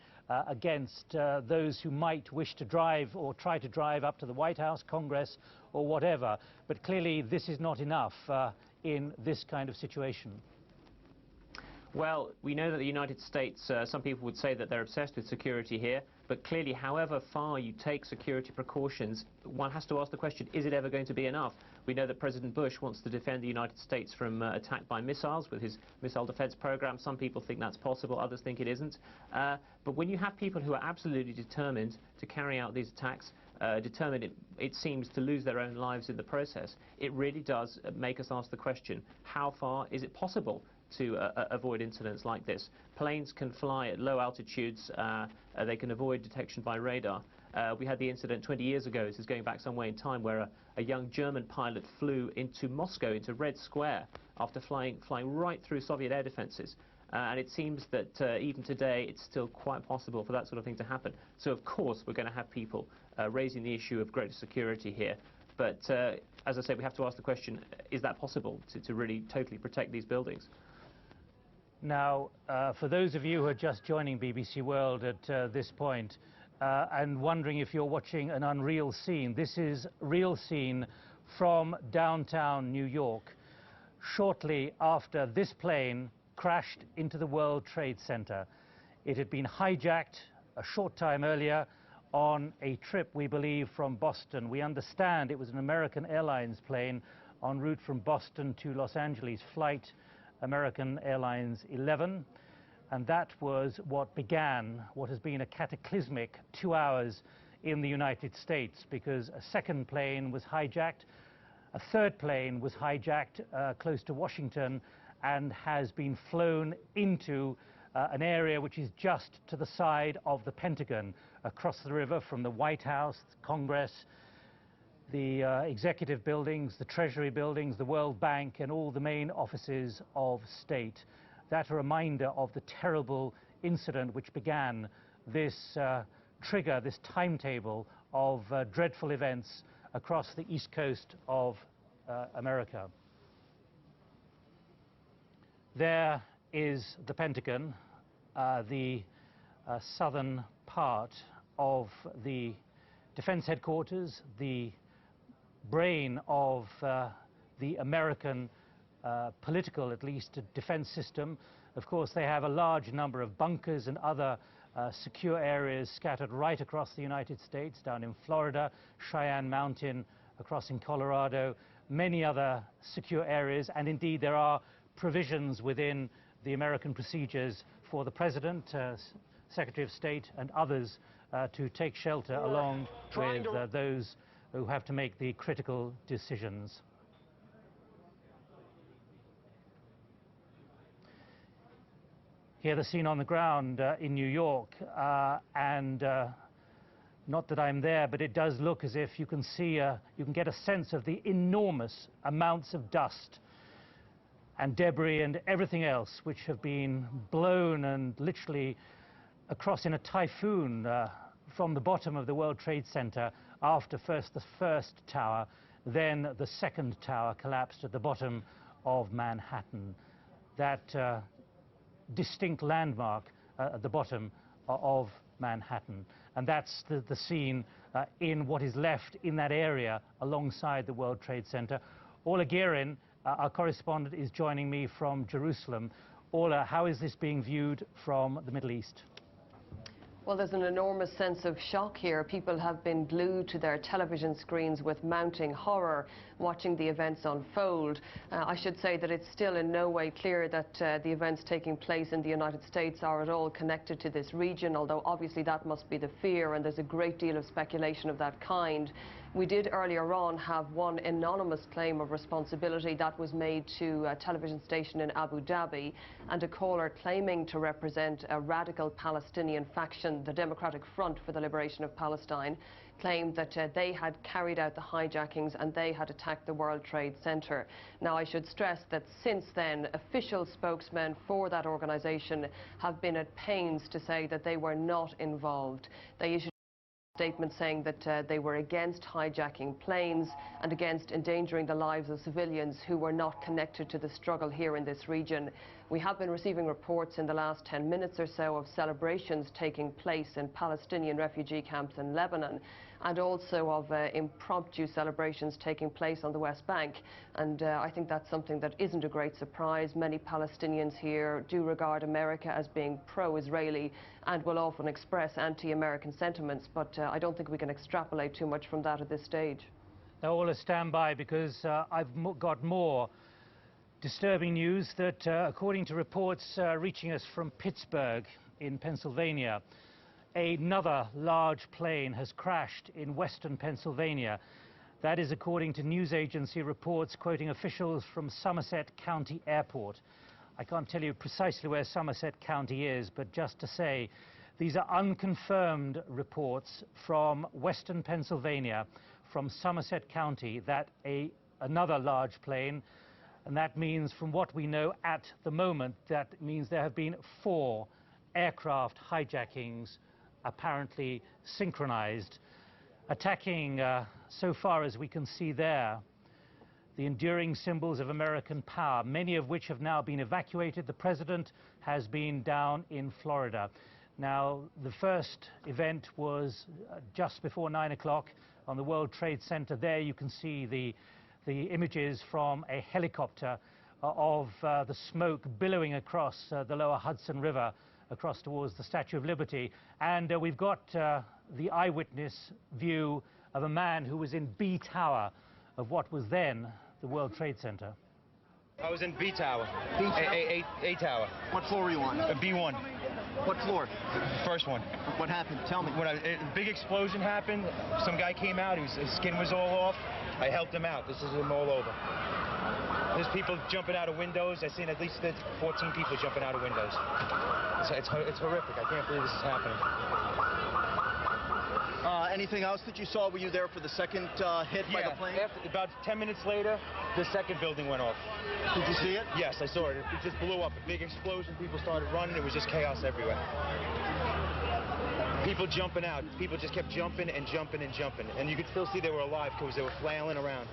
against those who might wish to drive or try to drive up to the White House, Congress, or whatever. But clearly this is not enough in this kind of situation. Well, we know that the United States, some people would say that they're obsessed with security here, but clearly, however far you take security precautions, one has to ask the question, is it ever going to be enough? We know that President Bush wants to defend the United States from attack by missiles with his missile defense program. Some people think that's possible, others think it isn't. But when you have people who are absolutely determined to carry out these attacks, determined, it seems, to lose their own lives in the process, it really does make us ask the question, how far is it possible to avoid incidents like this? Planes can fly at low altitudes, they can avoid detection by radar. We had the incident 20 years ago, this is going back some way in time, where a young German pilot flew into Moscow, into Red Square, after flying right through Soviet air defenses. And it seems that even today it's still quite possible for that sort of thing to happen. So of course we're going to have people raising the issue of greater security here. But as I say, we have to ask the question, is that possible to really totally protect these buildings? Now, for those of you who are just joining BBC World at this point and wondering if you're watching an unreal scene, this is real scene from downtown New York, shortly after this plane crashed into the World Trade Center. It had been hijacked a short time earlier on a trip, we believe, from Boston. We understand it was an American Airlines plane en route from Boston to Los Angeles, flight American Airlines 11, and that was what began what has been a cataclysmic 2 hours in the United States, because a second plane was hijacked, a third plane was hijacked close to Washington and has been flown into an area which is just to the side of the Pentagon, across the river from the White House, Congress, the executive buildings, the Treasury buildings, the World Bank, and all the main offices of state. That a reminder of the terrible incident which began this trigger, this timetable of dreadful events across the east coast of America. There is the Pentagon, the southern part of the defense headquarters, the brain of the American political, at least, defense system. Of course, they have a large number of bunkers and other secure areas scattered right across the United States, down in Florida, Cheyenne Mountain, across in Colorado, many other secure areas, and indeed there are provisions within the American procedures for the President, Secretary of State, and others to take shelter along with those who have to make the critical decisions. Here the scene on the ground in New York, and not that I'm there, but it does look as if you can see, you can get a sense of the enormous amounts of dust and debris and everything else which have been blown and literally across in a typhoon from the bottom of the World Trade Center after first the first tower, then the second tower collapsed at the bottom of Manhattan. That distinct landmark at the bottom of Manhattan. And that's the scene in what is left in that area alongside the World Trade Center. Ola Gerin, our correspondent, is joining me from Jerusalem. Ola, how is this being viewed from the Middle East? Well, there's an enormous sense of shock here. People have been glued to their television screens with mounting horror, watching the events unfold. I should say that it's still in no way clear that the events taking place in the United States are at all connected to this region, although obviously that must be the fear, and there's a great deal of speculation of that kind. We did earlier on have one anonymous claim of responsibility that was made to a television station in Abu Dhabi, and a caller claiming to represent a radical Palestinian faction, the Democratic Front for the Liberation of Palestine, claimed that they had carried out the hijackings and they had attacked the World Trade Center. Now, I should stress that since then, official spokesmen for that organization have been at pains to say that they were not involved. They issued statement saying that they were against hijacking planes and against endangering the lives of civilians who were not connected to the struggle here in this region. We have been receiving reports in the last 10 minutes or so of celebrations taking place in Palestinian refugee camps in Lebanon. and also of impromptu celebrations taking place on the West Bank. And I think that's something that isn't a great surprise. Many Palestinians here do regard America as being pro-Israeli and will often express anti-American sentiments, but I don't think we can extrapolate too much from that at this stage. Now, all a standby, because I've got more disturbing news that, according to reports reaching us from Pittsburgh in Pennsylvania, another large plane has crashed in western Pennsylvania. That is according to news agency reports quoting officials from Somerset County Airport. I can't tell you precisely where Somerset County is, but just to say, these are unconfirmed reports from western Pennsylvania, from Somerset County, that another large plane, and that means, from what we know at the moment, that means there have been 4 aircraft hijackings, apparently synchronized, attacking, so far as we can see there, the enduring symbols of American power, many of which have now been evacuated. The president has been down in Florida. Now, the first event was just before 9 o'clock on the World Trade Center. There you can see the images from a helicopter of the smoke billowing across the lower Hudson River, across towards the Statue of Liberty. And we've got the eyewitness view of a man who was in B Tower of what was then the World Trade Center. I was in B Tower. B Tower? A Tower. What floor were you on? B1. What floor? First one. What happened? Tell me. When a big explosion happened, some guy came out, his skin was all off. I helped him out. This is him all over. There's people jumping out of windows. I've seen at least 14 people jumping out of windows. It's horrific. I can't believe this is happening. Anything else that you saw? Were you there for the second hit by the plane? About 10 minutes later, the second building went off. Did you see it? Yes, I saw it. It just blew up. A big explosion. People started running. It was just chaos everywhere. People jumping out. People just kept jumping and jumping and jumping. And you could still see they were alive because they were flailing around.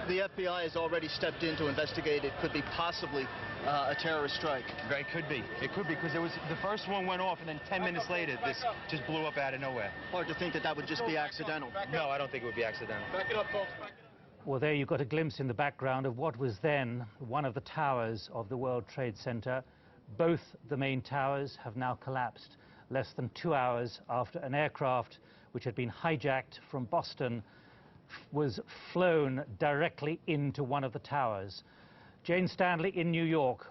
The FBI has already stepped in to investigate. It could be possibly a terrorist strike. It could be. It could be, because the first one went off, and then 10 minutes later, this just blew up out of nowhere. Hard to think that would just be accidental. No, I don't think it would be accidental. Back it up, folks. Well, there you've got a glimpse in the background of what was then one of the towers of the World Trade Center. Both the main towers have now collapsed less than 2 hours after an aircraft which had been hijacked from Boston was flown directly into one of the towers. Jane Stanley in New York.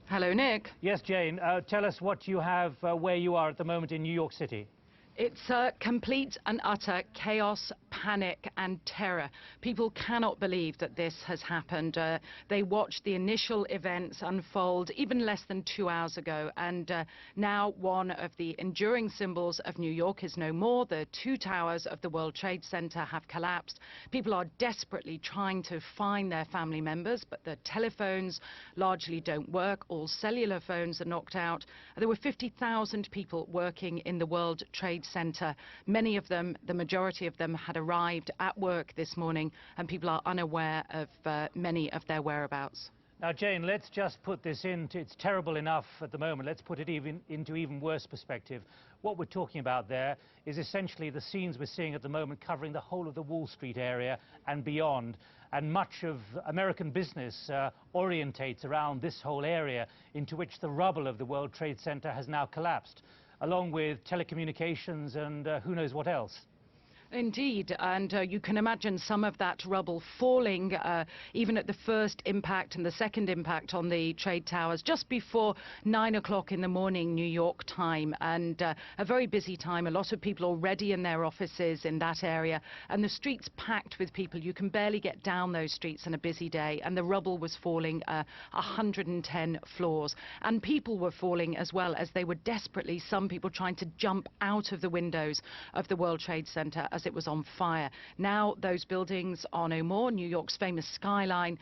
Hello, Nick. Yes, Jane. Tell us what you have, where you are at the moment in New York City. It's complete and utter chaos, panic and terror. People cannot believe that this has happened. They watched the initial events unfold even less than 2 hours ago, and now one of the enduring symbols of New York is no more. The 2 towers of the World Trade Center have collapsed. People are desperately trying to find their family members, but the telephones largely don't work. All cellular phones are knocked out. There were 50,000 people working in the World Trade Center. Many of them, the majority of them, had arrived at work this morning, and people are unaware of many of their whereabouts. Now, Jane, let's just put this into, it's terrible enough at the moment, let's put it into even worse perspective. What we're talking about there is essentially the scenes we're seeing at the moment covering the whole of the Wall Street area and beyond. And much of American business orientates around this whole area, into which the rubble of the World Trade Center has now collapsed, along with telecommunications and who knows what else. Indeed, and you can imagine some of that rubble falling even at the first impact and the second impact on the trade towers just before 9 o'clock in the morning New York time, and a very busy time. A lot of people already in their offices in that area, and the streets packed with people. You can barely get down those streets on a busy day, and the rubble was falling 110 floors, and people were falling as well, as they were desperately, some people trying to jump out of the windows of the World Trade Center as as it was on fire. Now those buildings are no more. New York's famous skyline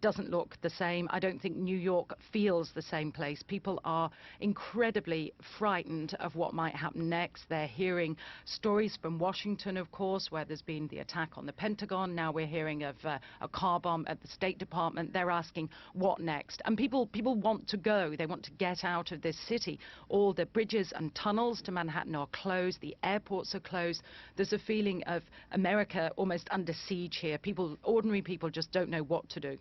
doesn't look the same. I don't think New York feels the same place. People are incredibly frightened of what might happen next. They're hearing stories from Washington, of course, where there's been the attack on the Pentagon. Now we're hearing of a car bomb at the State Department. They're asking what next. And people want to go. They want to get out of this city. All the bridges and tunnels to Manhattan are closed. The airports are closed. There's a feeling of America almost under siege here. Ordinary people just don't know what to do.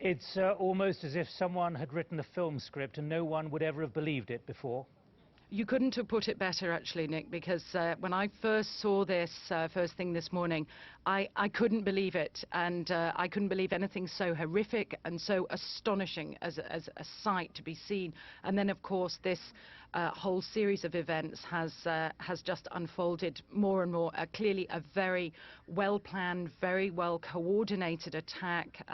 It's almost as if someone had written a film script and no one would ever have believed it before. You couldn't have put it better, actually, Nick, because when I first saw this first thing this morning, I couldn't believe it, and I couldn't believe anything so horrific and so astonishing as a sight to be seen. And then, of course, this whole series of events has just unfolded more and more. Clearly, a very well-planned, very well-coordinated attack.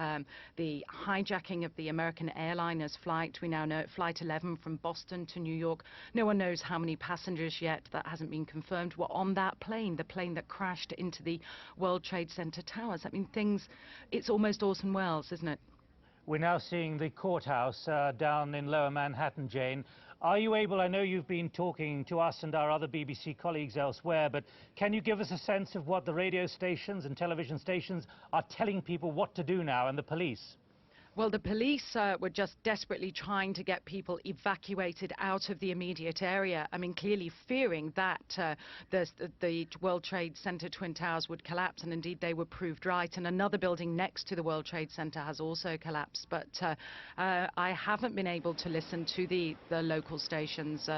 The hijacking of the American airliners flight, we now know, Flight 11 from Boston to New York. No one knows how many passengers yet. That hasn't been confirmed. Were on that plane, the plane that crashed into the World Trade Center towers. I mean, it's almost Orson Welles, isn't it? We're now seeing the courthouse down in Lower Manhattan, Jane. Are you able, I know you've been talking to us and our other BBC colleagues elsewhere, but can you give us a sense of what the radio stations and television stations are telling people what to do now, and the police? Well, the police were just desperately trying to get people evacuated out of the immediate area. I mean, clearly fearing that the World Trade Center Twin Towers would collapse, and indeed they were proved right. And another building next to the World Trade Center has also collapsed. But I haven't been able to listen to the local stations,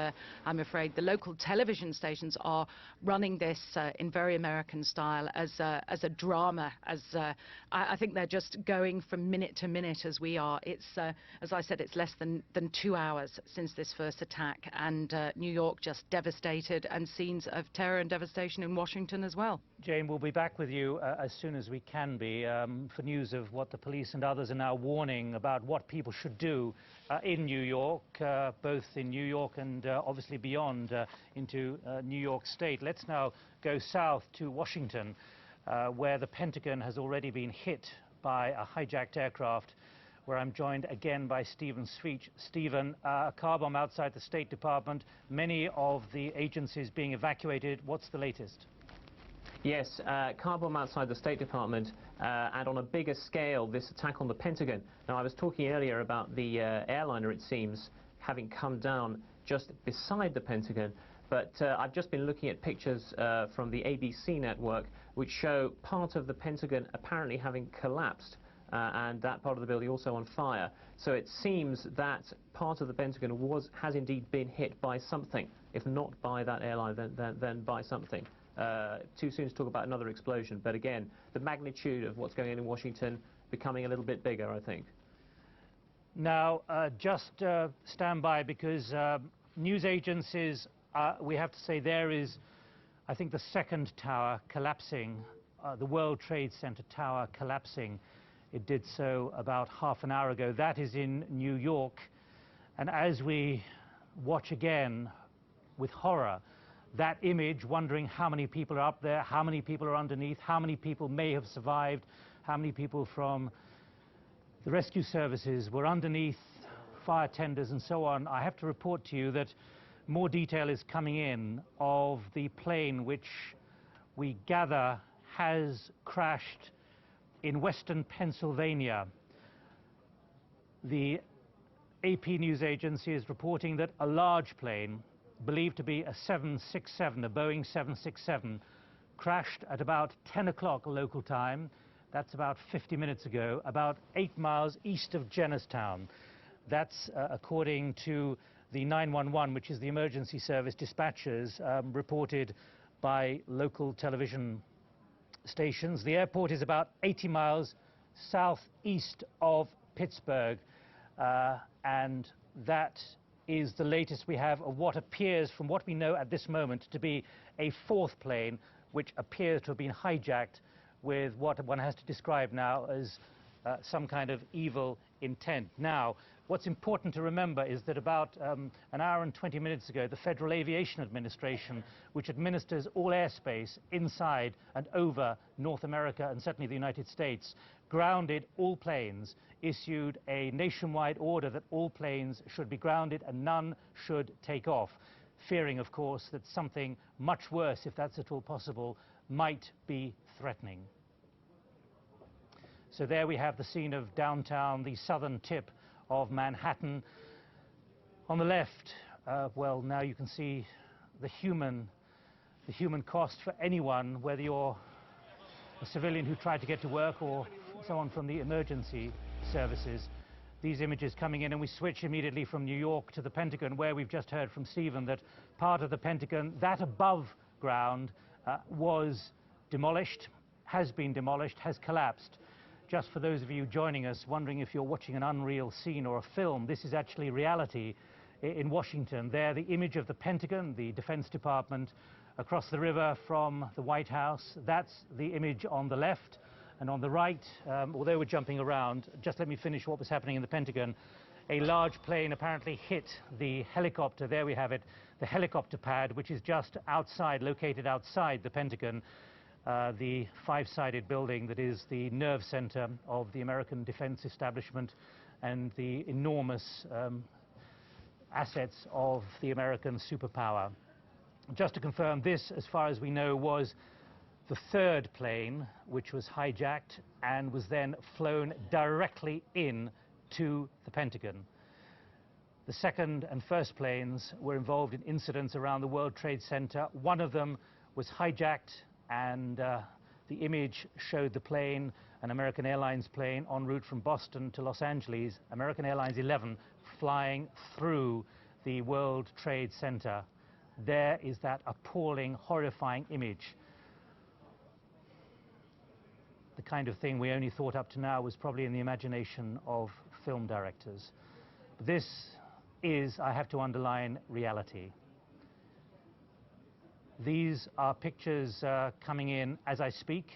I'm afraid. The local television stations are running this in very American style as a drama. I think they're just going from minute to minute as we are. It's, as I said, it's less than 2 hours since this first attack, and New York just devastated, and scenes of terror and devastation in Washington as well. Jane, we'll be back with you as soon as we can be for news of what the police and others are now warning about what people should do in New York, both in New York and obviously beyond into New York State. Let's now go south to Washington, where the Pentagon has already been hit by a hijacked aircraft, where I'm joined again by Stephen Sweech. Stephen, a car bomb outside the State Department, many of the agencies being evacuated. What's the latest? Yes, car bomb outside the State Department, and on a bigger scale, this attack on the Pentagon. Now, I was talking earlier about the airliner, it seems, having come down just beside the Pentagon, but I've just been looking at pictures from the ABC network, which show part of the Pentagon apparently having collapsed, and that part of the building also on fire. So it seems that part of the Pentagon has indeed been hit by something. If not by that airline, then by something. Too soon to talk about another explosion, but again, the magnitude of what's going on in Washington becoming a little bit bigger, I think. Now, just stand by, because news agencies, we have to say there is, I think, the second tower collapsing, the World Trade Center tower collapsing. It did so about half an hour ago. That is in New York. And as we watch again with horror that image, wondering how many people are up there, how many people are underneath, how many people may have survived, how many people from the rescue services were underneath, fire tenders and so on, I have to report to you that more detail is coming in of the plane which we gather has crashed in western Pennsylvania. The AP news agency is reporting that a large plane, believed to be a 767, a Boeing 767, crashed at about 10 o'clock local time. That's about 50 minutes ago, about 8 miles east of Jennerstown. That's according to the 911, which is the emergency service dispatchers, reported by local television stations. The airport is about 80 miles southeast of Pittsburgh, and that is the latest we have of what appears, from what we know at this moment, to be a fourth plane which appears to have been hijacked with what one has to describe now as some kind of evil intent. Now, what's important to remember is that about an hour and 20 minutes ago, the Federal Aviation Administration, which administers all airspace inside and over North America and certainly the United States, grounded all planes, issued a nationwide order that all planes should be grounded and none should take off, fearing, of course, that something much worse, if that's at all possible, might be threatening. So there we have the scene of downtown, the southern tip of Manhattan. On the left, well, now you can see the human cost for anyone, whether you're a civilian who tried to get to work or someone from the emergency services. These images coming in, and we switch immediately from New York to the Pentagon, where we've just heard from Stephen that part of the Pentagon, that above ground, was demolished, has been demolished, has collapsed. Just for those of you joining us, wondering if you're watching an unreal scene or a film, this is actually reality in Washington. There, the image of the Pentagon, the Defense Department, across the river from the White House. That's the image on the left. And on the right, although we're jumping around, just let me finish what was happening in the Pentagon. A large plane apparently hit the helicopter. There we have it, the helicopter pad, which is just outside, located outside the Pentagon, the five-sided building that is the nerve center of the American defense establishment and the enormous assets of the American superpower. Just to confirm, this, as far as we know, was the third plane which was hijacked and was then flown directly in to the Pentagon. The second and first planes were involved in incidents around the World Trade Center. One of them was hijacked, and the image showed the plane, an American Airlines plane, en route from Boston to Los Angeles, American Airlines 11, flying through the World Trade Center. There is that appalling, horrifying image. The kind of thing we only thought up to now was probably in the imagination of film directors. But this is, I have to underline, reality. These are pictures coming in as I speak,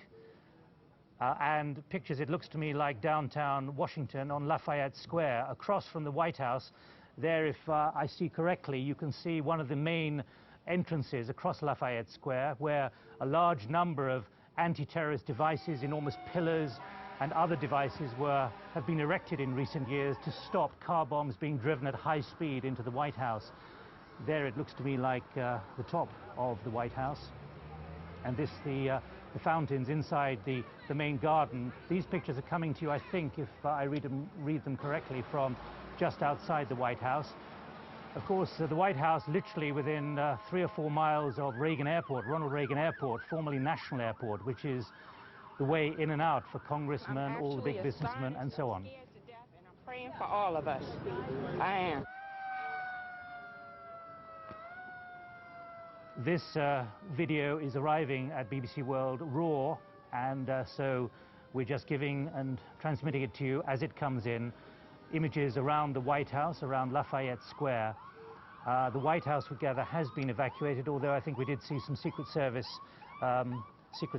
and pictures, it looks to me like downtown Washington on Lafayette Square, across from the White House. There, if I see correctly, you can see one of the main entrances across Lafayette Square, where a large number of anti-terrorist devices, enormous pillars and other devices have been erected in recent years to stop car bombs being driven at high speed into the White House. There it looks to me like the top of the White House. And this, the fountains inside the main garden. These pictures are coming to you, I think, if I read them correctly, from just outside the White House. Of course, the White House, literally within 3 or 4 miles of Reagan Airport, Ronald Reagan Airport, formerly National Airport, which is the way in and out for congressmen, all the big businessmen, and so on. I'm praying for all of us. I am. This video is arriving at BBC World Raw, and so we're just giving and transmitting it to you as it comes in. Images around the White House, around Lafayette Square. The White House, we gather, has been evacuated, although I think we did see some Secret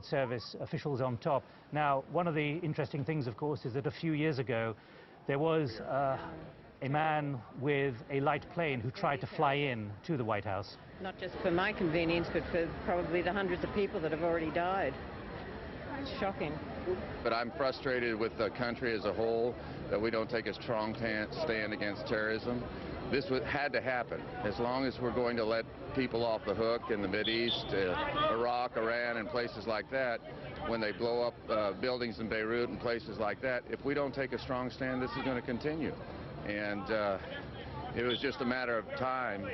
Service officials on top. Now, one of the interesting things, of course, is that a few years ago there was a man with a light plane who tried to fly in to the White House. Not just for my convenience, but for probably the hundreds of people that have already died. It's shocking. But I'm frustrated with the country as a whole that we don't take a strong stand against terrorism. This had to happen. As long as we're going to let people off the hook in the Mideast, Iraq, Iran, and places like that, when they blow up buildings in Beirut and places like that, if we don't take a strong stand, this is going to continue. And it was just a matter of time.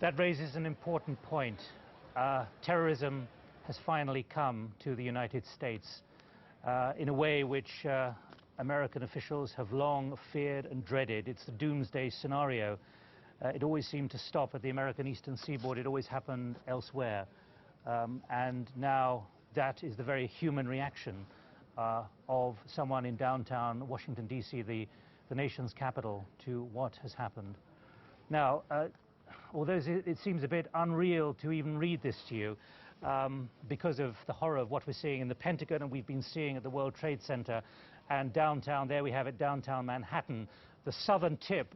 That raises an important point. Terrorism has finally come to the United States in a way which American officials have long feared and dreaded. It's the doomsday scenario. It always seemed to stop at the American Eastern Seaboard. It always happened elsewhere. And now that is the very human reaction of someone in downtown Washington, D.C., the nation's capital, to what has happened. Now, although it seems a bit unreal to even read this to you, because of the horror of what we're seeing in the Pentagon and we've been seeing at the World Trade Center, and downtown, there we have it, downtown Manhattan, the southern tip,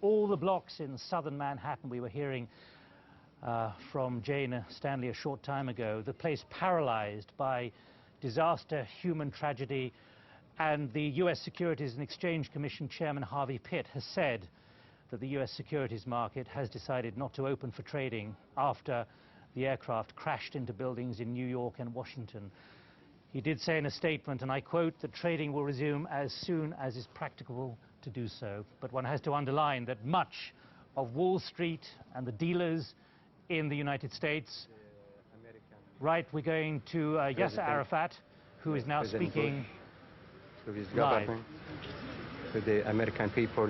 all the blocks in southern Manhattan, we were hearing from Jane Stanley a short time ago, the place paralyzed by disaster, human tragedy, and the U.S. Securities and Exchange Commission Chairman Harvey Pitt has said that the U.S. securities market has decided not to open for trading after the aircraft crashed into buildings in New York and Washington. He did say in a statement, and I quote, that trading will resume as soon as is practicable to do so. But one has to underline that much of Wall Street and the dealers in the United States, right, we're going to Yasser Arafat, who is now speaking to his government, to the American people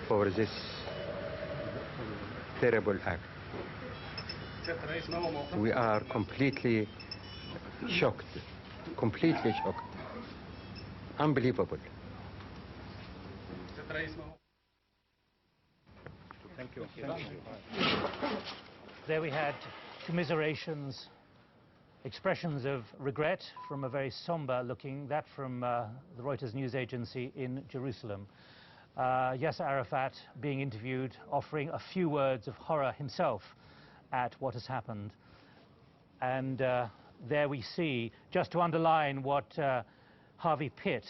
for this terrible act. We are completely shocked, unbelievable. Thank you. There we had commiserations, expressions of regret from a very somber looking, that from the Reuters news agency in Jerusalem. Yasser Arafat being interviewed, offering a few words of horror himself at what has happened. And there we see, just to underline what Harvey Pitt,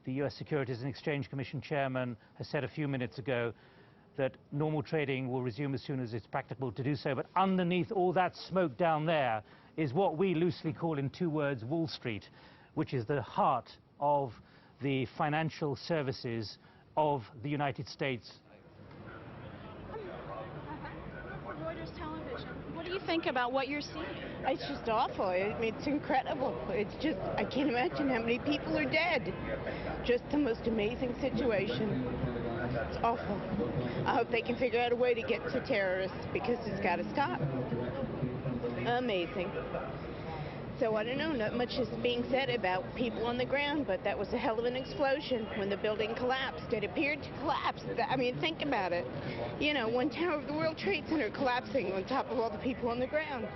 the US Securities and Exchange Commission chairman, has said a few minutes ago, that normal trading will resume as soon as it's practicable to do so. But underneath all that smoke down there is what we loosely call in two words Wall Street, which is the heart of the financial services of the United States. Reuters television. What do you think about what you're seeing? It's just awful. It's incredible. It's just, I can't imagine how many people are dead. Just the most amazing situation. It's awful. I hope they can figure out a way to get to terrorists, because it's got to stop. Amazing. So I don't know, not much is being said about people on the ground, but that was a hell of an explosion when the building collapsed. It appeared to collapse. I mean, think about it. You know, one tower of the World Trade Center collapsing on top of all the people on the ground.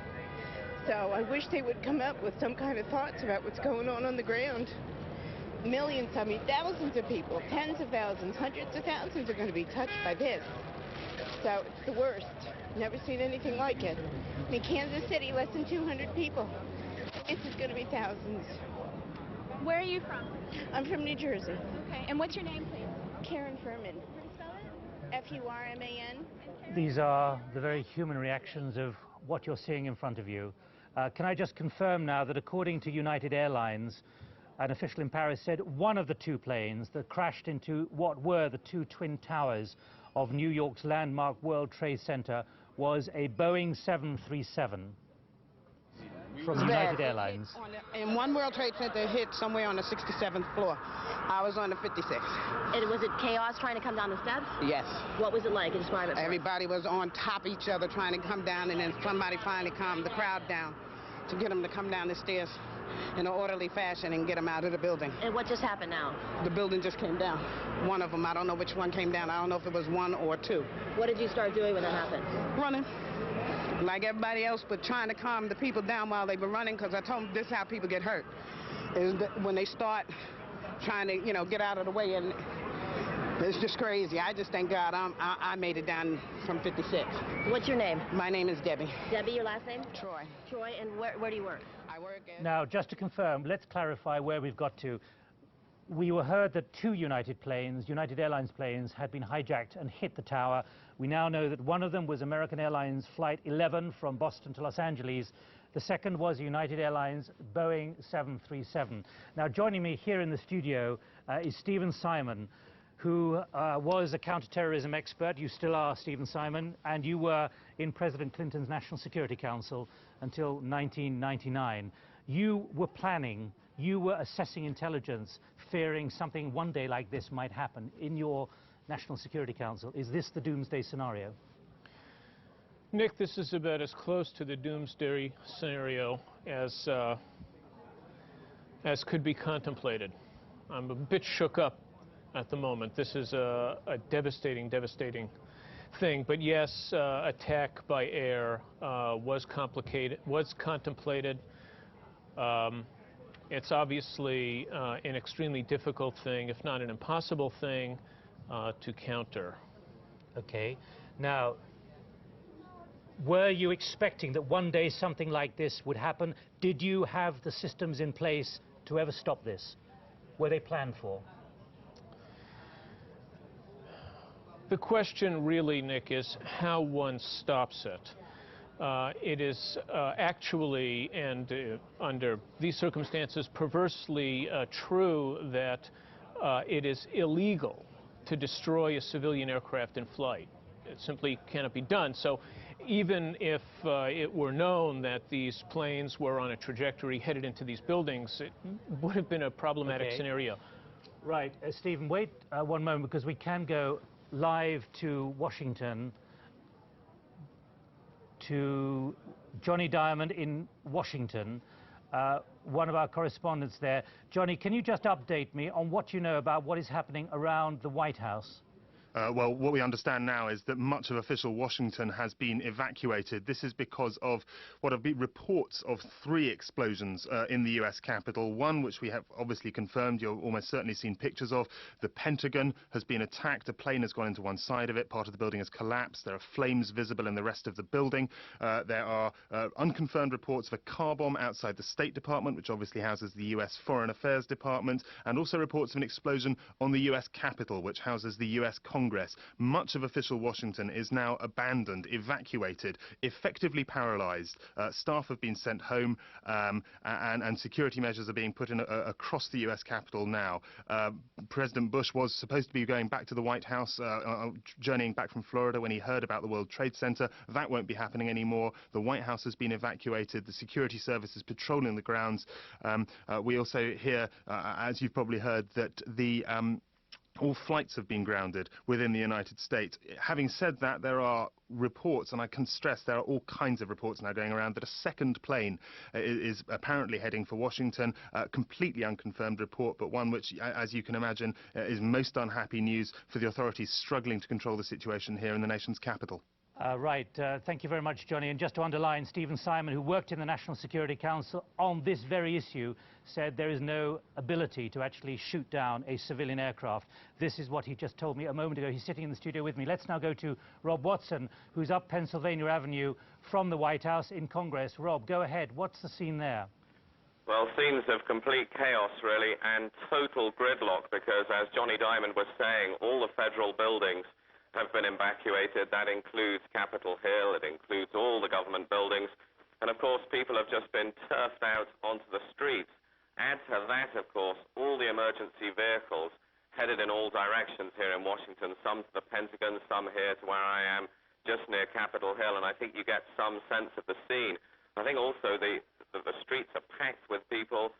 So I wish they would come up with some kind of thoughts about what's going on the ground. Millions, I mean thousands of people, tens of thousands, hundreds of thousands are going to be touched by this. So it's the worst. Never seen anything like it. I mean, Kansas City, less than 200 people. This is going to be thousands. Where are you from? I'm from New Jersey. Okay, and what's your name, please? Karen Furman. How do you spell it? F-U-R-M-A-N. These are the very human reactions of what you're seeing in front of you. Can I just confirm now that according to United Airlines, an official in Paris said one of the two planes that crashed into what were the two twin towers of New York's landmark World Trade Center was a Boeing 737 from United Airlines. And one World Trade Center hit somewhere on the 67th floor. I was on the 56th. And was it chaos trying to come down the steps? Yes. What was it like? Describe it for us. Everybody was on top of each other trying to come down, and then somebody finally calmed the crowd down to get them to come down the stairs in an orderly fashion and get them out of the building. And what just happened now? The building just came down. One of them, I don't know which one came down. I don't know if it was one or two. What did you start doing when that happened? Running. Like everybody else, but trying to calm the people down while they were running, because I told them this is how people get hurt. Is that when they start trying to, you know, get out of the way, and it's just crazy. I just thank God I made it down from 56. What's your name? My name is Debbie. Debbie, your last name? Troy. Troy, and where do you work? I work at... Now, just to confirm, let's clarify where we've got to. We were heard that two United Airlines planes, had been hijacked and hit the tower. We now know that one of them was American Airlines Flight 11 from Boston to Los Angeles. The second was United Airlines Boeing 737. Now, joining me here in the studio is Stephen Simon, who was a counterterrorism expert. You still are, Stephen Simon, and you were in President Clinton's National Security Council until 1999. You were planning, you were assessing intelligence, fearing something one day like this might happen in your National Security Council. Is this the doomsday scenario? Nick, this is about as close to the doomsday scenario as could be contemplated. I'm a bit shook up at the moment. This is a devastating thing. But yes, attack by air was contemplated. It's obviously an extremely difficult thing, if not an impossible thing, to counter. Okay. Now, were you expecting that one day something like this would happen? Did you have the systems in place to ever stop this? Were they planned for? The question really, Nick, is how one stops it. It is actually, and under these circumstances, perversely true that it is illegal to destroy a civilian aircraft in flight. It simply cannot be done. So even if it were known that these planes were on a trajectory headed into these buildings, it would have been a problematic scenario. Right. Stephen, wait one moment, because we can go live to Washington, to Johnny Diamond in Washington, one of our correspondents there. Johnny, can you just update me on what you know about what is happening around the White House? Well, what we understand now is that much of official Washington has been evacuated. This is because of what have been reports of 3 explosions in the US Capitol. One, which we have obviously confirmed, you've almost certainly seen pictures of. The Pentagon has been attacked. A plane has gone into one side of it. Part of the building has collapsed. There are flames visible in the rest of the building. There are unconfirmed reports of a car bomb outside the State Department, which obviously houses the US Foreign Affairs Department, and also reports of an explosion on the US Capitol, which houses the US Congress. Much of official Washington is now abandoned, evacuated, effectively paralyzed. Staff have been sent home, and security measures are being put in across the US Capitol now. President Bush was supposed to be going back to the White House, journeying back from Florida when he heard about the World Trade Center. That won't be happening anymore. The White House has been evacuated. The security service is patrolling the grounds. We also hear, as you've probably heard, that all flights have been grounded within the United States. Having said that, there are reports, and I can stress there are all kinds of reports now going around, that a second plane is apparently heading for Washington. Completely unconfirmed report, but one which, as you can imagine, is most unhappy news for the authorities struggling to control the situation here in the nation's capital. Right. Thank you very much, Johnny. And just to underline, Stephen Simon, who worked in the National Security Council on this very issue, said there is no ability to actually shoot down a civilian aircraft. This is what he just told me a moment ago. He's sitting in the studio with me. Let's now go to Rob Watson, who's up Pennsylvania Avenue from the White House in Congress. Rob, go ahead. What's the scene there? Well, scenes of complete chaos, really, and total gridlock, because, as Johnny Diamond was saying, all the federal buildings have been evacuated. That includes Capitol Hill, it includes all the government buildings, and of course people have just been turfed out onto the streets. Add to that, of course, all the emergency vehicles headed in all directions here in Washington, some to the Pentagon, some here to where I am, just near Capitol Hill, and I think you get some sense of the scene. I think also the streets are packed with people,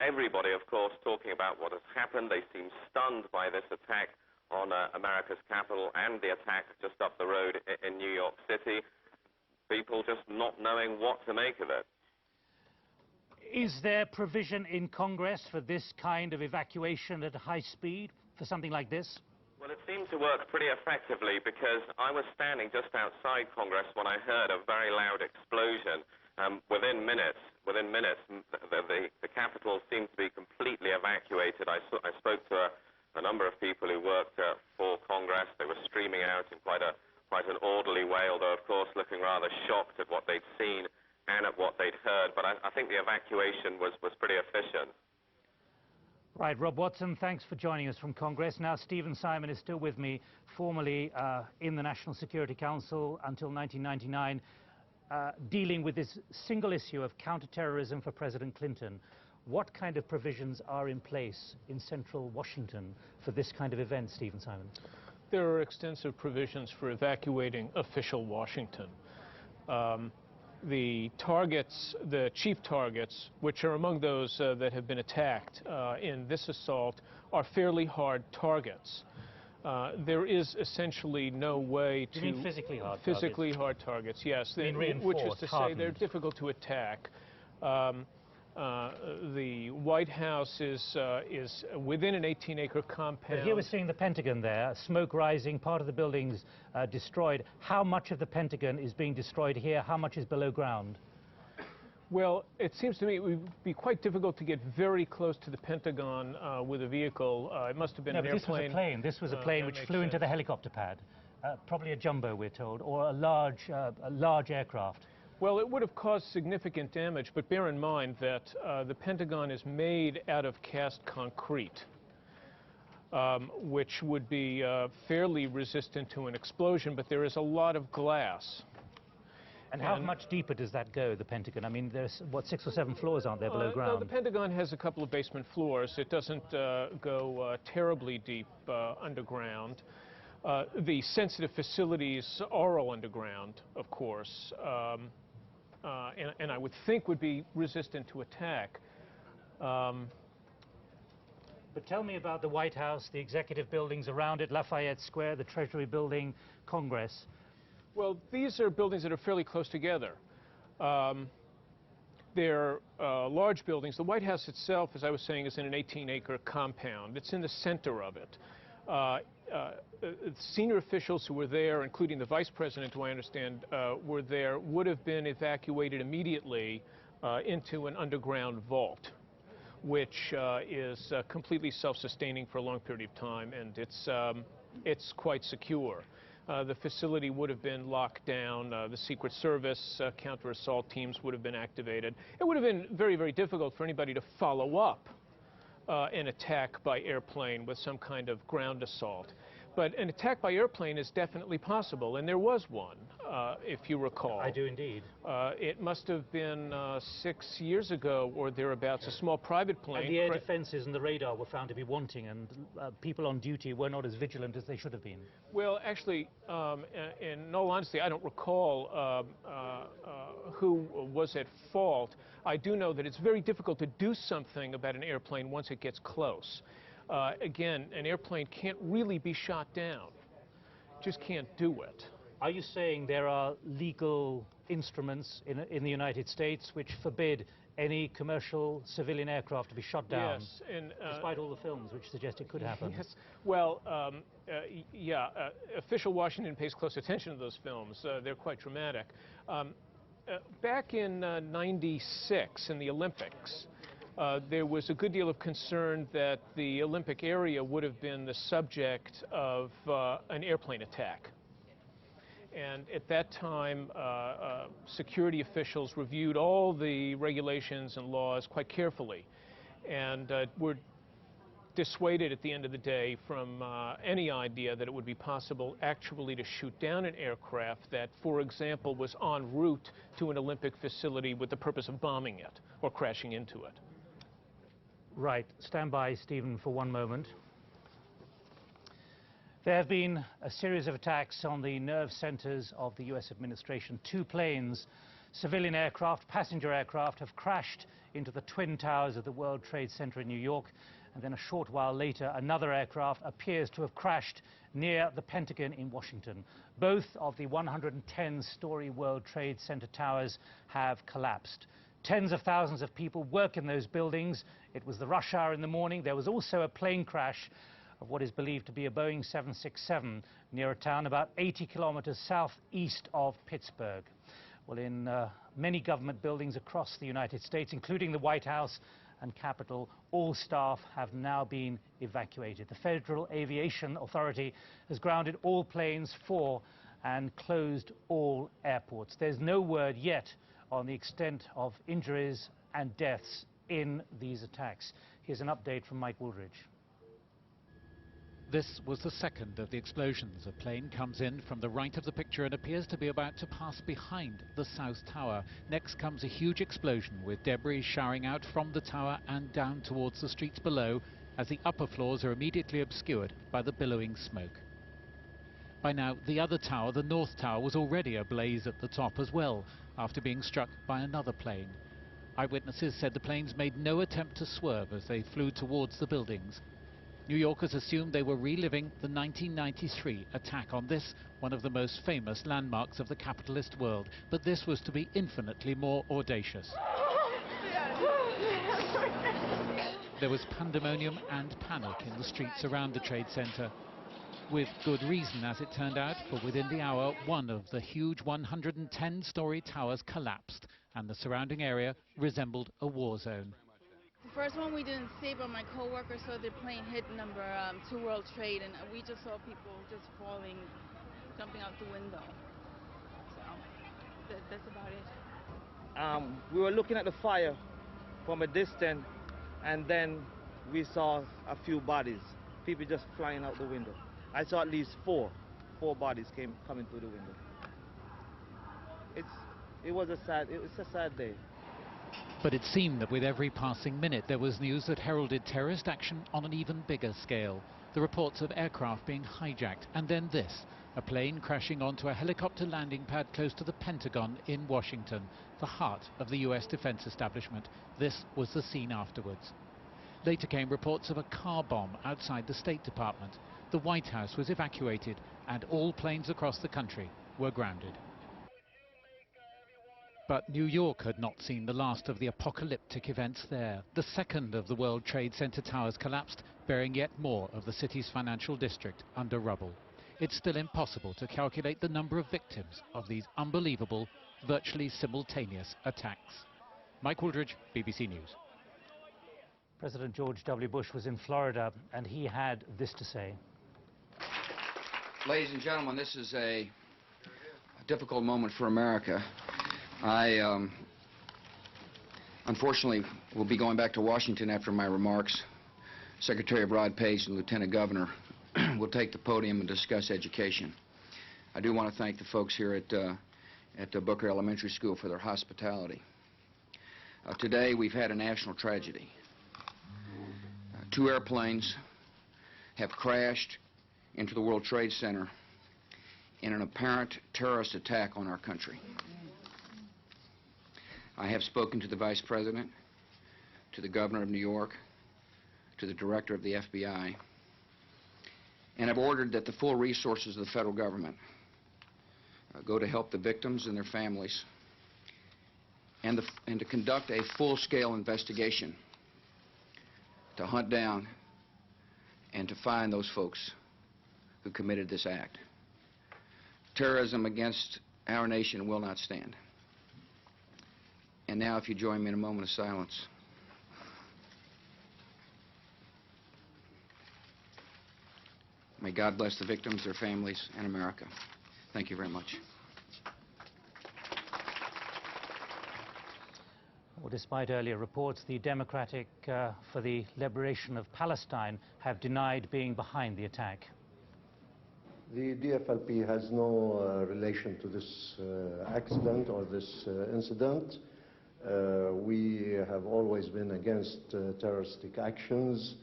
everybody, of course, talking about what has happened. They seem stunned by this attack on America's capital and the attack just up the road in New York City. People just not knowing what to make of it. Is there provision in Congress for this kind of evacuation at high speed, for something like this? Well, it seemed to work pretty effectively, because I was standing just outside Congress when I heard a very loud explosion. Within minutes, the Capitol seemed to be completely evacuated. I spoke to a number of people who worked for Congress. They were streaming out in quite an orderly way, although of course looking rather shocked at what they'd seen and at what they'd heard. But I think the evacuation was pretty efficient. Right, Rob Watson, thanks for joining us from Congress. Now, Stephen Simon is still with me, formerly in the National Security Council until 1999, dealing with this single issue of counterterrorism for President Clinton. What kind of provisions are in place in central Washington for this kind of event, Stephen Simon? There are extensive provisions for evacuating official Washington. The targets, the chief targets, which are among those that have been attacked in this assault, are fairly hard targets. There is essentially no way to... You mean physically hard targets? Physically hard targets, yes. Which is to say they're difficult to attack. The White House is within an 18-acre compound. But here we're seeing the Pentagon there, smoke rising, part of the building's destroyed. How much of the Pentagon is being destroyed here? How much is below ground? Well, it seems to me it would be quite difficult to get very close to the Pentagon with a vehicle. It must have been an airplane. This was a plane. This was a plane which flew into the helicopter pad. Probably a jumbo, we're told, or a large aircraft. Well, it would have caused significant damage, but bear in mind that the Pentagon is made out of cast concrete, which would be fairly resistant to an explosion, but there is a lot of glass. And how much deeper does that go, the Pentagon? I mean, there's, what, 6 or 7 floors, aren't there, below ground? No, the Pentagon has a couple of basement floors. It doesn't go terribly deep underground. The sensitive facilities are all underground, of course, and I would think would be resistant to attack. But tell me about the White House, the executive buildings around it, Lafayette Square, the Treasury Building, Congress. Well, these are buildings that are fairly close together. They're large buildings. The White House itself, as I was saying, is in an 18-acre compound. It's in the center of it. Senior officials who were there, including the vice president, who I understand were there, would have been evacuated immediately into an underground vault, which is completely self-sustaining for a long period of time, and it's quite secure. The facility would have been locked down. The Secret Service counter-assault teams would have been activated. It would have been very, very difficult for anybody to follow up an attack by airplane with some kind of ground assault. But an attack by airplane is definitely possible, and there was one, if you recall. I do indeed. It must have been 6 years ago or thereabouts, a small private plane. And the air defenses and the radar were found to be wanting, and people on duty were not as vigilant as they should have been. Well, actually, in all honesty, I don't recall who was at fault. I do know that it's very difficult to do something about an airplane once it gets close. Again, an airplane can't really be shot down. Just can't do it. Are you saying there are legal instruments in the United States which forbid any commercial civilian aircraft to be shot down? Yes. And, despite all the films which suggest it could happen. Yes. Well, yeah, official Washington pays close attention to those films. They're quite dramatic. Back in '96, in the Olympics, there was a good deal of concern that the Olympic area would have been the subject of an airplane attack. And at that time, security officials reviewed all the regulations and laws quite carefully, and were dissuaded at the end of the day from any idea that it would be possible actually to shoot down an aircraft that, for example, was en route to an Olympic facility with the purpose of bombing it or crashing into it. Right. Stand by, Stephen, for one moment. There have been a series of attacks on the nerve centers of the U.S. administration. 2 planes, civilian aircraft, passenger aircraft, have crashed into the Twin Towers of the World Trade Center in New York. And then a short while later, another aircraft appears to have crashed near the Pentagon in Washington. Both of the 110-story World Trade Center towers have collapsed. Tens of thousands of people work in those buildings. It was the rush hour in the morning. There was also a plane crash of what is believed to be a Boeing 767 near a town about 80 kilometers southeast of Pittsburgh. Well, in many government buildings across the United States, including the White House and Capitol, all staff have now been evacuated. The Federal Aviation Authority has grounded all planes for and closed all airports. There's no word yet on the extent of injuries and deaths in these attacks. Here's an update from Mike Woolridge. This was the second of the explosions. A plane comes in from the right of the picture and appears to be about to pass behind the South Tower. Next comes a huge explosion with debris showering out from the tower and down towards the streets below as the upper floors are immediately obscured by the billowing smoke. By now, the other tower, the North Tower, was already ablaze at the top as well, after being struck by another plane. Eyewitnesses said the planes made no attempt to swerve as they flew towards the buildings. New Yorkers assumed they were reliving the 1993 attack on this, one of the most famous landmarks of the capitalist world. But this was to be infinitely more audacious. There was pandemonium and panic in the streets around the Trade Center. With good reason, as it turned out, for within the hour, one of the huge 110-story towers collapsed, and the surrounding area resembled a war zone. The first one we didn't see, but my coworker saw the plane hit number 2 World Trade, and we just saw people just falling, jumping out the window. So that's about it. We were looking at the fire from a distance, and then we saw a few bodies, people just flying out the window. I saw at least four bodies coming through the window. It's a sad day. But it seemed that with every passing minute there was news that heralded terrorist action on an even bigger scale. The reports of aircraft being hijacked, and then this, a plane crashing onto a helicopter landing pad close to the Pentagon in Washington, the heart of the US defense establishment. This was the scene afterwards. Later came reports of a car bomb outside the State Department. The White House was evacuated, and all planes across the country were grounded. But New York had not seen the last of the apocalyptic events there. The second of the World Trade Center towers collapsed, burying yet more of the city's financial district under rubble. It's still impossible to calculate the number of victims of these unbelievable, virtually simultaneous attacks. Mike Wooldridge, BBC News. President George W. Bush was in Florida, and he had this to say. Ladies and gentlemen, this is a difficult moment for America. I unfortunately will be going back to Washington after my remarks. Secretary of Rod Page and Lieutenant Governor will take the podium and discuss education. I do want to thank the folks here at Booker Elementary School for their hospitality. Today we've had a national tragedy. 2 airplanes have crashed into the World Trade Center in an apparent terrorist attack on our country. I have spoken to the Vice President, to the Governor of New York, to the Director of the FBI, and have ordered that the full resources of the federal government go to help the victims and their families, and to conduct a full-scale investigation to hunt down and to find those folks who committed this act. Terrorism against our nation will not stand. And now, if you join me in a moment of silence. May God bless the victims, their families, and America. Thank you very much. Well, despite earlier reports, the Democratic for the Liberation of Palestine have denied being behind the attack. The DFLP has no relation to this accident or this incident. We have always been against terroristic actions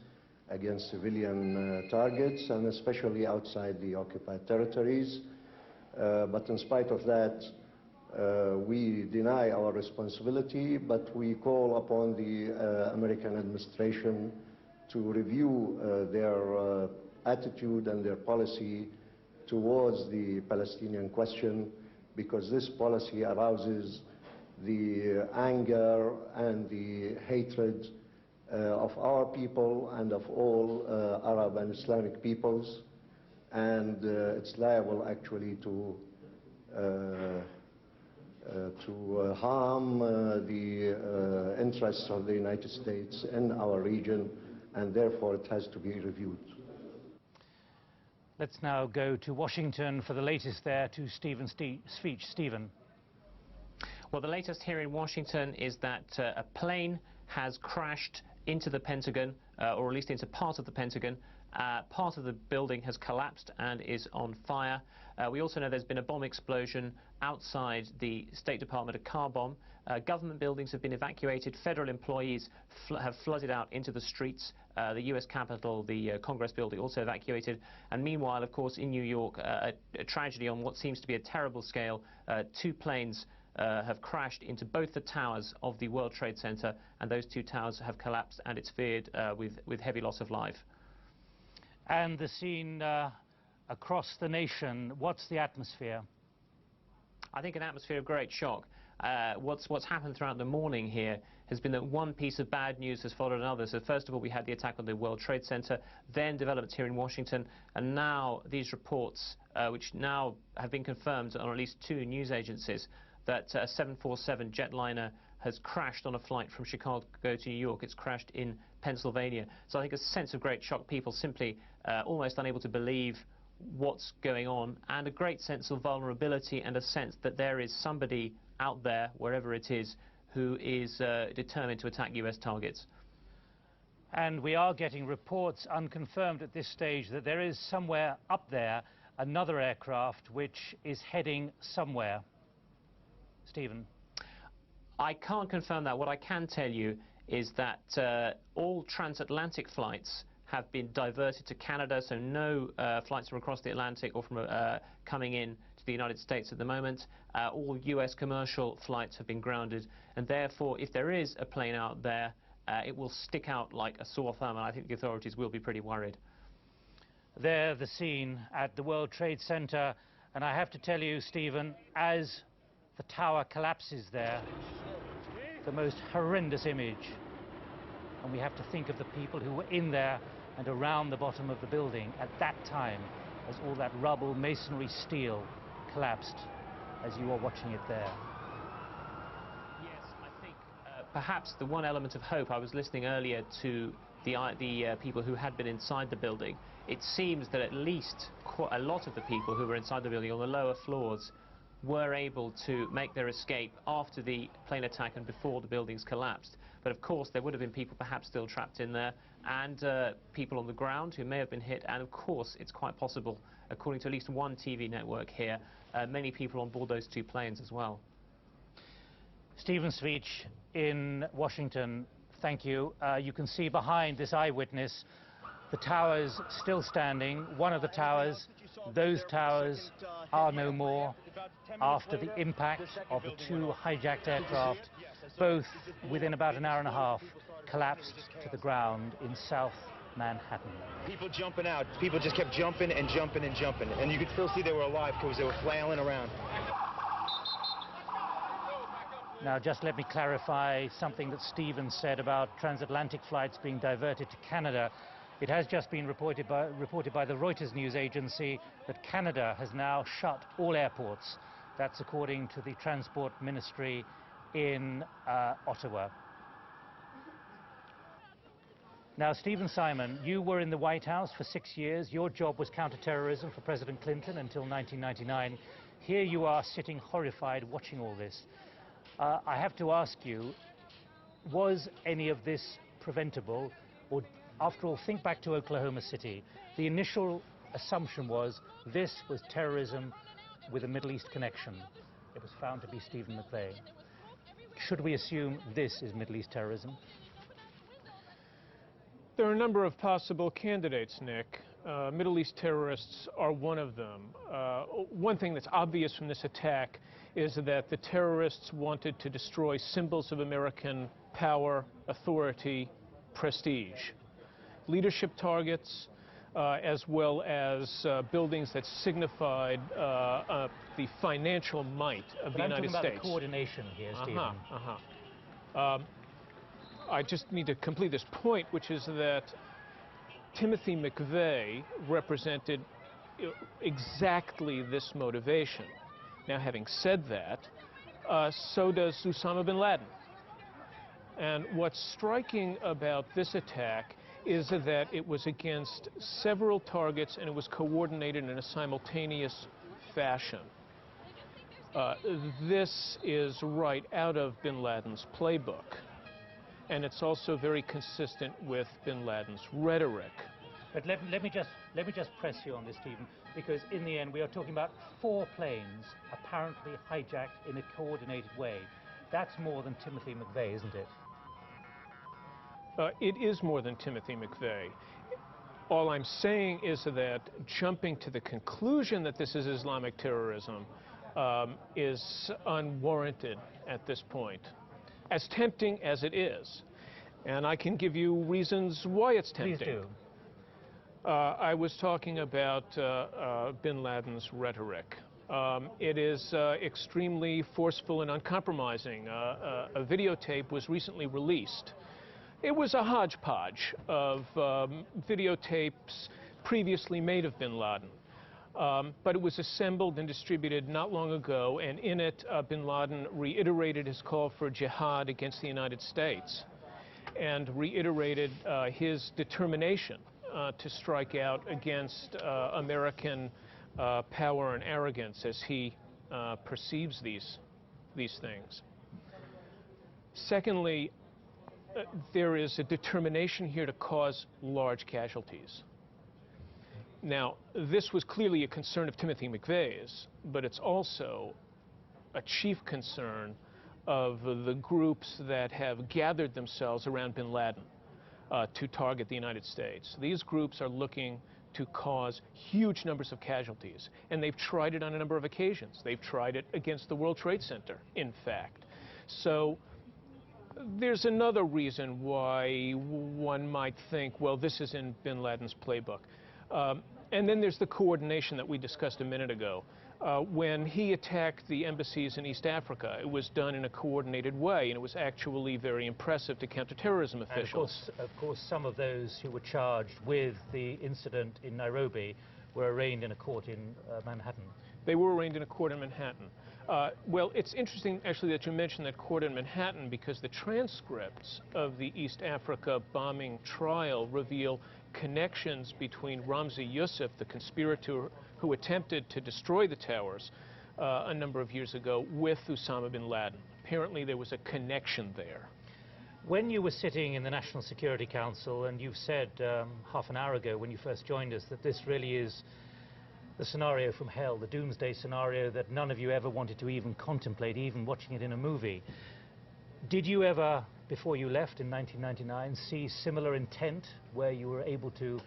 against civilian targets, and especially outside the occupied territories. But in spite of that, we deny our responsibility, but we call upon the American administration to review their attitude and their policy towards the Palestinian question, because this policy arouses the anger and the hatred of our people and of all Arab and Islamic peoples, and it's liable actually to harm the interests of the United States in our region, and therefore it has to be reviewed. Let's now go to Washington for the latest there to Stephen Speech. Stephen. Well, the latest here in Washington is that a plane has crashed into the Pentagon, or at least into part of the Pentagon. Part of the building has collapsed and is on fire. We also know there's been a bomb explosion outside the State Department, a car bomb. Government buildings have been evacuated. Federal employees have flooded out into the streets. The U.S. Capitol, the Congress building, also evacuated. And meanwhile, of course, in New York, a tragedy on what seems to be a terrible scale. 2 planes have crashed into both the towers of the World Trade Center, and those 2 towers have collapsed, and it's feared with heavy loss of life. And the scene across the nation, what's the atmosphere? I think an atmosphere of great shock. What's happened throughout the morning here has been that one piece of bad news has followed another. So first of all, we had the attack on the World Trade Center, then developments here in Washington, and now these reports, which now have been confirmed on at least 2 news agencies, that a 747 jetliner has crashed on a flight from Chicago to New York. It's crashed in Pennsylvania. So I think a sense of great shock, people simply almost unable to believe what's going on, and a great sense of vulnerability and a sense that there is somebody out there, wherever it is, who is determined to attack US targets. And we are getting reports, unconfirmed at this stage, that there is somewhere up there another aircraft which is heading somewhere. Stephen? I can't confirm that. What I can tell you is that all transatlantic flights have been diverted to Canada, so no flights from across the Atlantic or from coming in to the United States at the moment. All US commercial flights have been grounded, and therefore if there is a plane out there, it will stick out like a sore thumb, and I think the authorities will be pretty worried. There, the scene at the World Trade Center, and I have to tell you, Stephen, as the tower collapses there, the most horrendous image. And we have to think of the people who were in there and around the bottom of the building at that time, as all that rubble, masonry, steel collapsed, as you are watching it there. Yes, I think perhaps the one element of hope, I was listening earlier to the people who had been inside the building. It seems that at least quite a lot of the people who were inside the building on the lower floors were able to make their escape after the plane attack and before the buildings collapsed. But of course there would have been people perhaps still trapped in there, and people on the ground who may have been hit, and of course it's quite possible, according to at least one TV network here, many people on board those 2 planes as well. Stephen Sveach in Washington, thank you. You can see behind this eyewitness the towers still standing. One of the towers, those towers are no more after the impact of the 2 hijacked aircraft, both within about an hour and a half, collapsed to the ground in South Manhattan. People jumping out. People just kept jumping and jumping and jumping. And you could still see they were alive because they were flailing around. Now, just let me clarify something that Stephen said about transatlantic flights being diverted to Canada. It has just been reported by the Reuters news agency that Canada has now shut all airports. That's according to the Transport Ministry in Ottawa. Now, Stephen Simon, you were in the White House for 6 years. Your job was counterterrorism for President Clinton until 1999. Here you are sitting horrified watching all this. I have to ask you, was any of this preventable? Or, after all, think back to Oklahoma City. The initial assumption was this was terrorism with a Middle East connection. It was found to be Stephen McVeigh. Should we assume this is Middle East terrorism? There are a number of possible candidates, Nick. Middle East terrorists are one of them. One thing that's obvious from this attack is that the terrorists wanted to destroy symbols of American power, authority, prestige. Leadership targets, as well as buildings that signified the financial might of the United States. I'm talking about the coordination here, Stephen. I just need to complete this point, which is that Timothy McVeigh represented exactly this motivation. Now, having said that, so does Osama bin Laden. And what's striking about this attack is that it was against several targets and it was coordinated in a simultaneous fashion. This is right out of bin Laden's playbook. And it's also very consistent with bin Laden's rhetoric. But let me just press you on this, Stephen, because in the end we are talking about 4 planes apparently hijacked in a coordinated way. That's more than Timothy McVeigh, isn't it? It is more than Timothy McVeigh. All I'm saying is that jumping to the conclusion that this is Islamic terrorism is unwarranted at this point, as tempting as it is. And I can give you reasons why it's tempting. Please do. I was talking about bin Laden's rhetoric. It is extremely forceful and uncompromising. A videotape was recently released. It was a hodgepodge of videotapes previously made of bin Laden. But it was assembled and distributed not long ago, and in it, bin Laden reiterated his call for jihad against the United States and reiterated his determination to strike out against American power and arrogance as he perceives these things. Secondly, there is a determination here to cause large casualties. Now, this was clearly a concern of Timothy McVeigh's, but it's also a chief concern of the groups that have gathered themselves around bin Laden to target the United States. These groups are looking to cause huge numbers of casualties, and they've tried it on a number of occasions. They've tried it against the World Trade Center, in fact. So there's another reason why one might think, well, this is in bin Laden's playbook. And then there's the coordination that we discussed a minute ago. When he attacked the embassies in East Africa, it was done in a coordinated way, and it was actually very impressive to counterterrorism officials. And of course, some of those who were charged with the incident in Nairobi were arraigned in a court in Manhattan. They were arraigned in a court in Manhattan. Well, it's interesting, actually, that you mentioned that court in Manhattan, because the transcripts of the East Africa bombing trial reveal connections between Ramzi Youssef, the conspirator who attempted to destroy the towers a number of years ago, with Osama bin Laden. Apparently, there was a connection there. When you were sitting in the National Security Council, and you've said half an hour ago when you first joined us that this really is the scenario from hell, the doomsday scenario that none of you ever wanted to even contemplate, even watching it in a movie. Did you ever, before you left in 1999, see similar intent where you were able to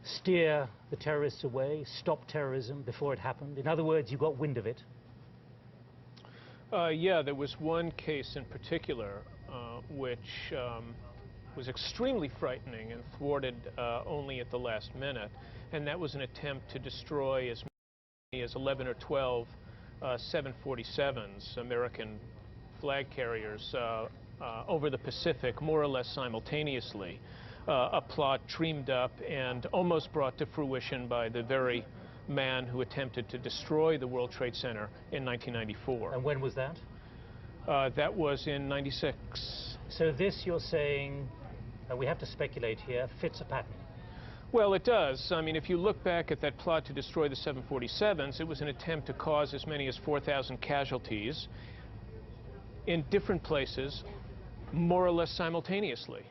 steer the terrorists away, stop terrorism before it happened? In other words, you got wind of it. Yeah, there was one case in particular which was extremely frightening and thwarted only at the last minute, and that was an attempt to destroy as many as 11 or 12 747s, American flag carriers, over the Pacific, more or less simultaneously. A plot dreamed up and almost brought to fruition by the very man who attempted to destroy the World Trade Center in 1994. And when was that? That was in '96. So this, you're saying, we have to speculate here, fits a pattern? Well, it does. I mean, if you look back at that plot to destroy the 747s, it was an attempt to cause as many as 4,000 casualties in different places, more or less simultaneously.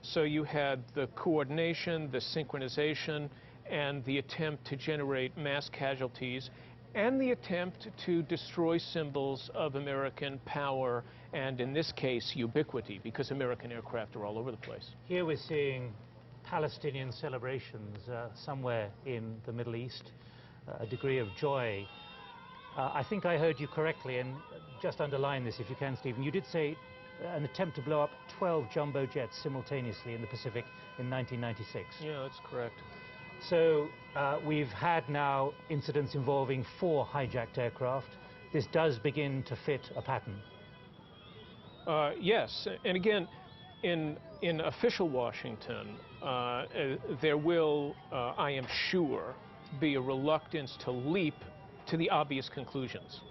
So you had the coordination, the synchronization, and the attempt to generate mass casualties, and the attempt to destroy symbols of American power, and in this case, ubiquity, because American aircraft are all over the place. Here we're seeing Palestinian celebrations somewhere in the Middle East, a degree of joy. I think I heard you correctly, and just underline this if you can, Stephen. You did say an attempt to blow up 12 jumbo jets simultaneously in the Pacific in 1996. Yeah, that's correct. So we've had now incidents involving 4 hijacked aircraft. This does begin to fit a pattern. Yes, and again, in official Washington, there will, I am sure, be a reluctance to leap to the obvious conclusions.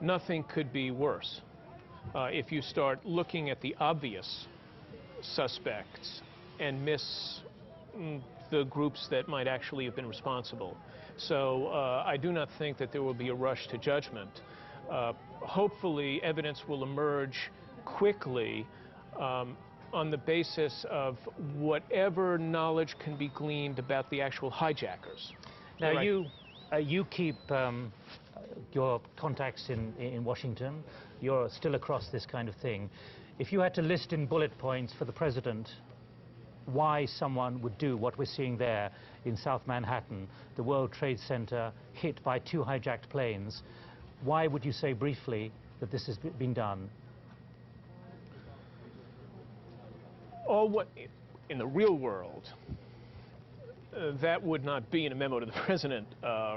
Nothing could be worse. If you start looking at the obvious suspects and miss the groups that might actually have been responsible. So I do not think that there will be a rush to judgment. Hopefully, evidence will emerge quickly on the basis of whatever knowledge can be gleaned about the actual hijackers. Now, you keep your contacts in Washington. You're still across this kind of thing. If you had to list in bullet points for the president why someone would do what we're seeing there in South Manhattan, the World Trade Center hit by 2 hijacked planes, why would you say briefly that this has been done? In the real world, that would not be in a memo to the president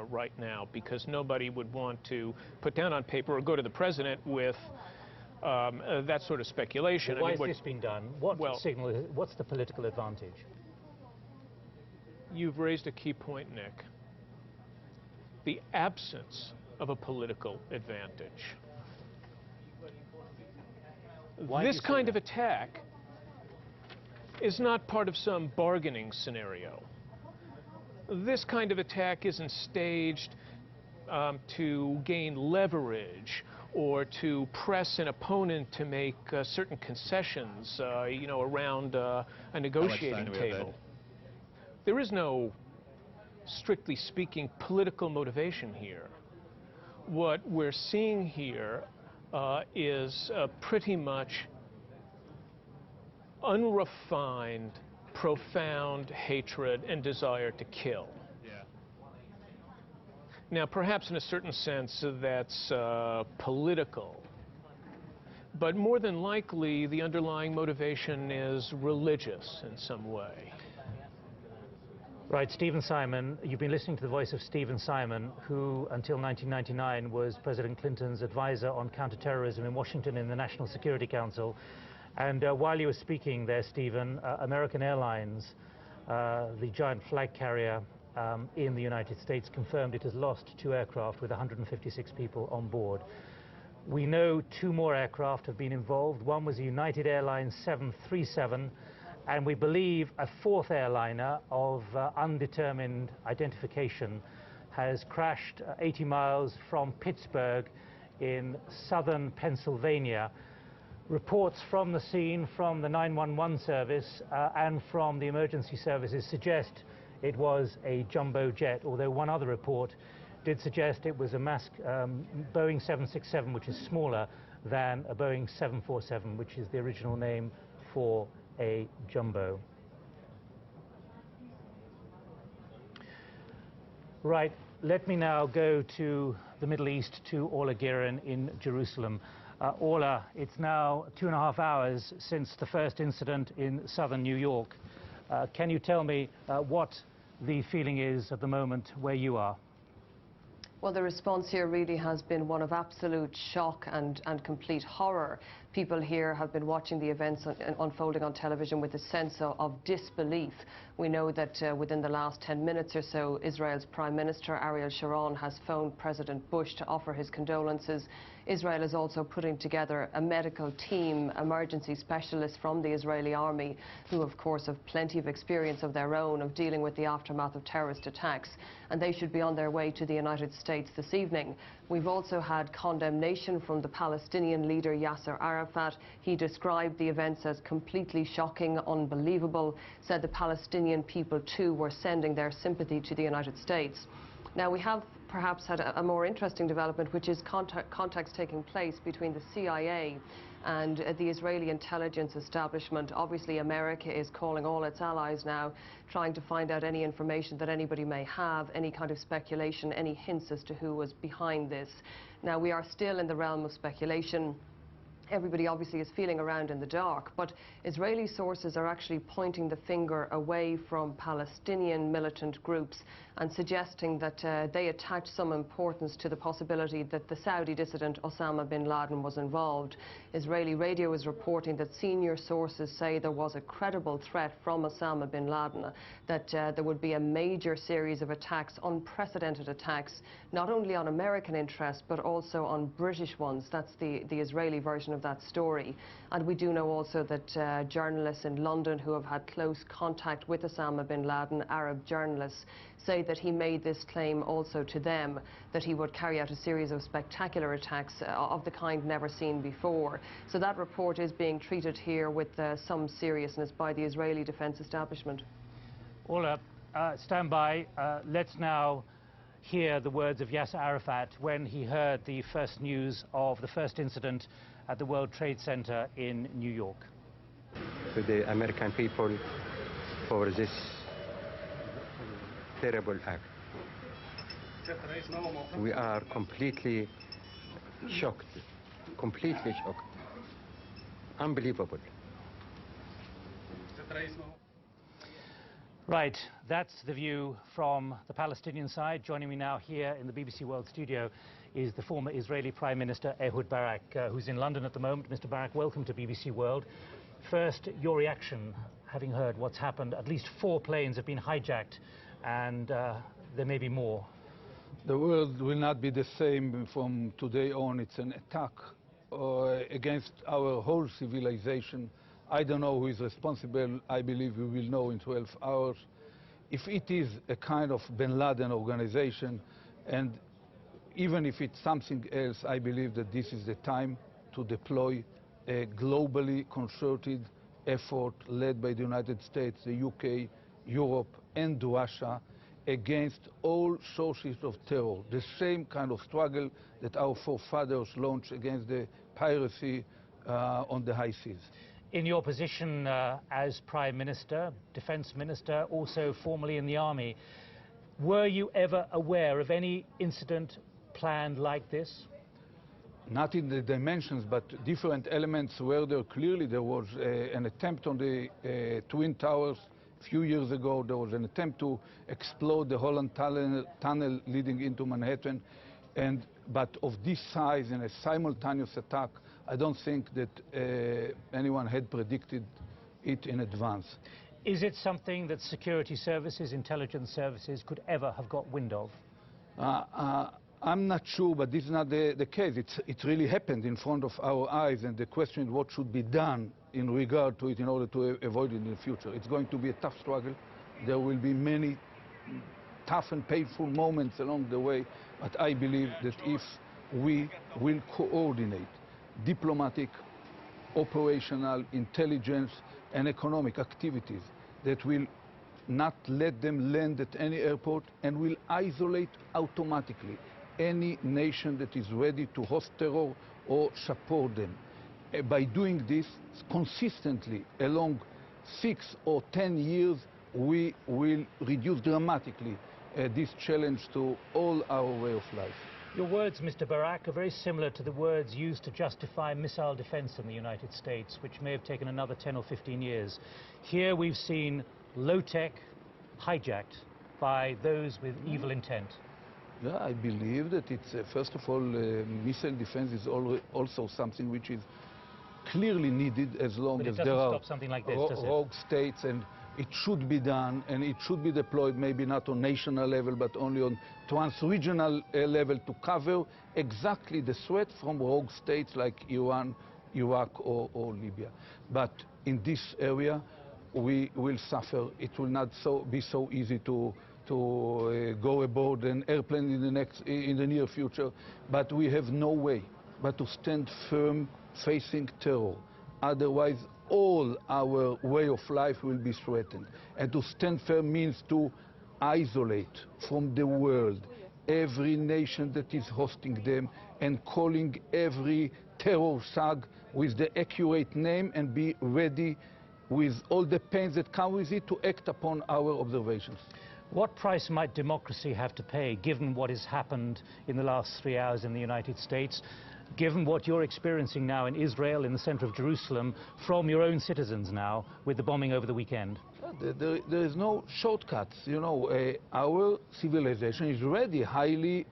right now, because nobody would want to put down on paper or go to the president with that sort of speculation. Well, why has this been done? What's the political advantage? You've raised a key point, Nick. The absence of a political advantage. This kind of attack is not part of some bargaining scenario. This kind of attack isn't staged to gain leverage or to press an opponent to make certain concessions, you know, around a negotiating table. There is no, strictly speaking, political motivation here. What we're seeing here is pretty much unrefined, profound hatred and desire to kill. Now, perhaps in a certain sense that's political, but more than likely the underlying motivation is religious in some way. Right, Stephen Simon, you've been listening to the voice of Stephen Simon, who until 1999 was President Clinton's advisor on counterterrorism in Washington in the National Security Council. And while you were speaking there, Stephen, American Airlines, the giant flag carrier in the United States, confirmed it has lost 2 aircraft with 156 people on board. We know 2 more aircraft have been involved. One was a United Airlines 737, and we believe a 4th airliner of undetermined identification has crashed 80 miles from Pittsburgh in southern Pennsylvania. Reports from the scene, from the 911 service and from the emergency services suggest it was a jumbo jet, although one other report did suggest it was a Boeing 767, which is smaller than a Boeing 747, which is the original name for a jumbo. Right, let me now go to the Middle East, to Orla Guerin in Jerusalem. Orla, it's now 2.5 hours since the first incident in southern New York. Can you tell me what the feeling is at the moment where you are? Well, the response here really has been one of absolute shock and complete horror. People here have been watching the events unfolding on television with a sense of disbelief. We know that within the last 10 minutes or so, Israel's Prime Minister Ariel Sharon has phoned President Bush to offer his condolences. Israel is also putting together a medical team, emergency specialists from the Israeli army, who of course have plenty of experience of their own of dealing with the aftermath of terrorist attacks, and they should be on their way to the United States this evening. We've also had condemnation from the Palestinian leader Yasser Arafat. He described the events as completely shocking, unbelievable, said the Palestinian people too were sending their sympathy to the United States. Now, we have perhaps had a more interesting development, which is contacts taking place between the CIA and the Israeli intelligence establishment. Obviously, America is calling all its allies now, trying to find out any information that anybody may have, any kind of speculation, any hints as to who was behind this. Now, we are still in the realm of speculation. Everybody obviously is feeling around in the dark, but Israeli sources are actually pointing the finger away from Palestinian militant groups and suggesting that they attach some importance to the possibility that the Saudi dissident Osama bin Laden was involved. Israeli radio is reporting that senior sources say there was a credible threat from Osama bin Laden, that there would be a major series of attacks, unprecedented attacks, not only on American interests but also on British ones. That's the Israeli version of that story. And we do know also that journalists in London who have had close contact with Osama bin Laden, Arab journalists, say that he made this claim also to them, that he would carry out a series of spectacular attacks of the kind never seen before. So that report is being treated here with some seriousness by the Israeli defense establishment. Orla, stand by. Let's now hear the words of Yasser Arafat when he heard the first news of the first incident at the World Trade Center in New York. To the American people for this terrible act. We are completely shocked, unbelievable. Right, that's the view from the Palestinian side. Joining me now here in the BBC World studio is the former Israeli Prime Minister Ehud Barak, who's in London at the moment. Mr. Barak, welcome to BBC World. First, your reaction, having heard what's happened. At least 4 planes have been hijacked, and there may be more. The world will not be the same from today on. It's an attack against our whole civilization. I don't know who is responsible. I believe we will know in 12 hours. If it is a kind of bin Laden organization, and even if it's something else, I believe that this is the time to deploy a globally concerted effort led by the United States, the UK, Europe, and Russia against all sources of terror. The same kind of struggle that our forefathers launched against the piracy on the high seas. In your position as Prime Minister, Defence Minister, also formerly in the Army, were you ever aware of any incident planned like this? Not in the dimensions, but different elements where there clearly there was an attempt on the Twin Towers. A few years ago, there was an attempt to explode the Holland tunnel leading into Manhattan. But of this size and a simultaneous attack, I don't think that anyone had predicted it in advance. Is it something that security services, intelligence services could ever have got wind of? I'm not sure, but this is not the case. It really happened in front of our eyes, and the question is what should be done in regard to it in order to avoid it in the future. It's going to be a tough struggle. There will be many tough and painful moments along the way, but I believe that if we will coordinate diplomatic, operational, intelligence and economic activities that will not let them land at any airport and will isolate automatically any nation that is ready to host terror or support them. By doing this consistently along 6 or 10 years, we will reduce dramatically this challenge to all our way of life. Your words, Mr. Barak, are very similar to the words used to justify missile defense in the United States, which may have taken another 10 or 15 years. Here we've seen low-tech hijacked by those with evil intent. Yeah, I believe that it's, first of all, missile defense is also something which is clearly needed as long as there are rogue states, and it should be done, and it should be deployed maybe not on national level but only on trans-regional level to cover exactly the threat from rogue states like Iran, Iraq or Libya. But in this area we will suffer. It will not be so easy to go aboard an airplane in the near future, but we have no way but to stand firm facing terror. Otherwise all our way of life will be threatened. And to stand firm means to isolate from the world every nation that is hosting them and calling every terror thug with the accurate name and be ready with all the pains that come with it to act upon our observations. What price might democracy have to pay, given what has happened in the last 3 hours in the United States, given what you're experiencing now in Israel, in the center of Jerusalem, from your own citizens now, with the bombing over the weekend? There is no shortcuts. You know, our civilization is already highly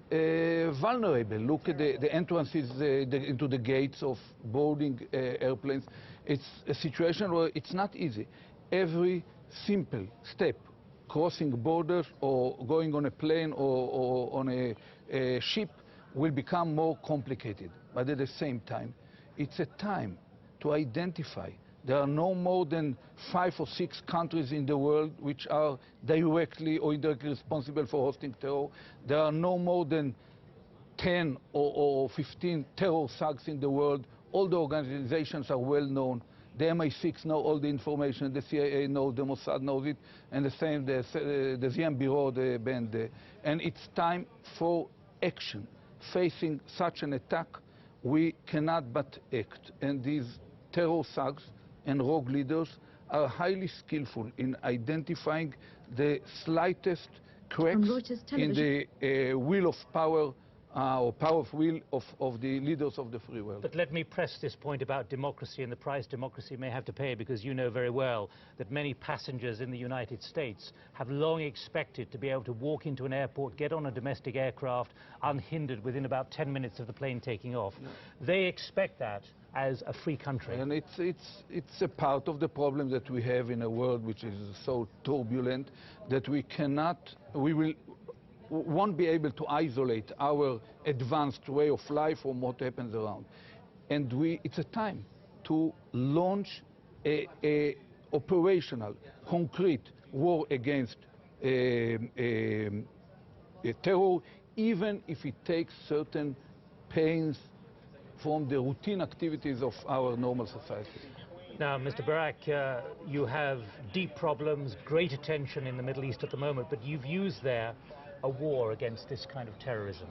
vulnerable. Look at the entrances into the gates of boarding airplanes. It's a situation where it's not easy. Every simple step, crossing borders or going on a plane or on a ship, will become more complicated. But at the same time, it's a time to identify. There are no more than 5 or 6 countries in the world which are directly or indirectly responsible for hosting terror. There are no more than 10 or 15 terror thugs in the world. All the organizations are well known. The MI6 know all the information, the CIA knows, the Mossad knows it, and the same, the Ziem Bureau, the BND. And it's time for action. Facing such an attack, we cannot but act. And these terror thugs and rogue leaders are highly skillful in identifying the slightest cracks in the wheel of power or power of will of the leaders of the free world. But let me press this point about democracy and the price democracy may have to pay, because you know very well that many passengers in the United States have long expected to be able to walk into an airport, get on a domestic aircraft unhindered within about 10 minutes of the plane taking off. Yeah. They expect that as a free country. And it's a part of the problem that we have in a world which is so turbulent that we won't be able to isolate our advanced way of life from what happens around. And it's a time to launch a operational, concrete war against terror, even if it takes certain pains from the routine activities of our normal society. Now, Mr. Barak, you have deep problems, great attention in the Middle East at the moment, but you've used there a war against this kind of terrorism.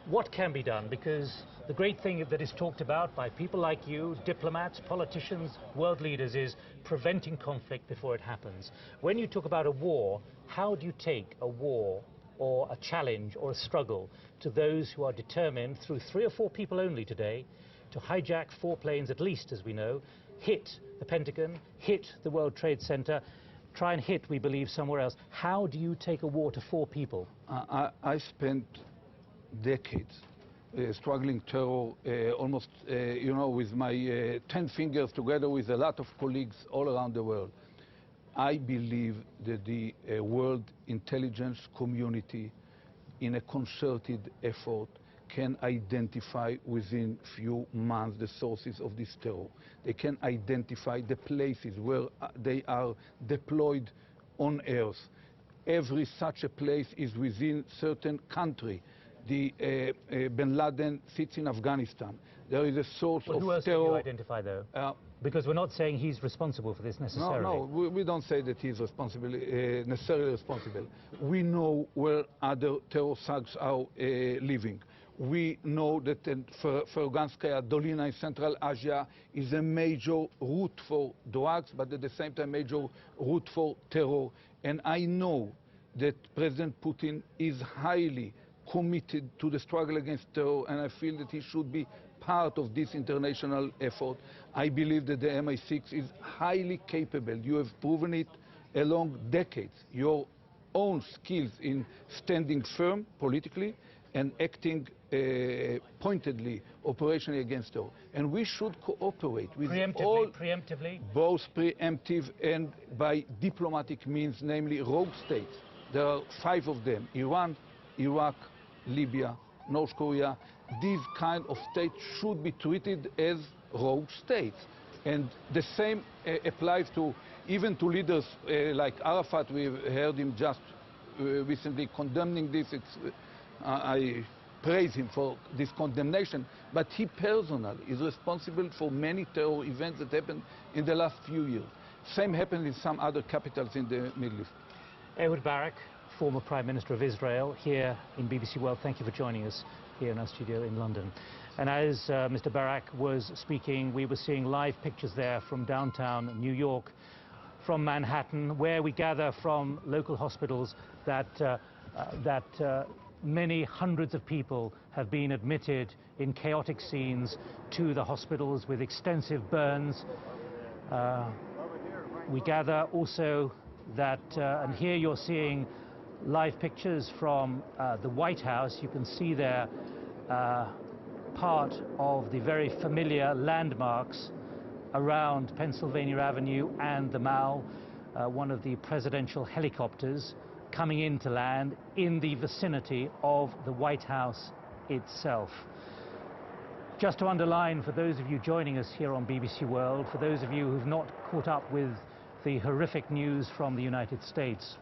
What can be done? Because the great thing that is talked about by people like you, diplomats, politicians, world leaders, is preventing conflict before it happens. When you talk about a war, how do you take a war or a challenge or a struggle to those who are determined, through 3 or 4 people only today, to hijack 4 planes at least, as we know, hit the Pentagon, hit the World Trade Center, try and hit, we believe, somewhere else? How do you take a war to 4 people? I spent decades struggling terror, almost, with my 10 fingers, together with a lot of colleagues all around the world. I believe that the world intelligence community, in a concerted effort, can identify within few months the sources of this terror. They can identify the places where they are deployed on Earth. Every such a place is within certain country. Bin Laden sits in Afghanistan. There is a source of terror. Who else do you identify, though? Because we're not saying he's responsible for this necessarily. No, we don't say that he's necessarily responsible. We know where other terror thugs are living. We know that Ferganskaya Dolina in Central Asia is a major route for drugs, but at the same time major route for terror. And I know that President Putin is highly committed to the struggle against terror, and I feel that he should be part of this international effort. I believe that the MI6 is highly capable. You have proven it along decades. Your own skills in standing firm politically and acting pointedly, operationally against terror. And we should cooperate with preemptively? Both preemptive and by diplomatic means, namely rogue states. There are 5 of them: Iran, Iraq, Libya, North Korea. These kind of states should be treated as rogue states. And the same applies to even to leaders like Arafat. We've heard him just recently condemning this. I praise him for this condemnation, but he personally is responsible for many terror events that happened in the last few years. Same happened in some other capitals in the Middle East. Ehud Barak, former Prime Minister of Israel, here in BBC World. Thank you for joining us here in our studio in London. And as Mr. Barak was speaking, we were seeing live pictures there from downtown New York, from Manhattan, where we gather from local hospitals that many hundreds of people have been admitted in chaotic scenes to the hospitals with extensive burns. We gather also that, and here you're seeing live pictures from the White House. You can see there part of the very familiar landmarks around Pennsylvania Avenue and the Mall, one of the presidential helicopters coming in to land in the vicinity of the White House itself. Just to underline, for those of you joining us here on BBC World, for those of you who've not caught up with the horrific news from the United States,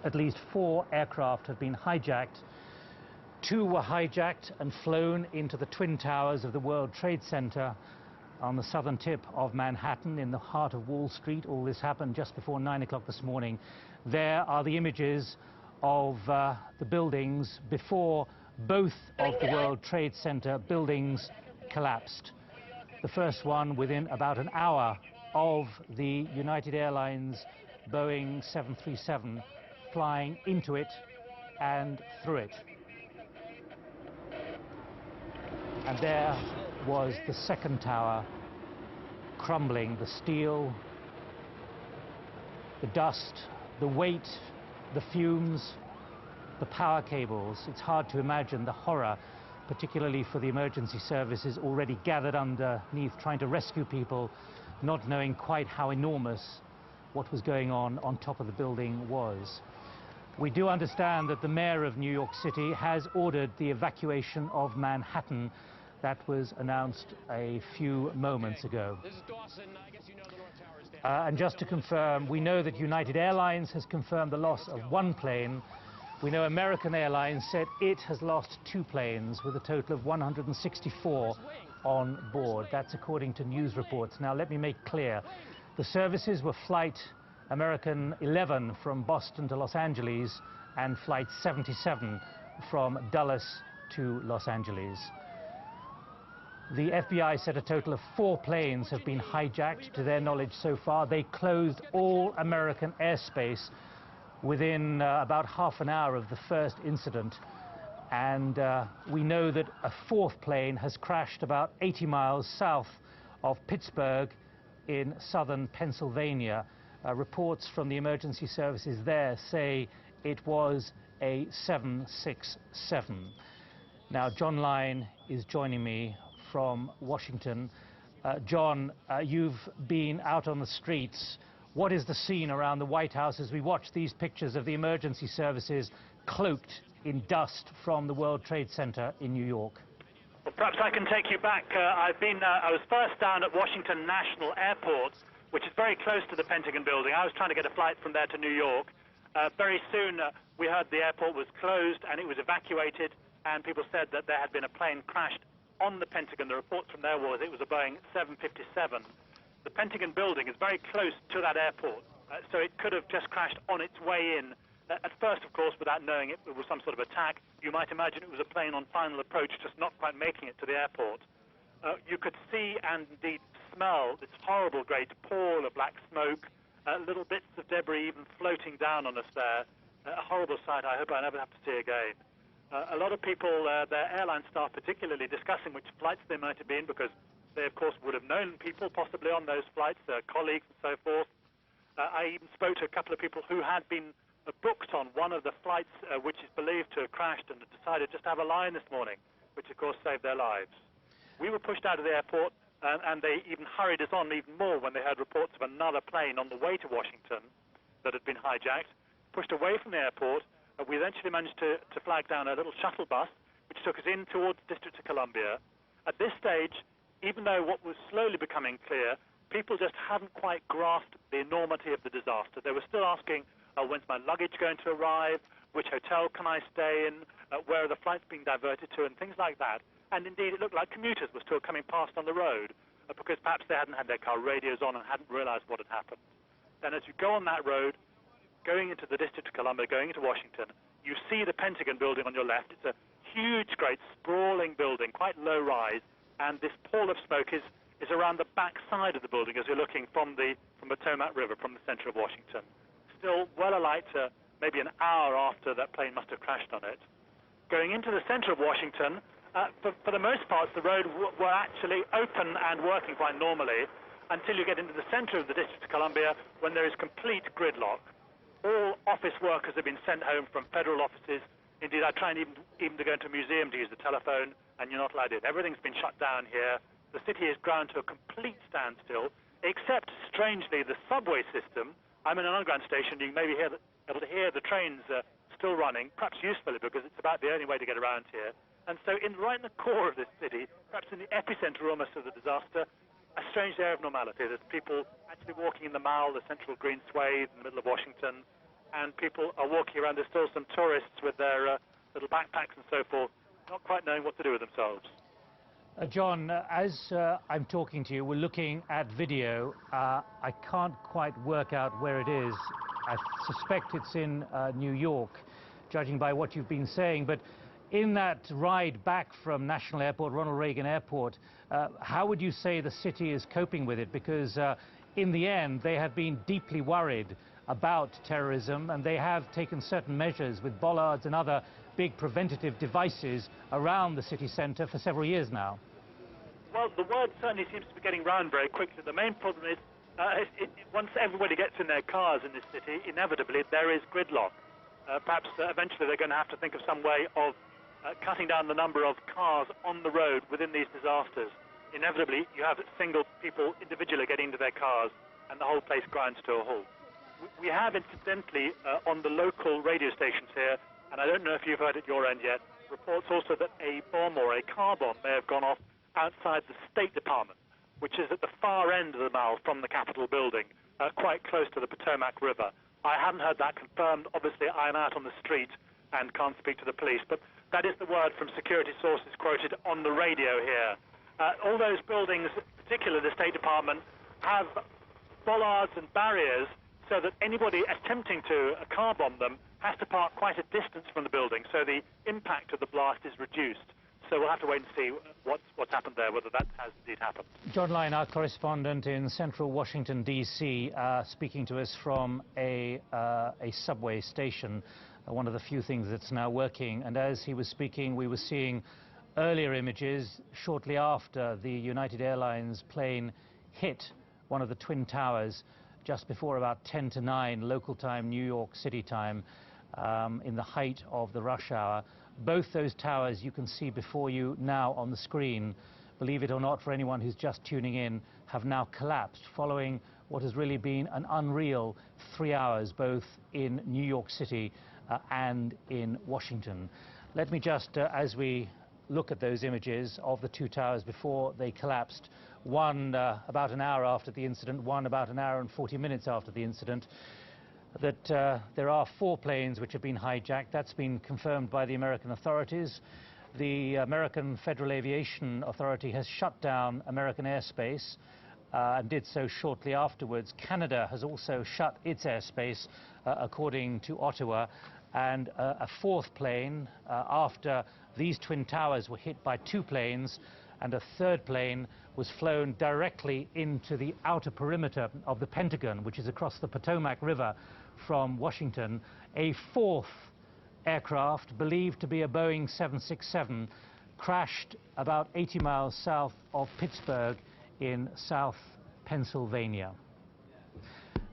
at least 4 aircraft have been hijacked. 2 were hijacked and flown into the Twin Towers of the World Trade Center on the southern tip of Manhattan, in the heart of Wall Street. All this happened just before 9 o'clock this morning. There are the images of the buildings before both of the World Trade Center buildings collapsed. The first one within about an hour of the United Airlines Boeing 737 flying into it and through it. And there was the second tower crumbling, the steel, the dust, the weight, the fumes, the power cables. It's hard to imagine the horror, particularly for the emergency services already gathered underneath, trying to rescue people, not knowing quite how enormous what was going on top of the building was. We do understand that the mayor of New York City has ordered the evacuation of Manhattan. That was announced a few moments ago. This is Dawson. I guess you know the North Tower is down. And just to confirm, we know that United Airlines has confirmed the loss of one plane. We know American Airlines said it has lost 2 planes with a total of 164 on board. That's according to news reports. Now, let me make clear, the services were Flight American 11 from Boston to Los Angeles and Flight 77 from Dulles to Los Angeles. The FBI said a total of 4 planes have been hijacked. To their knowledge so far, they closed all American airspace within about half an hour of the first incident. And we know that a 4th plane has crashed about 80 miles south of Pittsburgh in southern Pennsylvania. Reports from the emergency services there say it was a 767. Now, John Lyon is joining me from Washington. John, you've been out on the streets. What is the scene around the White House as we watch these pictures of the emergency services cloaked in dust from the World Trade Center in New York? Well, perhaps I can take you back. I was first down at Washington National Airport, which is very close to the Pentagon building. I was trying to get a flight from there to New York. Very soon we heard the airport was closed and it was evacuated, and people said that there had been a plane crashed on the Pentagon. The report from there was it was a Boeing 757. The Pentagon building is very close to that airport, so it could have just crashed on its way in. At first, of course, without knowing it was some sort of attack. You might imagine it was a plane on final approach, just not quite making it to the airport. You could see and indeed smell this horrible great pall of black smoke, little bits of debris even floating down on us there. A horrible sight I hope I never have to see again. A lot of people, their airline staff particularly, discussing which flights they might have been, because they, of course, would have known people possibly on those flights, their colleagues and so forth. I even spoke to a couple of people who had been booked on one of the flights which is believed to have crashed, and decided just to have a line this morning, which, of course, saved their lives. We were pushed out of the airport, and they even hurried us on even more when they heard reports of another plane on the way to Washington that had been hijacked. Pushed away from the airport, we eventually managed to flag down a little shuttle bus, which took us in towards the District of Columbia. At this stage, even though what was slowly becoming clear, people just hadn't quite grasped the enormity of the disaster. They were still asking, when's my luggage going to arrive? Which hotel can I stay in? Where are the flights being diverted to? And things like that. And indeed, it looked like commuters were still coming past on the road because perhaps they hadn't had their car radios on and hadn't realized what had happened. Then as you go on that road, going into the District of Columbia, going into Washington, you see the Pentagon building on your left. It's a huge, great, sprawling building, quite low rise, and this pall of smoke is around the back side of the building as you're looking from the Potomac River, from the center of Washington. Still well alight, maybe an hour after that plane must have crashed on it. Going into the center of Washington, for the most part, the road were actually open and working quite normally until you get into the center of the District of Columbia, when there is complete gridlock. All office workers have been sent home from federal offices. Indeed, I try and even to go into a museum to use the telephone, and you're not allowed in. Everything's been shut down here. The city is ground to a complete standstill, except, strangely, the subway system. I'm in an underground station. You may be able to hear the trains still running, perhaps usefully, because it's about the only way to get around here. And so right in the core of this city, perhaps in the epicenter almost of the disaster, a strange air of normality. There's people actually walking in the Mall, the central green swathe in the middle of Washington, and people are walking around. There's still some tourists with their little backpacks and so forth, not quite knowing what to do with themselves. John, as I'm talking to you, we're looking at video. I can't quite work out where it is. I suspect it's in New York, judging by what you've been saying. But in that ride back from National Airport, Ronald Reagan Airport, how would you say the city is coping with it? Because in the end, they have been deeply worried about terrorism, and they have taken certain measures with bollards and other big preventative devices around the city centre for several years now. Well, the word certainly seems to be getting round very quickly. The main problem is, once everybody gets in their cars in this city, inevitably there is gridlock. Perhaps eventually they're going to have to think of some way of cutting down the number of cars on the road within these disasters. Inevitably, you have single people individually getting into their cars, and the whole place grinds to a halt. We have, incidentally, on the local radio stations here, and I don't know if you've heard at your end yet, reports also that a bomb or a car bomb may have gone off outside the State Department, which is at the far end of the Mall from the Capitol building, quite close to the Potomac River. I haven't heard that confirmed. Obviously, I'm out on the street and can't speak to the police, but that is the word from security sources quoted on the radio here. All those buildings, particularly the State Department, have bollards and barriers so that anybody attempting to car bomb them has to park quite a distance from the building, so the impact of the blast is reduced. So we'll have to wait and see what's happened there, whether that has indeed happened. John Lyon, our correspondent in central Washington, D.C., speaking to us from a subway station, one of the few things that's now working. And as he was speaking, we were seeing earlier images shortly after the United Airlines plane hit one of the Twin Towers just before about 10 to 9 local time, New York City time, in the height of the rush hour. Both those towers you can see before you now on the screen, believe it or not, for anyone who's just tuning in, have now collapsed following what has really been an unreal 3 hours both in New York City and in Washington. Let me just, as we look at those images of the two towers before they collapsed, one about an hour after the incident, one about an hour and 40 minutes after the incident, that there are 4 planes which have been hijacked. That's been confirmed by the American authorities. The American Federal Aviation Authority has shut down American airspace and did so shortly afterwards. Canada has also shut its airspace, according to Ottawa. And a 4th plane, after these Twin Towers were hit by 2 planes, and a 3rd plane was flown directly into the outer perimeter of the Pentagon, which is across the Potomac River from Washington. A 4th aircraft, believed to be a Boeing 767, crashed about 80 miles south of Pittsburgh in South Pennsylvania.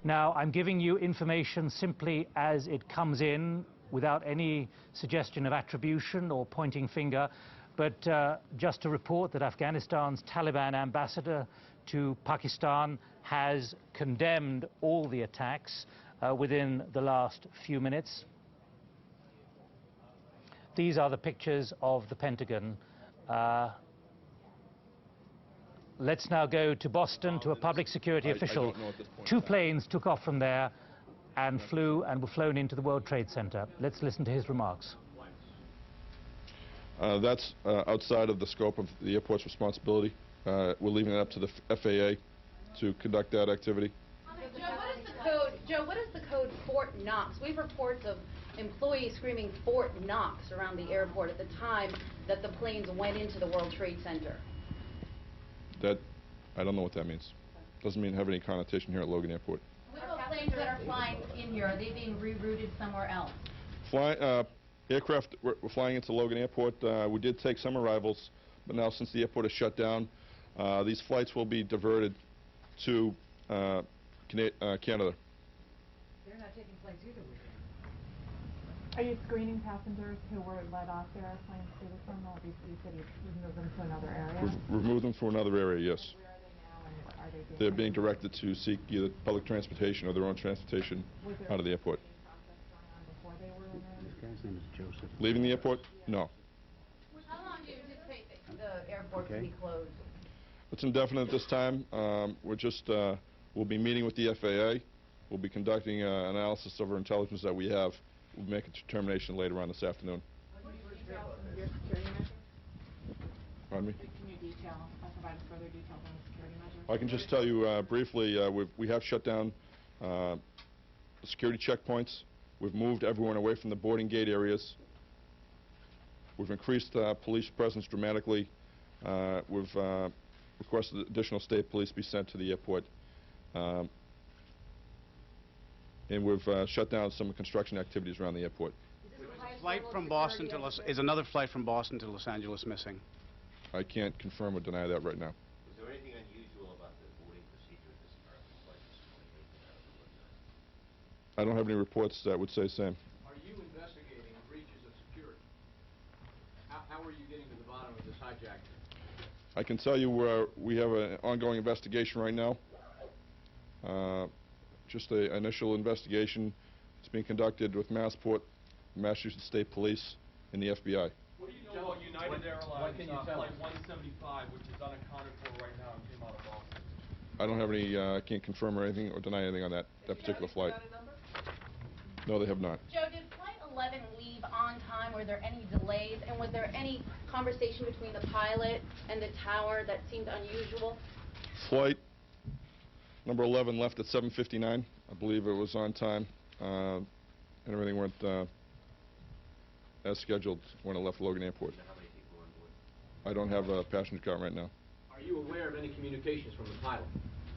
Now, I'm giving you information simply as it comes in, without any suggestion of attribution or pointing finger, but just to report that Afghanistan's Taliban ambassador to Pakistan has condemned all the attacks within the last few minutes. These are the pictures of the Pentagon. Let's now go to Boston, to a public security official. 2 planes took off from there and were flown into the World Trade Center. Let's listen to his remarks. That's outside of the scope of the airport's responsibility. We're leaving it up to the FAA to conduct that activity. Joe, what is the code Fort Knox? We have reports of employees screaming Fort Knox around the airport at the time that the planes went into the World Trade Center. I don't know what that means. Doesn't have any connotation here at Logan Airport. What about planes that are flying in here? Are they being rerouted somewhere else? Aircraft were flying into Logan Airport. We did take some arrivals, but now since the airport is shut down, these flights will be diverted to Canada. They're not taking flights either. Are you screening passengers who were let off their airplanes through the terminal? You said you removed them to another area? Remove them from another area, yes. Where are they now, and are they They're being directed to seek either public transportation or their own transportation out of the airport. before they were in This guy's name is Joseph. Leaving the airport? No. How long do you anticipate the airport to be closed? It's indefinite at this time. We'll be meeting with the FAA. We'll be conducting an analysis of our intelligence that we have. We'll make a determination later on this afternoon. Pardon me? Can you provide further details on the security measures? I can just tell you briefly, we have shut down the security checkpoints. We've moved everyone away from the boarding gate areas. We've increased police presence dramatically. We've requested additional state police be sent to the airport. and we've shut down some construction activities around the airport. Flight from Boston to is another flight from Boston to Los Angeles missing? I can't confirm or deny that right now. Was there anything unusual about the boarding procedure of this American flight this morning? I don't have any reports that would say same. Are you investigating breaches of security? How are you getting to the bottom of this hijacking? I can tell you we have an ongoing investigation right now. Just an initial investigation. It's being conducted with Massport, Massachusetts State Police, and the FBI. What do you know about United Airlines Flight 175, which is unaccounted for right now and came out of Boston? I don't have any, I can't confirm or anything or deny anything on that particular flight. No, they have not. Joe, did Flight 11 leave on time? Were there any delays? And was there any conversation between the pilot and the tower that seemed unusual? Flight number 11 left at 7:59. I believe it was on time, and everything went as scheduled when it left Logan Airport. I don't have a passenger count right now. Are you aware of any communications from the pilot?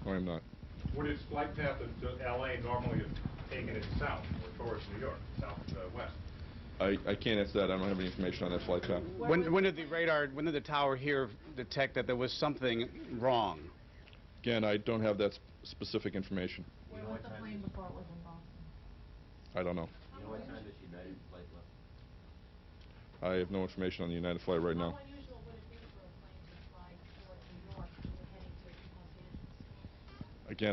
No, I'm not. Would its flight path to L.A. normally have taken it south or towards New York, southwest? I can't answer that. I don't have any information on that flight path. When did the tower here detect that there was something wrong? Again, I don't have that specific information. Where was the plane before it was in Boston? I don't know. You know what time this United flight left? I have no information on the United flight right now. How unusual would it be for a plane to fly towards New York when you're heading to Los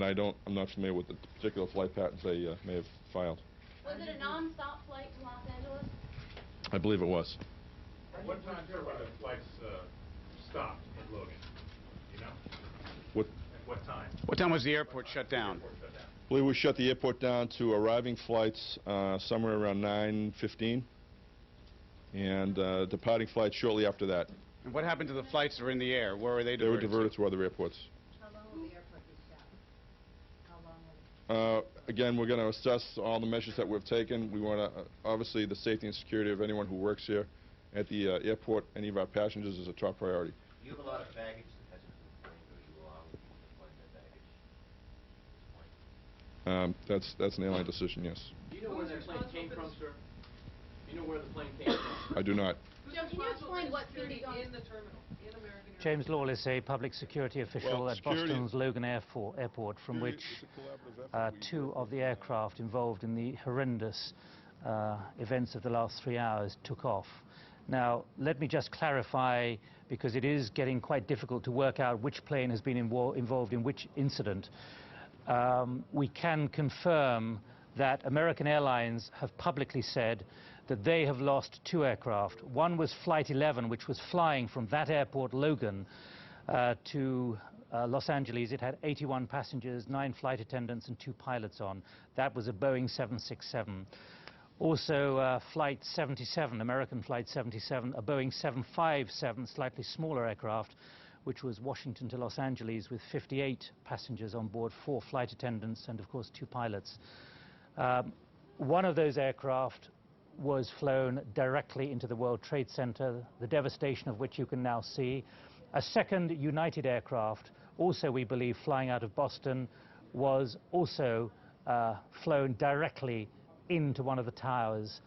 Angeles? Again, I'm not familiar with the particular flight patterns they may have filed. Was it a non-stop flight to Los Angeles? I believe it was. At what time were the flights stopped in Logan? You know? What? At what time? What time was the airport shut down? I believe we shut the airport down to arriving flights somewhere around 9:15, and departing flights shortly after that. And what happened to the flights that were in the air? Where were they diverted? They were diverted to other airports. How long will the airport be shut? How long will it? Again, we're going to assess all the measures that we've taken. We want to, obviously, the safety and security of anyone who works here at the airport, any of our passengers, is a top priority. Do you have a lot of baggage that hasn't been claimed, or you allow people to claim that baggage? That's an airline decision, yes. Do you know where that plane came from, sir? Do you know where the plane came from? I do not. Joe, can you explain what security in the terminal, in American James Lawless, a public security official at Boston's Logan Airport, from which two of the aircraft involved in the horrendous events of the last 3 hours took off. Now, let me just clarify, because it is getting quite difficult to work out which plane has been involved in which incident. We can confirm that American Airlines have publicly said that they have lost 2 aircraft. One was Flight 11, which was flying from that airport, Logan, to Los Angeles. It had 81 passengers, 9 flight attendants, and 2 pilots on. That was a Boeing 767. Also, Flight 77, American Flight 77, a Boeing 757, slightly smaller aircraft, which was Washington to Los Angeles with 58 passengers on board, 4 flight attendants, and of course 2 pilots. One of those aircraft was flown directly into the World Trade Center, the devastation of which you can now see. A second United aircraft, also we believe flying out of Boston, was also flown directly into one of the towers.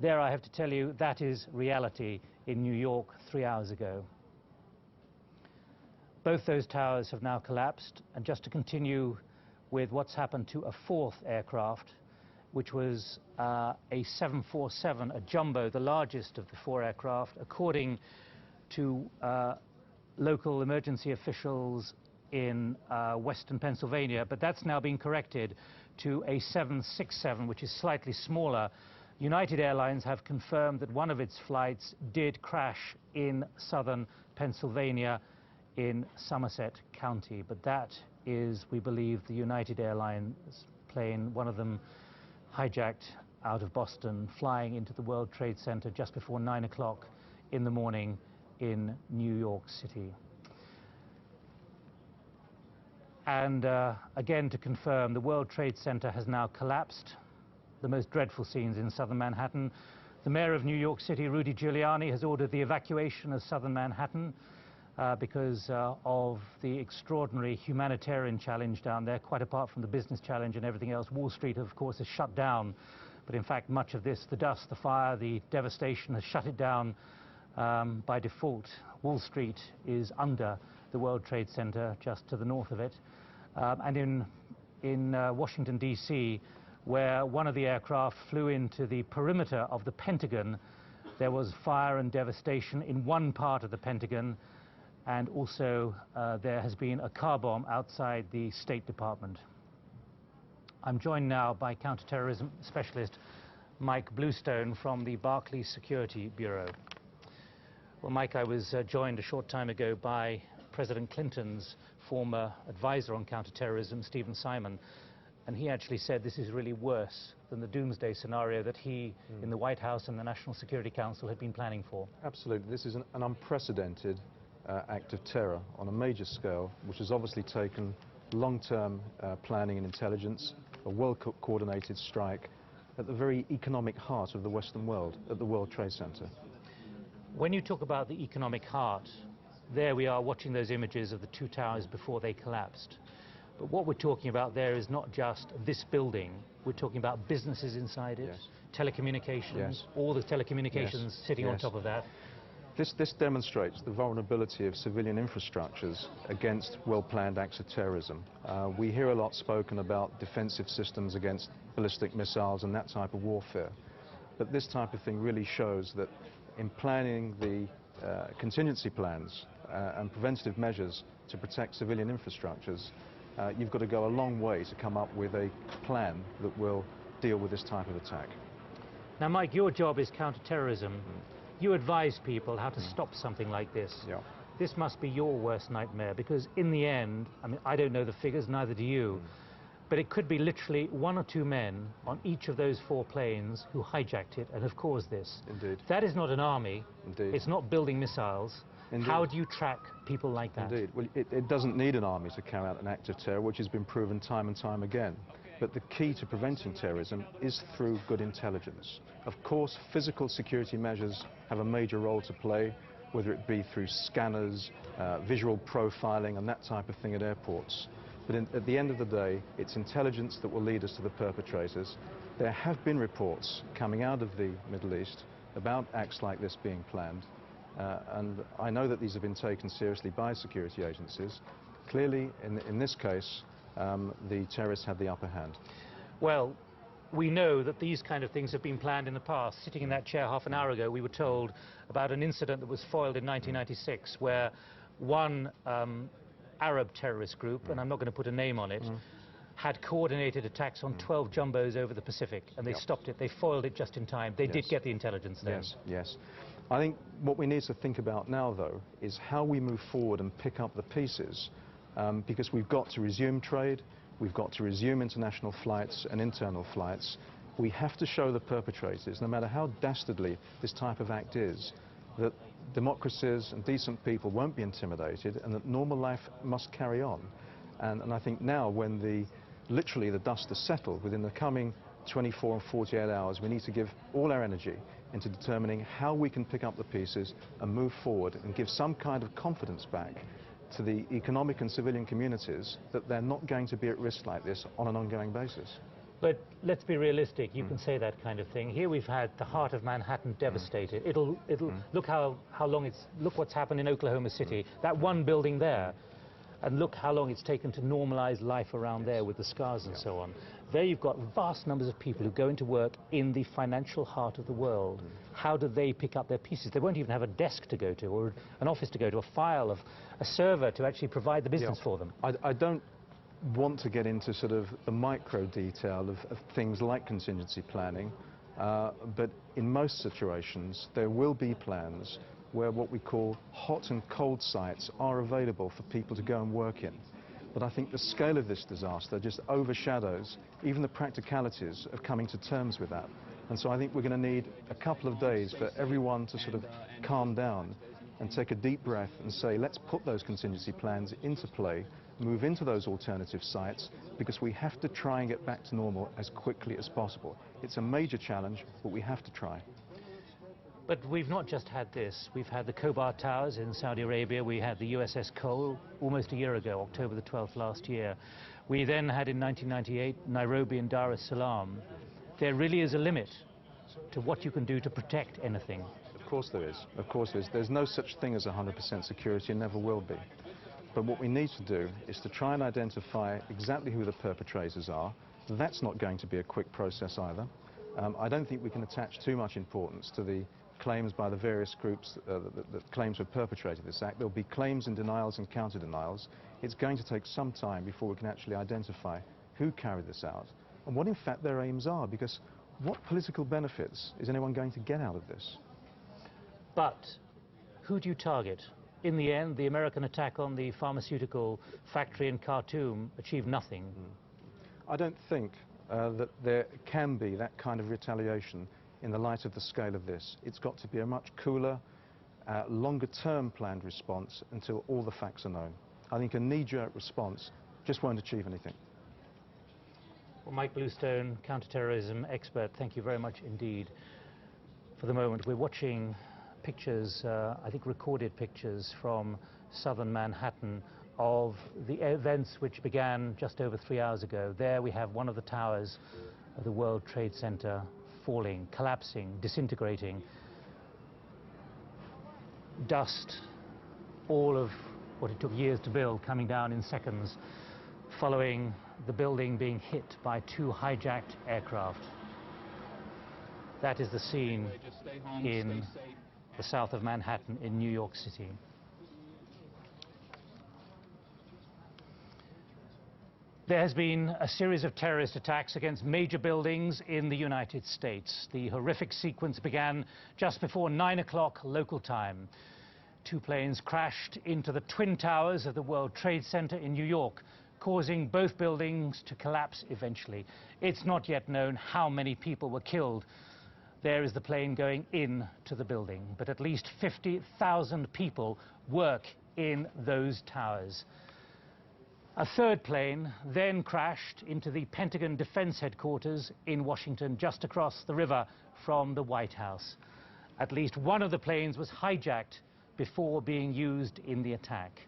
There, I have to tell you, that is reality in New York 3 hours ago. Both those towers have now collapsed, and just to continue with what's happened to a 4th aircraft, which was a 747, a jumbo, the largest of the 4 aircraft, according to local emergency officials in western Pennsylvania. But that's now been corrected to a 767, which is slightly smaller. United Airlines have confirmed that one of its flights did crash in southern Pennsylvania in Somerset County. But that is, we believe, the United Airlines plane, one of them hijacked out of Boston, flying into the World Trade Center just before 9 o'clock in the morning in New York City. And again, to confirm, the World Trade Center has now collapsed. The most dreadful scenes in southern Manhattan. The mayor of New York City, Rudy Giuliani, has ordered the evacuation of southern Manhattan. because of the extraordinary humanitarian challenge down there, quite apart from the business challenge and everything else. Wall Street, of course, is shut down, but in fact much of this, the dust, the fire, the devastation has shut it down by default. Wall Street is under the World Trade Center, just to the north of it. And in Washington, D.C., where one of the aircraft flew into the perimeter of the Pentagon, there was fire and devastation in one part of the Pentagon, and also there has been a car bomb outside the State Department. I'm joined now by counterterrorism specialist Mike Bluestone from the Barclays Security Bureau. Well, Mike, I was joined a short time ago by President Clinton's former advisor on counterterrorism, Stephen Simon, and he actually said this is really worse than the doomsday scenario that he in the White House and the National Security Council had been planning for. Absolutely. This is an unprecedented act of terror on a major scale, which has obviously taken long-term planning and intelligence, a well-coordinated strike at the very economic heart of the Western world, at the World Trade Center. When you talk about the economic heart, there we are watching those images of the two towers before they collapsed. But what we're talking about there is not just this building. We're talking about businesses inside it, telecommunications, all the telecommunications sitting on top of that. This demonstrates the vulnerability of civilian infrastructures against well-planned acts of terrorism. We hear a lot spoken about defensive systems against ballistic missiles and that type of warfare. But this type of thing really shows that in planning the contingency plans and preventative measures to protect civilian infrastructures, you've got to go a long way to come up with a plan that will deal with this type of attack. Now, Mike, your job is counterterrorism. You advise people how to stop something like this. This must be your worst nightmare, because in the end, I mean, I don't know the figures, neither do you, but it could be literally one or two men on each of those 4 planes who hijacked it and have caused this. Indeed. That is not an army. Indeed. It's not building missiles. Indeed. How do you track people like that? Indeed. Well, it doesn't need an army to carry out an act of terror, which has been proven time and time again. But the key to preventing terrorism is through good intelligence. Of course, physical security measures have a major role to play, whether it be through scanners, visual profiling and that type of thing at airports. But at the end of the day, it's intelligence that will lead us to the perpetrators. There have been reports coming out of the Middle East about acts like this being planned. And I know that these have been taken seriously by security agencies. Clearly, in this case, the terrorists had the upper hand. Well, we know that these kind of things have been planned in the past. Sitting in that chair half an hour ago, we were told about an incident that was foiled in 1996, where one Arab terrorist group, and I'm not going to put a name on it, had coordinated attacks on 12 jumbos over the Pacific, and they stopped it. They foiled it just in time. They did get the intelligence there. Yes. I think what we need to think about now, though, is how we move forward and pick up the pieces, because we've got to resume trade, we've got to resume international flights and internal flights. We have to show the perpetrators, no matter how dastardly this type of act is, that democracies and decent people won't be intimidated and that normal life must carry on. And I think now, when literally the dust has settled, within the coming 24 and 48 hours, we need to give all our energy into determining how we can pick up the pieces and move forward and give some kind of confidence back to the economic and civilian communities that they're not going to be at risk like this on an ongoing basis. But let's be realistic. You can say that kind of thing. Here we've had the heart of Manhattan devastated. It'll look how long look what's happened in Oklahoma City. That one building there. And look how long it's taken to normalize life around there with the scars and so on. There you've got vast numbers of people who go into work in the financial heart of the world. How do they pick up their pieces? They won't even have a desk to go to or an office to go to, a file, of a server to actually provide the business for them. I don't want to get into sort of the micro detail of things like contingency planning, but in most situations there will be plans where what we call hot and cold sites are available for people to go and work in. But I think the scale of this disaster just overshadows even the practicalities of coming to terms with that. And so I think we're going to need a couple of days for everyone to sort of calm down and take a deep breath and say, let's put those contingency plans into play, move into those alternative sites, because we have to try and get back to normal as quickly as possible. It's a major challenge, but we have to try. But we've not just had this. We've had the Khobar Towers in Saudi Arabia. We had the USS Cole almost a year ago, October the 12th last year. We then had in 1998 Nairobi and Dar es Salaam. There really is a limit to what you can do to protect anything. Of course there is. Of course there is. There's no such thing as 100% security and never will be. But what we need to do is to try and identify exactly who the perpetrators are. That's not going to be a quick process either. I don't think we can attach too much importance to the claims by the various groups that claims have perpetrated this act. There'll be claims and denials and counter-denials. It's going to take some time before we can actually identify who carried this out and what in fact their aims are, because what political benefits is anyone going to get out of this? But who do you target? In the end, the American attack on the pharmaceutical factory in Khartoum achieved nothing. I don't think that there can be that kind of retaliation in the light of the scale of this. It's got to be a much cooler, longer-term planned response until all the facts are known. I think a knee-jerk response just won't achieve anything. Well, Mike Bluestone, counterterrorism expert, thank you very much indeed. For the moment, we're watching pictures, I think recorded pictures from southern Manhattan of the events which began just over 3 hours ago. There we have one of the towers of the World Trade Center falling, collapsing, disintegrating. Dust, all of what it took years to build, coming down in seconds, following the building being hit by 2 hijacked aircraft. That is the scene in the south of Manhattan in New York City. There has been a series of terrorist attacks against major buildings in the United States. The horrific sequence began just before 9 o'clock local time. 2 planes crashed into the Twin Towers of the World Trade Center in New York, causing both buildings to collapse eventually. It's not yet known how many people were killed. There is the plane going into the building, but at least 50,000 people work in those towers. A third plane then crashed into the Pentagon Defense Headquarters in Washington, just across the river from the White House. At least one of the planes was hijacked before being used in the attack.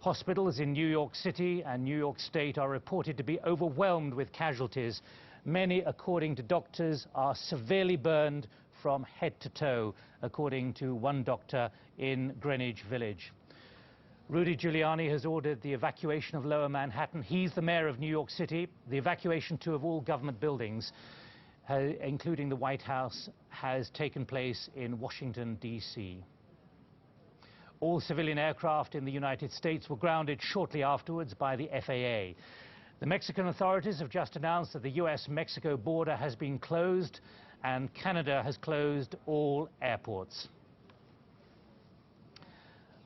Hospitals in New York City and New York State are reported to be overwhelmed with casualties. Many, according to doctors, are severely burned from head to toe, according to one doctor in Greenwich Village. Rudy Giuliani has ordered the evacuation of Lower Manhattan. He's the mayor of New York City. The evacuation, too, of all government buildings, including the White House, has taken place in Washington, D.C. All civilian aircraft in the United States were grounded shortly afterwards by the FAA. The Mexican authorities have just announced that the US-Mexico border has been closed and Canada has closed all airports.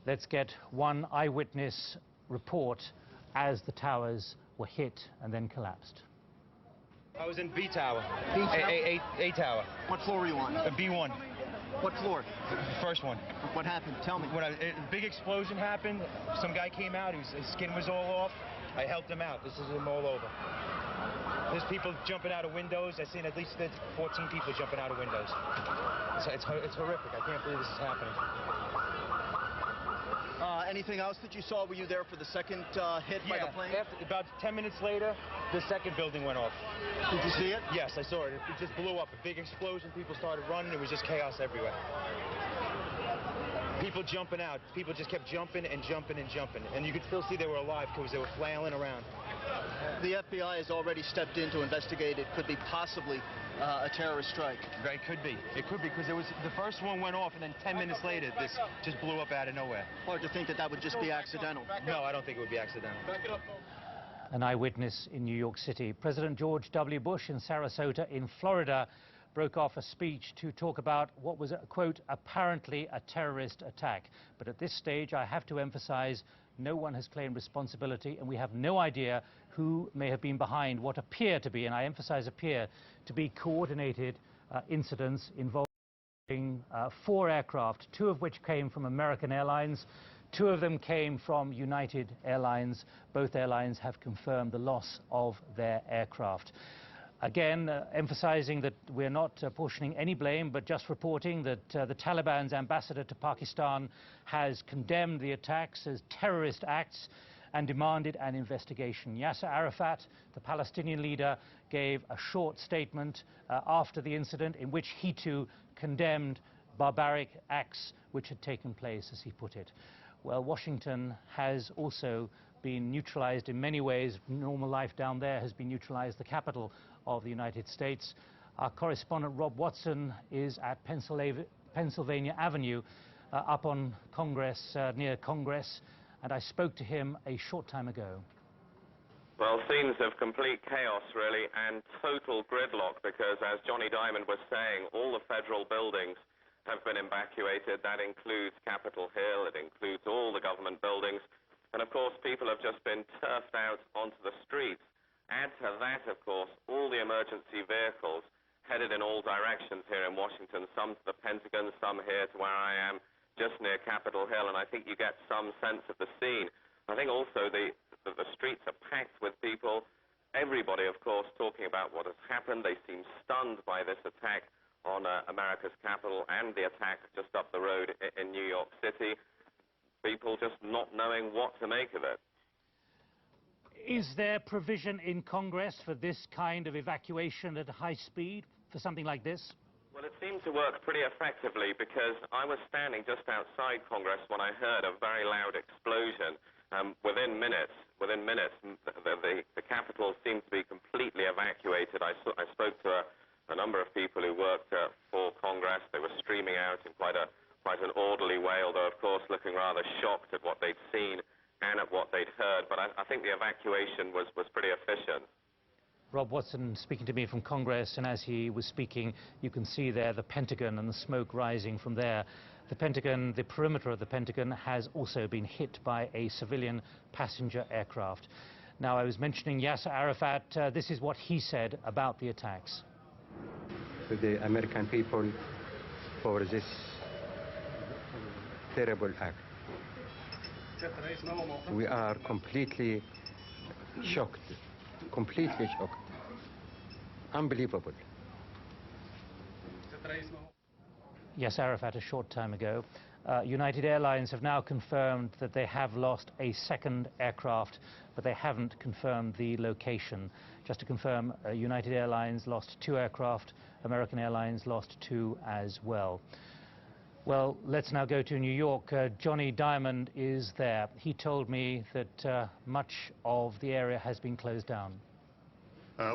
Let's get one eyewitness report as the towers were hit and then collapsed. I was in B Tower. A Tower. What floor were you on? B1. What floor? The first one. What happened? Tell me. When a big explosion happened, some guy came out, his skin was all off. I helped him out. This is him all over. There's people jumping out of windows. I've seen at least 14 people jumping out of windows. It's horrific. I can't believe this is happening. Anything else that you saw? Were you there for the second hit by the plane? About 10 minutes later, the second building went off. Did you see it? Yes, I saw it. It just blew up. A big explosion. People started running. It was just chaos everywhere. People jumping out. People just kept jumping and jumping and jumping. And you could still see they were alive because they were flailing around. The FBI has already stepped in to investigate. It could be possibly a terrorist strike. Right, it could be. It could be because it was the first one went off and then 10 minutes later this just blew up out of nowhere. Hard to think that that would just be accidental. No, I don't think it would be accidental. An eyewitness in New York City. President George W. Bush in Sarasota in Florida broke off a speech to talk about what was, quote, apparently a terrorist attack. But at this stage, I have to emphasize, no one has claimed responsibility, and we have no idea who may have been behind what appear to be, and I emphasize appear, to be coordinated incidents involving 4 aircraft, 2 of which came from American Airlines, 2 of them came from United Airlines. Both airlines have confirmed the loss of their aircraft. Again, emphasizing that we're not apportioning any blame, but just reporting that the Taliban's ambassador to Pakistan has condemned the attacks as terrorist acts and demanded an investigation. Yasser Arafat, the Palestinian leader, gave a short statement after the incident in which he too condemned barbaric acts which had taken place, as he put it. Well, Washington has also been neutralized in many ways. Normal life down there has been neutralized, the capital of the United States. Our correspondent Rob Watson is at Pennsylvania Avenue up on Congress, near Congress, and I spoke to him a short time ago. Well, scenes of complete chaos, really, and total gridlock, because as Johnny Diamond was saying, all the federal buildings have been evacuated. That includes Capitol Hill, it includes all the government buildings, and of course people have just been turfed out onto the streets. Add to that, of course, all the emergency vehicles headed in all directions here in Washington, some to the Pentagon, some here to where I am, just near Capitol Hill, and I think you get some sense of the scene. I think also the streets are packed with people, everybody, of course, talking about what has happened. They seem stunned by this attack on America's capital and the attack just up the road in New York City. People just not knowing what to make of it. Is there provision in Congress for this kind of evacuation at high speed, for something like this? Well, it seemed to work pretty effectively, because I was standing just outside Congress when I heard a very loud explosion. Within minutes, the Capitol seemed to be completely evacuated. I spoke to a number of people who worked for Congress. They were streaming out in quite an orderly way, although, of course, looking rather shocked at what they'd seen and at what they'd heard. But I think the evacuation was pretty efficient. Rob Watson speaking to me from Congress, and as he was speaking, you can see there the Pentagon and the smoke rising from there. The Pentagon, the perimeter of the Pentagon, has also been hit by a civilian passenger aircraft. Now, I was mentioning Yasser Arafat. This is what he said about the attacks. To the American people for this terrible act. We are completely shocked, unbelievable. Yasser Arafat a short time ago. United Airlines have now confirmed that they have lost a second aircraft, but they haven't confirmed the location. Just to confirm, United Airlines lost 2 aircraft, American Airlines lost 2 as well. Well, let's now go to New York. Johnny Diamond is there. He told me that much of the area has been closed down.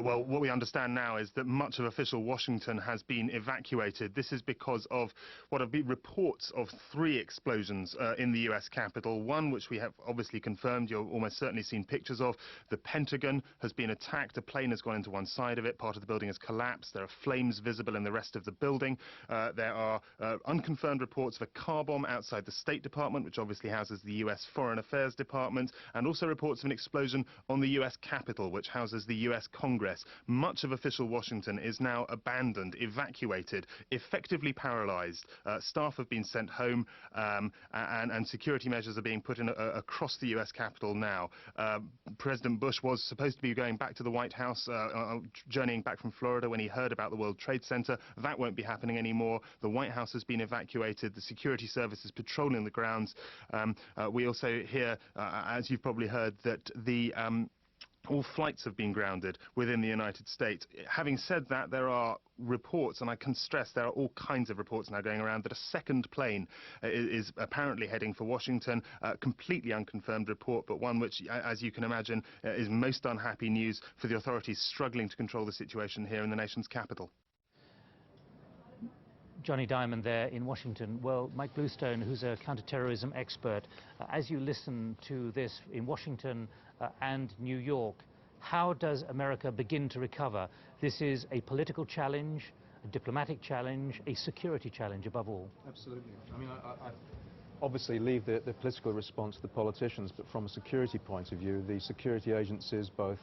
Well, what we understand now is that much of official Washington has been evacuated. This is because of what have been reports of 3 explosions in the U.S. Capitol. One, which we have obviously confirmed, you've almost certainly seen pictures of. The Pentagon has been attacked. A plane has gone into one side of it. Part of the building has collapsed. There are flames visible in the rest of the building. There are unconfirmed reports of a car bomb outside the State Department, which obviously houses the U.S. Foreign Affairs Department, and also reports of an explosion on the U.S. Capitol, which houses the U.S. Congress. Much of official Washington is now abandoned, evacuated, effectively paralyzed. Staff have been sent home, and security measures are being put in across the U.S. Capitol now. President Bush was supposed to be going back to the White House, journeying back from Florida when he heard about the World Trade Center. That won't be happening anymore. The White House has been evacuated. The security service is patrolling the grounds. We also hear, as you've probably heard, that all flights have been grounded within the United States. Having said that, there are reports, and I can stress there are all kinds of reports now going around, that a second plane is apparently heading for Washington. Completely unconfirmed report, but one which, as you can imagine, is most unhappy news for the authorities struggling to control the situation here in the nation's capital. Johnny Diamond there in Washington. Well, Mike Bluestone, who's a counterterrorism expert, as you listen to this in Washington and New York, how does America begin to recover? This is a political challenge, a diplomatic challenge, a security challenge above all. Absolutely. I mean, I obviously leave the political response to the politicians, but from a security point of view, the security agencies, both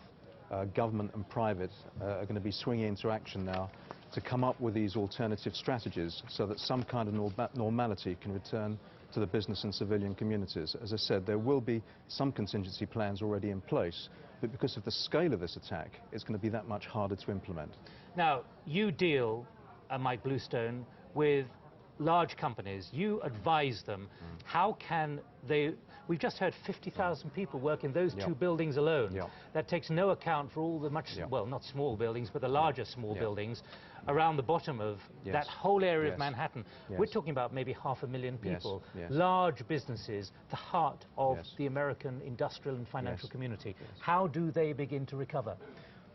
government and private, are going to be swinging into action now to come up with these alternative strategies so that some kind of normality can return to the business and civilian communities. As I said, there will be some contingency plans already in place, but because of the scale of this attack, it's going to be that much harder to implement. Now, you deal, Mike Bluestone, with large companies. You advise them. How can they... We've just heard 50,000 people work in those two buildings alone. That takes no account for all the much, well, not small buildings, but the larger small buildings around the bottom of that whole area of Manhattan. We're talking about maybe 500,000 people. Large businesses, the heart of the American industrial and financial community. How do they begin to recover?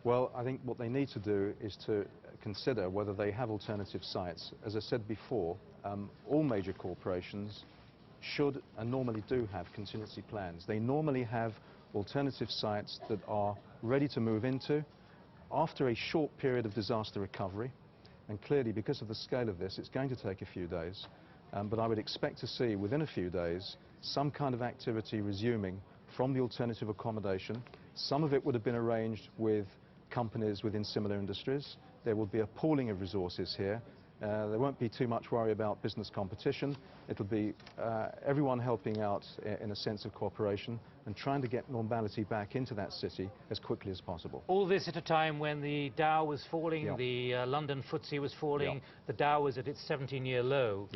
Well, I think what they need to do is to consider whether they have alternative sites. As I said before, all major corporations should and normally do have contingency plans. They normally have alternative sites that are ready to move into after a short period of disaster recovery. And clearly, because of the scale of this, it's going to take a few days. But I would expect to see within a few days some kind of activity resuming from the alternative accommodation. Some of it would have been arranged with companies within similar industries. There will be a pooling of resources here. There won't be too much worry about business competition. It'll be everyone helping out in a sense of cooperation and trying to get normality back into that city as quickly as possible. All this at a time when the Dow was falling, the London FTSE was falling, the Dow was at its 17-year low.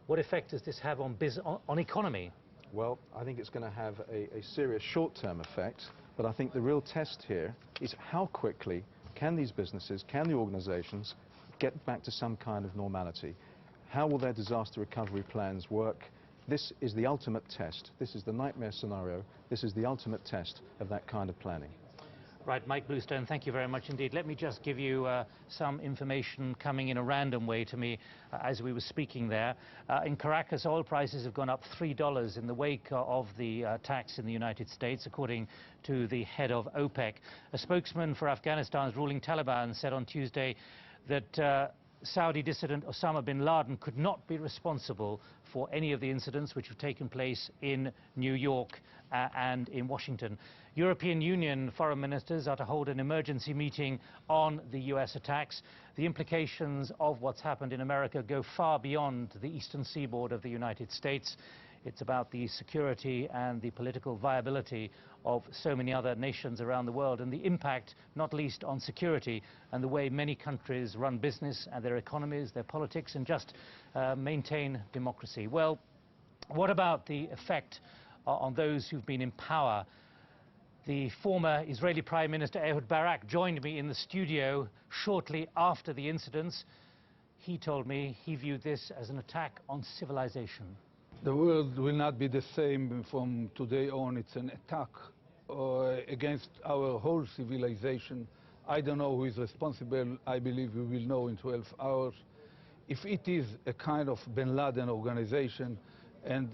What effect does this have on economy? Well, I think it's going to have a serious short-term effect, but I think the real test here is how quickly can these businesses, can the organizations get back to some kind of normality? How will their disaster recovery plans work? This is the ultimate test. This is the nightmare scenario. This is the ultimate test of that kind of planning. Right, Mike Bluestone, thank you very much indeed. Let me just give you some information coming in a random way to me as we were speaking there. In Caracas, oil prices have gone up $3 in the wake of the attacks in the United States, according to the head of OPEC. A spokesman for Afghanistan's ruling Taliban said on Tuesday that Saudi dissident Osama bin Laden could not be responsible for any of the incidents which have taken place in New York and in Washington. European Union foreign ministers are to hold an emergency meeting on the US attacks. The implications of what's happened in America go far beyond the eastern seaboard of the United States. It's about the security and the political viability of so many other nations around the world, and the impact, not least on security and the way many countries run business and their economies, their politics, and just maintain democracy. Well, what about the effect on those who've been in power? The former Israeli Prime Minister Ehud Barak joined me in the studio shortly after the incidents. He told me he viewed this as an attack on civilization. The world will not be the same from today on. It's an attack against our whole civilization. I don't know who is responsible. I believe we will know in 12 hours. If it is a kind of bin Laden organization, and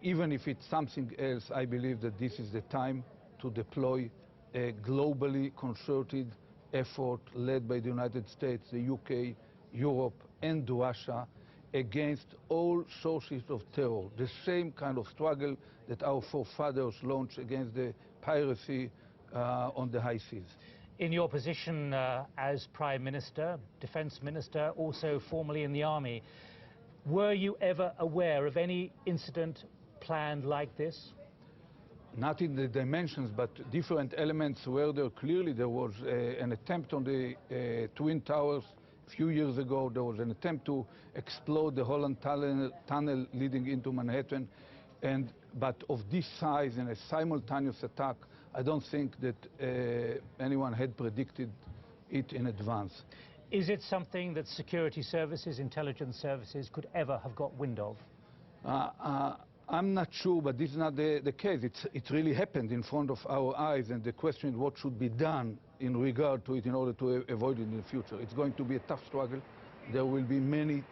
even if it's something else, I believe that this is the time to deploy a globally concerted effort led by the United States, the UK, Europe, and Russia against all sources of terror. The same kind of struggle that our forefathers launched against the piracy on the high seas. In your position as Prime Minister, Defense Minister, also formerly in the Army, were you ever aware of any incident planned like this? Not in the dimensions, but different elements where there clearly there was an attempt on the Twin Towers. A few years ago, there was an attempt to explode the Holland Tunnel leading into Manhattan. But of this size and a simultaneous attack, I don't think that anyone had predicted it in advance. Is it something that security services, intelligence services could ever have got wind of? I'm not sure, but this is not the case. It really happened in front of our eyes, and the question is what should be done in regard to it in order to avoid it in the future. It's going to be a tough struggle. There will be many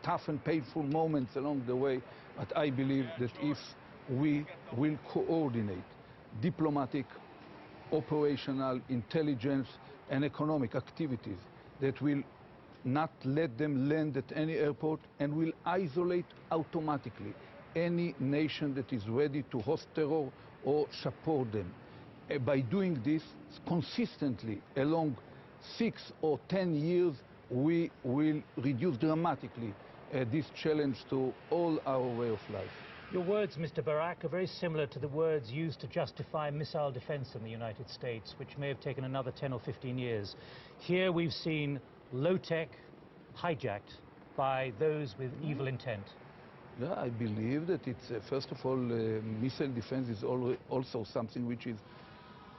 tough and painful moments along the way, but I believe that if we will coordinate diplomatic, operational, intelligence, and economic activities that will not let them land at any airport and will isolate automatically any nation that is ready to host terror or support them. By doing this consistently along 6 or 10 years, we will reduce dramatically this challenge to all our way of life. Your words, Mr. Barak, are very similar to the words used to justify missile defense in the United States, which may have taken another 10 or 15 years. Here we've seen low-tech hijacked by those with evil intent. Yeah, I believe that it's, first of all, missile defense is also something which is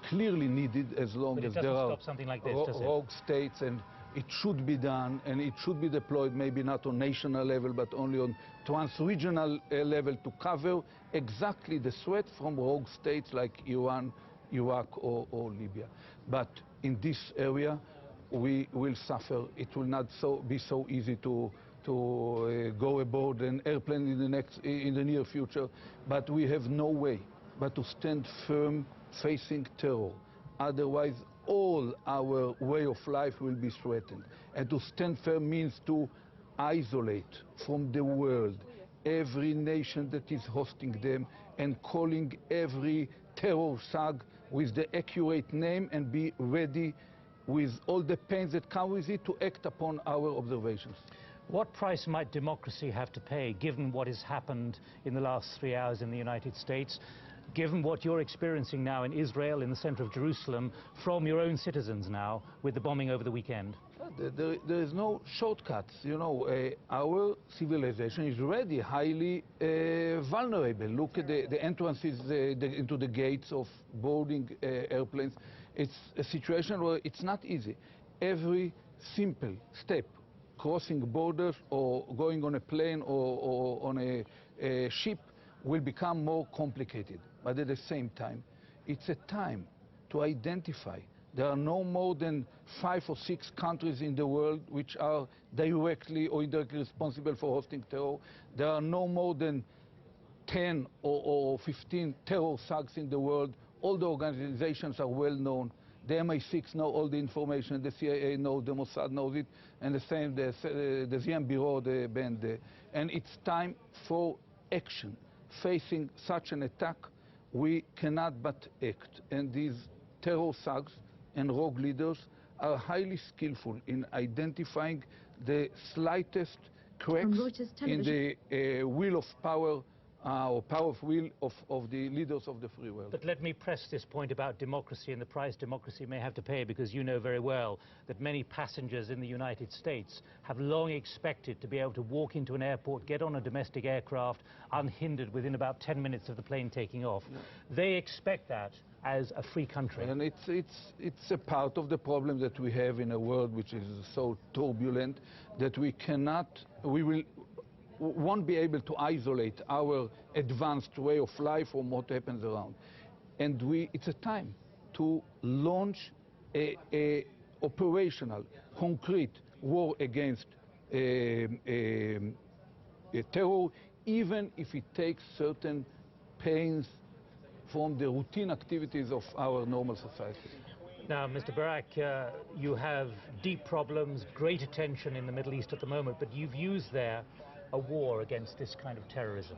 clearly needed as long as there are like this, rogue states, and it should be done, and it should be deployed maybe not on national level but only on trans-regional level to cover exactly the threat from rogue states like Iran, Iraq or Libya. But in this area we will suffer. It will not be so easy to go aboard an airplane in the near future, but we have no way but to stand firm facing terror. Otherwise, all our way of life will be threatened. And to stand firm means to isolate from the world every nation that is hosting them and calling every terror thug with the accurate name and be ready with all the pains that come with it to act upon our observations. What price might democracy have to pay, given what has happened in the last 3 hours in the United States, given what you're experiencing now in Israel, in the center of Jerusalem, from your own citizens now, with the bombing over the weekend? There is no shortcuts. You know, our civilization is already highly vulnerable. Look at the entrances into the gates of boarding airplanes. It's a situation where it's not easy. Every simple step, crossing borders or going on a plane or on a ship, will become more complicated. But at the same time, it's a time to identify. There are no more than 5 or 6 countries in the world which are directly or indirectly responsible for hosting terror. There are no more than 10 or 15 terror thugs in the world. All the organizations are well known. The MI6 know all the information, the CIA knows, the Mossad knows it, and the same, the Ziem Bureau, the band. And it's time for action. Facing such an attack, we cannot but act. And these terror thugs and rogue leaders are highly skillful in identifying the slightest cracks in the wheel of power or power of will of the leaders of the free world. But let me press this point about democracy and the price democracy may have to pay, because you know very well that many passengers in the United States have long expected to be able to walk into an airport, get on a domestic aircraft unhindered within about 10 minutes of the plane taking off. Yeah. They expect that as a free country. And it's a part of the problem that we have in a world which is so turbulent that we won't be able to isolate our advanced way of life from what happens around. And it's a time to launch a operational, concrete war against terror, even if it takes certain pains from the routine activities of our normal society. Now, Mr. Barak, you have deep problems, great attention in the Middle East at the moment, but you've used there a war against this kind of terrorism.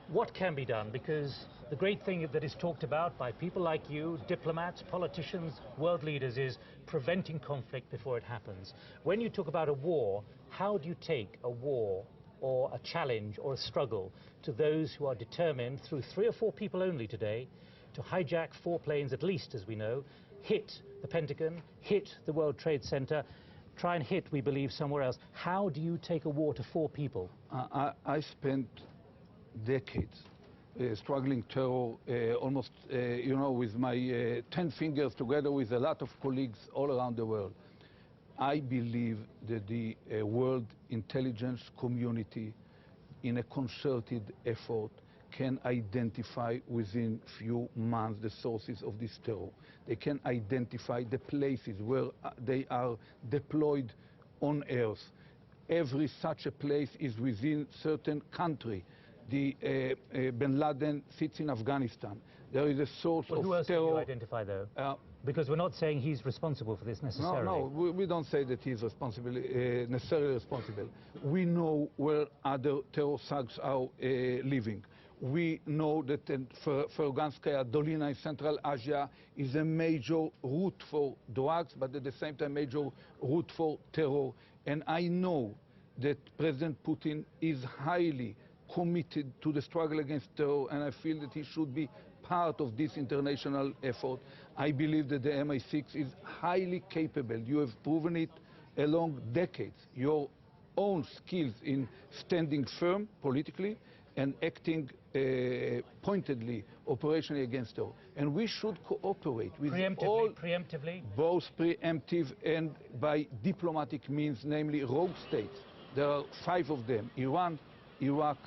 What can be done? Because the great thing that is talked about by people like you, diplomats, politicians, world leaders, is preventing conflict before it happens. When you talk about a war, how do you take a war or a challenge or a struggle to those who are determined, through 3 or 4 people only today, to hijack 4 planes at least, as we know, hit the Pentagon, hit the World Trade Center, try and hit, we believe, somewhere else? How do you take a war to 4 people? I spent decades struggling terror, almost, you know, with my 10 fingers, together with a lot of colleagues all around the world. I believe that the world intelligence community, in a concerted effort, can identify within few months the sources of this terror. They can identify the places where they are deployed on Earth. Every such a place is within certain country. Bin Laden sits in Afghanistan. There is a source of terror. Who else do you identify, though? Because we're not saying he's responsible for this necessarily. No, we don't say that he's necessarily responsible. We know where other terror thugs are living. We know that Ferganskaya Dolina in Central Asia is a major route for drugs, but at the same time major route for terror. And I know that President Putin is highly committed to the struggle against terror, and I feel that he should be part of this international effort. I believe that the MI6 is highly capable. You have proven it along decades. Your own skills in standing firm politically and acting pointedly, operationally against terror. And we should cooperate with all, preemptively, both preemptive and by diplomatic means, namely rogue states. There are 5 of them: Iran, Iraq,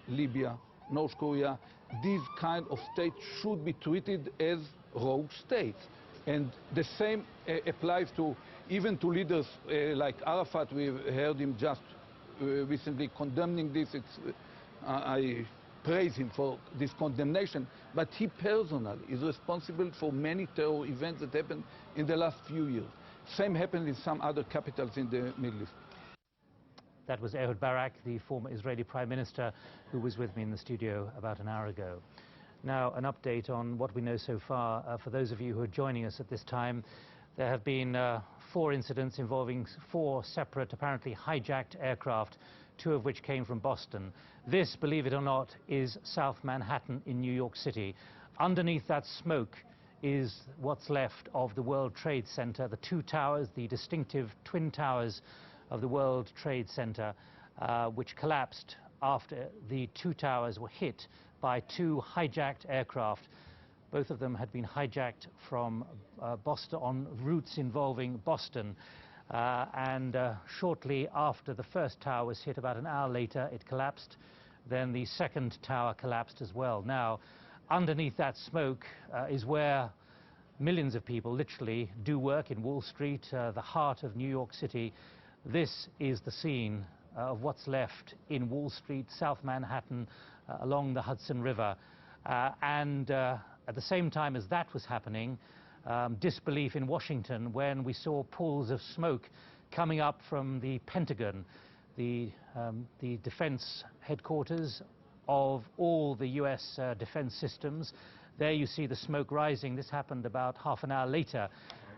Libya, North Korea. These kind of states should be treated as rogue states. And the same applies to even to leaders like Arafat. We heard him just recently condemning this. I praise him for this condemnation, but he personally is responsible for many terror events that happened in the last few years. Same happened in some other capitals in the Middle East. That was Ehud Barak, the former Israeli Prime Minister, who was with me in the studio about an hour ago. Now, an update on what we know so far. For those of you who are joining us at this time, there have been 4 incidents involving 4 separate, apparently hijacked aircraft, 2 of which came from Boston. This, believe it or not, is South Manhattan in New York City. Underneath that smoke is what's left of the World Trade Center, the 2 towers, the distinctive twin towers of the World Trade Center, which collapsed after the 2 towers were hit by 2 hijacked aircraft. Both of them had been hijacked from Boston, on routes involving Boston. Shortly after the first tower was hit, about an hour later, it collapsed. Then the second tower collapsed as well. Now, underneath that smoke is where millions of people literally do work, in Wall Street, the heart of New York City. This is the scene of what's left in Wall Street, South Manhattan, along the Hudson River. At the same time as that was happening, disbelief in Washington when we saw pools of smoke coming up from the Pentagon, the defense headquarters of all the US defense systems. There you see the smoke rising. This happened about half an hour later,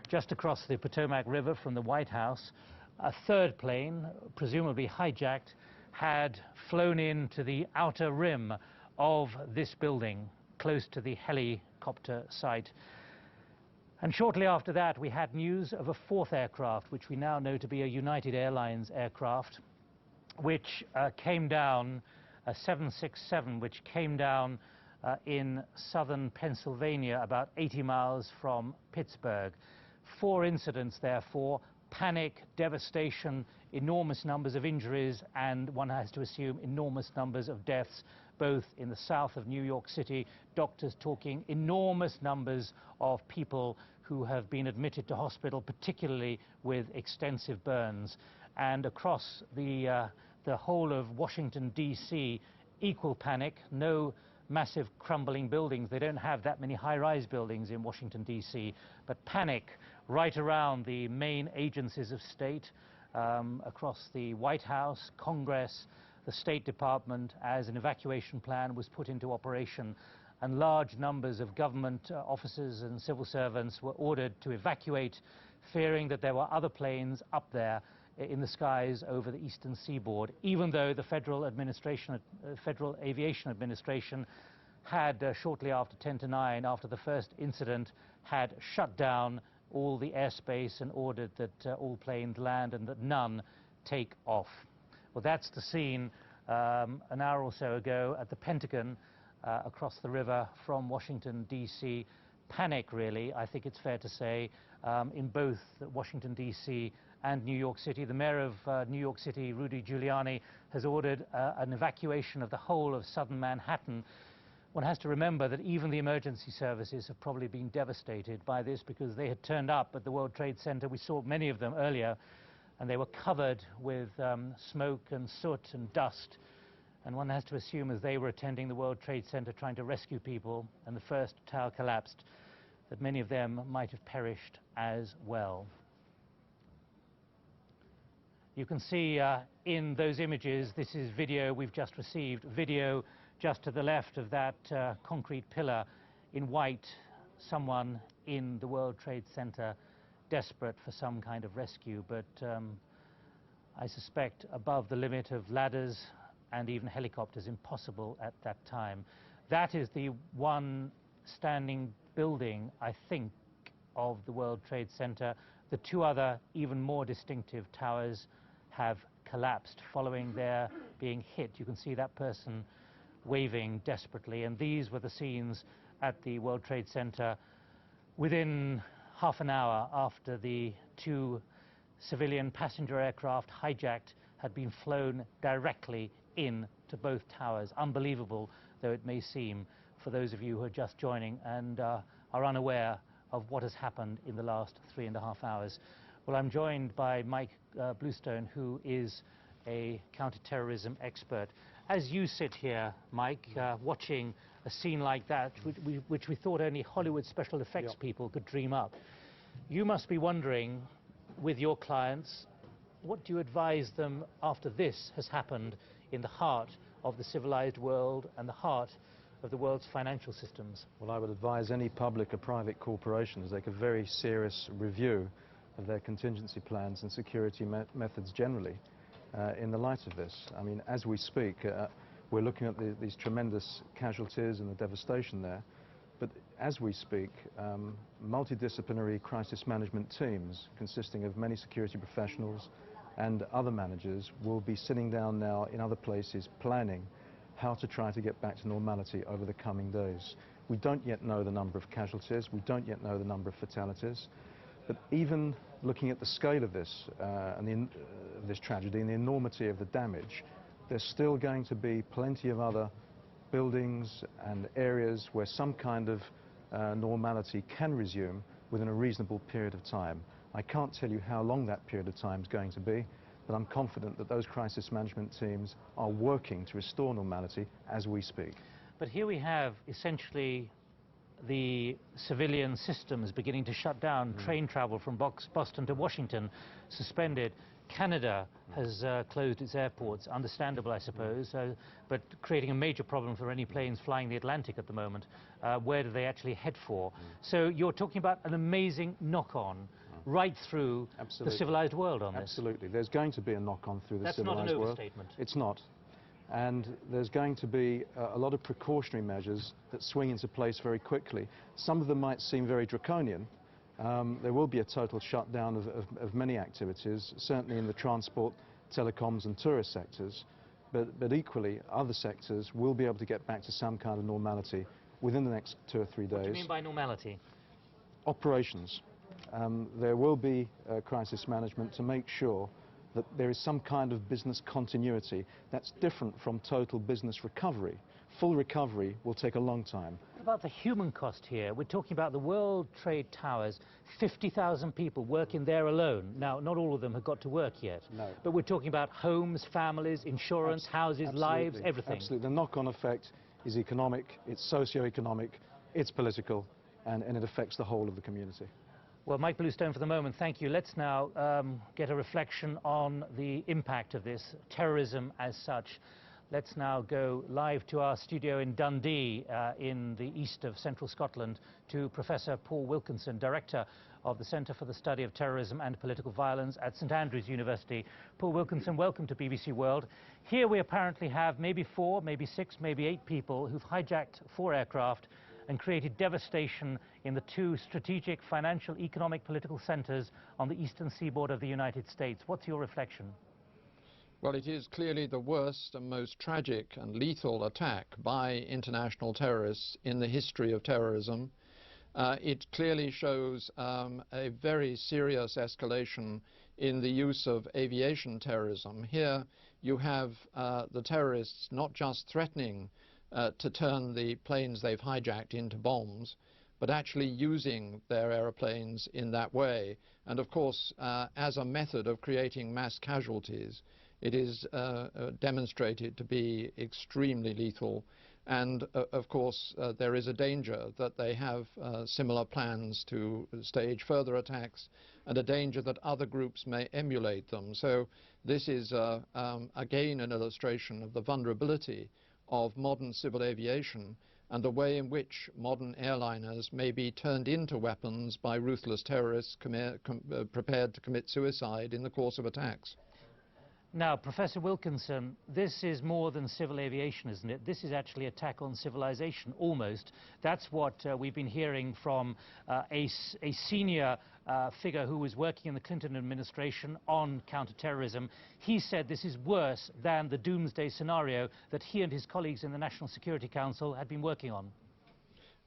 just across the Potomac River from the White House. A 3rd plane, presumably hijacked, had flown into the outer rim of this building, close to the helicopter site. And shortly after that, we had news of a 4th aircraft, which we now know to be a United Airlines aircraft, which came down, a 767, which came down in southern Pennsylvania, about 80 miles from Pittsburgh. 4 incidents, therefore: panic, devastation, enormous numbers of injuries, and one has to assume enormous numbers of deaths, both in the south of New York City. Doctors talking enormous numbers of people who have been admitted to hospital, particularly with extensive burns. And across the whole of Washington, D.C., equal panic. No massive crumbling buildings. They don't have that many high-rise buildings in Washington, D.C., but panic right around the main agencies of state, across the White House, Congress, the State Department, as an evacuation plan was put into operation. And large numbers of government officers and civil servants were ordered to evacuate, fearing that there were other planes up there in the skies over the eastern seaboard, even though the Federal Aviation Administration had, shortly after 10 to 9, after the first incident, had shut down all the airspace and ordered that all planes land and that none take off. Well, that's the scene an hour or so ago at the Pentagon, across the river from Washington, D.C. Panic, really, I think it's fair to say, in both Washington, D.C. and New York City. The mayor of New York City, Rudy Giuliani, has ordered an evacuation of the whole of southern Manhattan. One has to remember that even the emergency services have probably been devastated by this, because they had turned up at the World Trade Center. We saw many of them earlier, and they were covered with smoke and soot and dust. And one has to assume, as they were attending the World Trade Center trying to rescue people, and the first tower collapsed, that many of them might have perished as well. You can see in those images, this is video we've just received, video just to the left of that concrete pillar in white, someone in the World Trade Center desperate for some kind of rescue, but I suspect above the limit of ladders and even helicopters impossible at that time. That is the one standing building, I think, of the World Trade Center. The two other, even more distinctive towers have collapsed following their being hit. You can see that person waving desperately, and these were the scenes at the World Trade Center within half an hour after the two civilian passenger aircraft hijacked had been flown directly in to both towers. Unbelievable though it may seem for those of you who are just joining and are unaware of what has happened in the last 3.5 hours. Well, I'm joined by Mike Bluestone, who is a counter-terrorism expert. As you sit here, Mike, watching a scene like that, which we thought only Hollywood special effects people could dream up, you must be wondering, with your clients, what do you advise them after this has happened in the heart of the civilized world and the heart of the world's financial systems? Well, I would advise any public or private corporations take a very serious review of their contingency plans and security methods generally in the light of this. I mean, as we speak, we're looking at these tremendous casualties and the devastation there, but as we speak, multidisciplinary crisis management teams consisting of many security professionals and other managers will be sitting down now in other places planning how to try to get back to normality over the coming days. We don't yet know the number of casualties, we don't yet know the number of fatalities, but even looking at the scale of this this tragedy and the enormity of the damage, there's still going to be plenty of other buildings and areas where some kind of normality can resume within a reasonable period of time. I can't tell you how long that period of time is going to be, but I'm confident that those crisis management teams are working to restore normality as we speak. But here we have essentially the civilian systems beginning to shut down. Train travel from Boston to Washington suspended. Canada has closed its airports, understandable I suppose, but creating a major problem for any planes flying the Atlantic at the moment. Where do they actually head for? So you're talking about an amazing knock-on right through the civilized world on this. Absolutely. There's going to be a knock-on through the That's civilized not an world. overstatement. It's not. And there's going to be a lot of precautionary measures that swing into place very quickly. Some of them might seem very draconian. There will be a total shutdown of many activities, certainly in the transport, telecoms and tourist sectors, but equally other sectors will be able to get back to some kind of normality within the next 2 or 3 days. What do you mean by normality? Operations. There will be crisis management to make sure that there is some kind of business continuity that's different from total business recovery. Full recovery will take a long time. What about the human cost here? We're talking about the World Trade Towers, 50,000 people working there alone. Now, not all of them have got to work yet. No. But we're talking about homes, families, insurance, houses, lives, everything. Absolutely. The knock-on effect is economic, it's socio-economic, it's political, and it affects the whole of the community. Well, Mike Bluestone, for the moment, thank you. Let's now get a reflection on the impact of this, terrorism as such. Let's now go live to our studio in Dundee, in the east of central Scotland, to Professor Paul Wilkinson, Director of the Centre for the Study of Terrorism and Political Violence at St Andrews University. Paul Wilkinson, welcome to BBC World. Here we apparently have maybe 4, maybe 6, maybe 8 people who've hijacked 4 aircraft and created devastation in the 2 strategic financial, economic, political centres on the eastern seaboard of the United States. What's your reflection? Well, it is clearly the worst and most tragic and lethal attack by international terrorists in the history of terrorism. It clearly shows a very serious escalation in the use of aviation terrorism. Here you have the terrorists not just threatening to turn the planes they've hijacked into bombs, but actually using their aeroplanes in that way. And of course, as a method of creating mass casualties, it is demonstrated to be extremely lethal. And of course, there is a danger that they have similar plans to stage further attacks, and a danger that other groups may emulate them. So this is, again, an illustration of the vulnerability of modern civil aviation and the way in which modern airliners may be turned into weapons by ruthless terrorists prepared to commit suicide in the course of attacks. Now, Professor Wilkinson, this is more than civil aviation, isn't it? This is actually attack on civilization, almost. That's what we've been hearing from a senior figure who was working in the Clinton administration on counterterrorism. He said this is worse than the doomsday scenario that he and his colleagues in the National Security Council had been working on.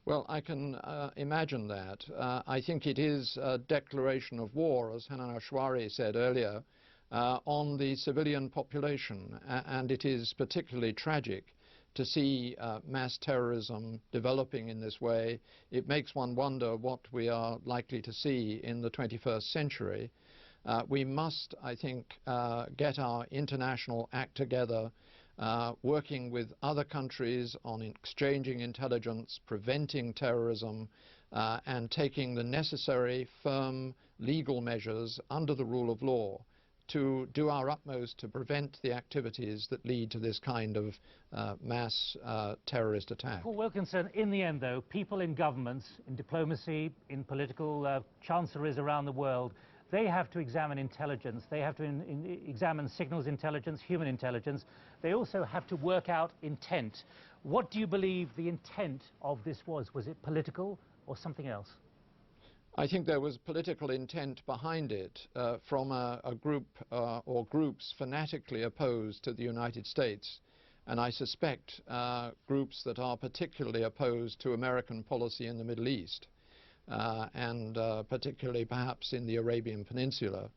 Well, I can imagine that. I think it is a declaration of war, as Hanan Ashwari said earlier, on the civilian population, and it is particularly tragic to see mass terrorism developing in this way. It makes one wonder what we are likely to see in the 21st century. We must, I think, get our international act together, working with other countries on exchanging intelligence, preventing terrorism, and taking the necessary firm legal measures under the rule of law to do our utmost to prevent the activities that lead to this kind of mass terrorist attack. Paul Wilkinson, in the end, though, people in governments, in diplomacy, in political chancelleries around the world, they have to examine intelligence. They have to examine signals intelligence, human intelligence. They also have to work out intent. What do you believe the intent of this was? Was it political or something else? I think there was political intent behind it from a group or groups fanatically opposed to the United States, and I suspect groups that are particularly opposed to American policy in the Middle East, and particularly perhaps in the Arabian Peninsula.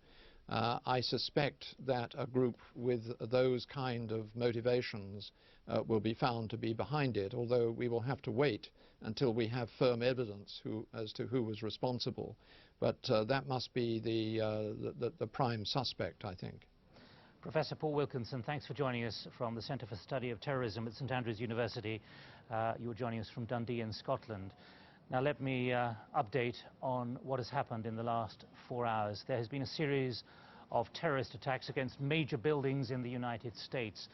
I suspect that a group with those kind of motivations will be found to be behind it, although we will have to wait until we have firm evidence as to who was responsible. But that must be the prime suspect, I think. Professor Paul Wilkinson, thanks for joining us from the Centre for Study of Terrorism at St Andrews University. You were joining us from Dundee in Scotland. Now let me update on what has happened in the last 4 hours. There has been a series of terrorist attacks against major buildings in the United States.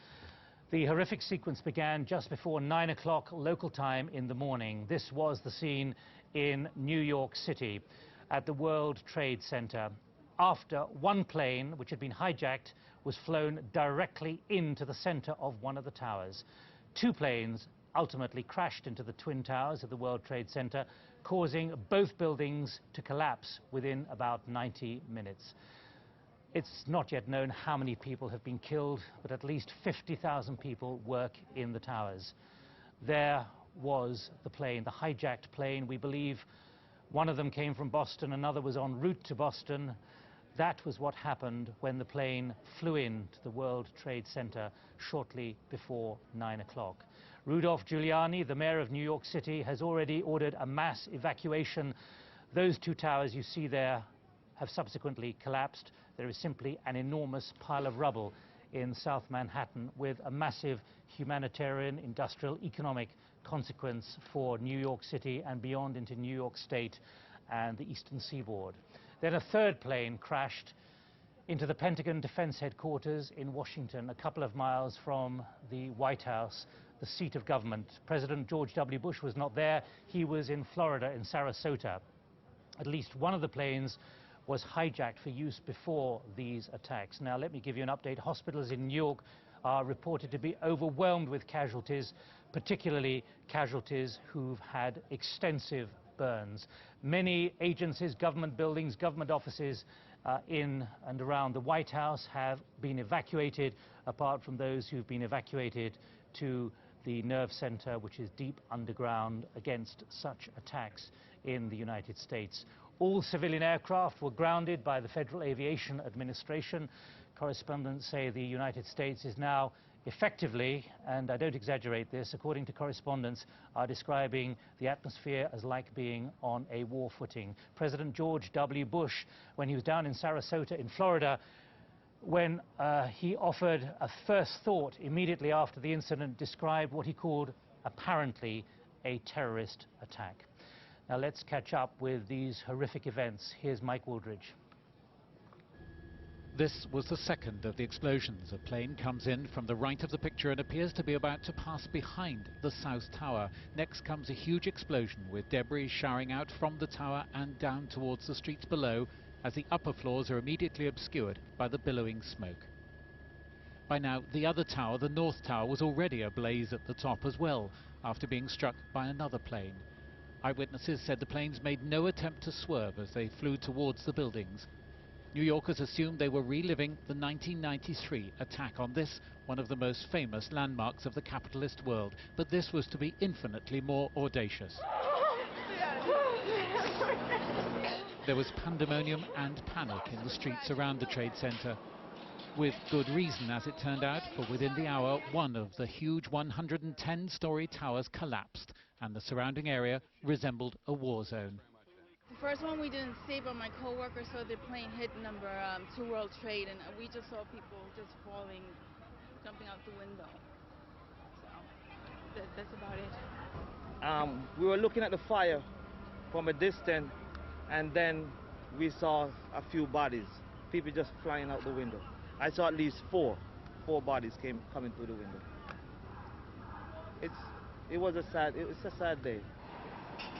The horrific sequence began just before 9 o'clock local time in the morning. This was the scene in New York City at the World Trade Center, after one plane, which had been hijacked, was flown directly into the center of one of the towers. Two planes ultimately crashed into the Twin Towers of the World Trade Center, causing both buildings to collapse within about 90 minutes. It's not yet known how many people have been killed, but at least 50,000 people work in the towers. There was the plane, the hijacked plane. We believe one of them came from Boston, another was en route to Boston. That was what happened when the plane flew into the World Trade Center shortly before 9 o'clock. Rudolph Giuliani, the mayor of New York City, has already ordered a mass evacuation. Those two towers you see there have subsequently collapsed. There is simply an enormous pile of rubble in South Manhattan with a massive humanitarian, industrial, economic consequence for New York City and beyond into New York State and the eastern seaboard. Then a third plane crashed into the Pentagon Defense Headquarters in Washington, a couple of miles from the White House, the seat of government. President George W. Bush was not there. He was in Florida, in Sarasota. At least one of the planes was hijacked for use before these attacks. Now, let me give you an update. Hospitals in New York are reported to be overwhelmed with casualties, particularly casualties who've had extensive burns. Many agencies, government buildings, government offices in and around the White House have been evacuated, apart from those who've been evacuated to the nerve center, which is deep underground, against such attacks in the United States. All civilian aircraft were grounded by the Federal Aviation Administration. Correspondents say the United States is now effectively, and I don't exaggerate this, according to correspondents, are describing the atmosphere as like being on a war footing. President George W. Bush, when he was down in Sarasota in Florida, when he offered a first thought immediately after the incident, described what he called apparently a terrorist attack. Now let's catch up with these horrific events. Here's Mike Wooldridge. This was the second of the explosions. A plane comes in from the right of the picture and appears to be about to pass behind the South Tower. Next comes a huge explosion with debris showering out from the tower and down towards the streets below as the upper floors are immediately obscured by the billowing smoke. By now, the other tower, the North Tower, was already ablaze at the top as well, after being struck by another plane. Eyewitnesses said the planes made no attempt to swerve as they flew towards the buildings. New Yorkers assumed they were reliving the 1993 attack on this, one of the most famous landmarks of the capitalist world. But this was to be infinitely more audacious. There was pandemonium and panic in the streets around the Trade Center. With good reason, as it turned out, for within the hour, one of the huge 110-story towers collapsed, and the surrounding area resembled a war zone. The first one we didn't see, but my coworker saw the plane hit number 2 World Trade, and we just saw people just falling, jumping out the window. So that's about it. We were looking at the fire from a distance, and then we saw a few bodies, people just flying out the window. I saw at least four bodies coming through the window. It was a sad day.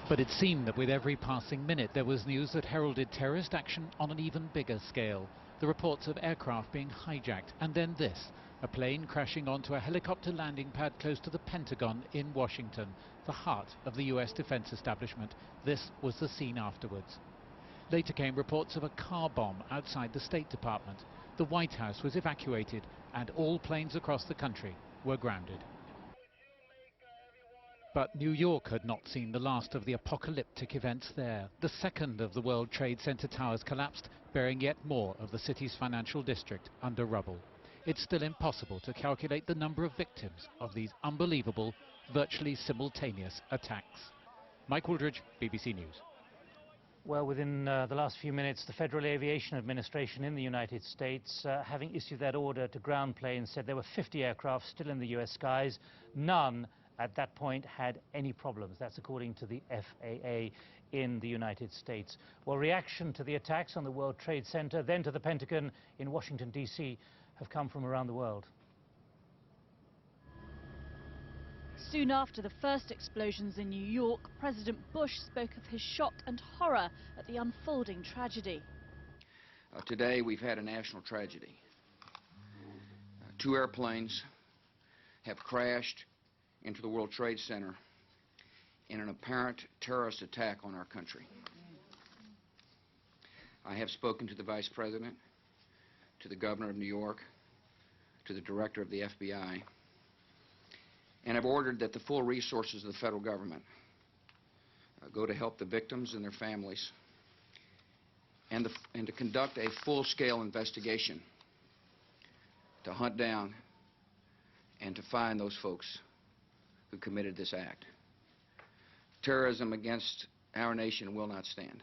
But it seemed that with every passing minute there was news that heralded terrorist action on an even bigger scale. The reports of aircraft being hijacked, and then this, a plane crashing onto a helicopter landing pad close to the Pentagon in Washington, the heart of the US defense establishment. This was the scene afterwards. Later came reports of a car bomb outside the State Department. The White House was evacuated, and all planes across the country were grounded. But New York had not seen the last of the apocalyptic events there. The second of the World Trade Center towers collapsed, burying yet more of the city's financial district under rubble. It's still impossible to calculate the number of victims of these unbelievable, virtually simultaneous attacks. Mike Wooldridge, BBC News. Well, within the last few minutes, the Federal Aviation Administration in the United States, having issued that order to ground planes, said there were 50 aircraft still in the US skies. None at that point had any problems. That's according to the FAA in the United States. Well, reaction to the attacks on the World Trade Center, then to the Pentagon in Washington, D.C., have come from around the world. Soon after the first explosions in New York, President Bush spoke of his shock and horror at the unfolding tragedy. Today we've had a national tragedy. 2 airplanes have crashed into the World Trade Center in an apparent terrorist attack on our country. I have spoken to the Vice President, to the Governor of New York, to the Director of the FBI, and have ordered that the full resources of the federal government go to help the victims and their families, and to conduct a full-scale investigation to hunt down and to find those folks who committed this act. Terrorism against our nation will not stand.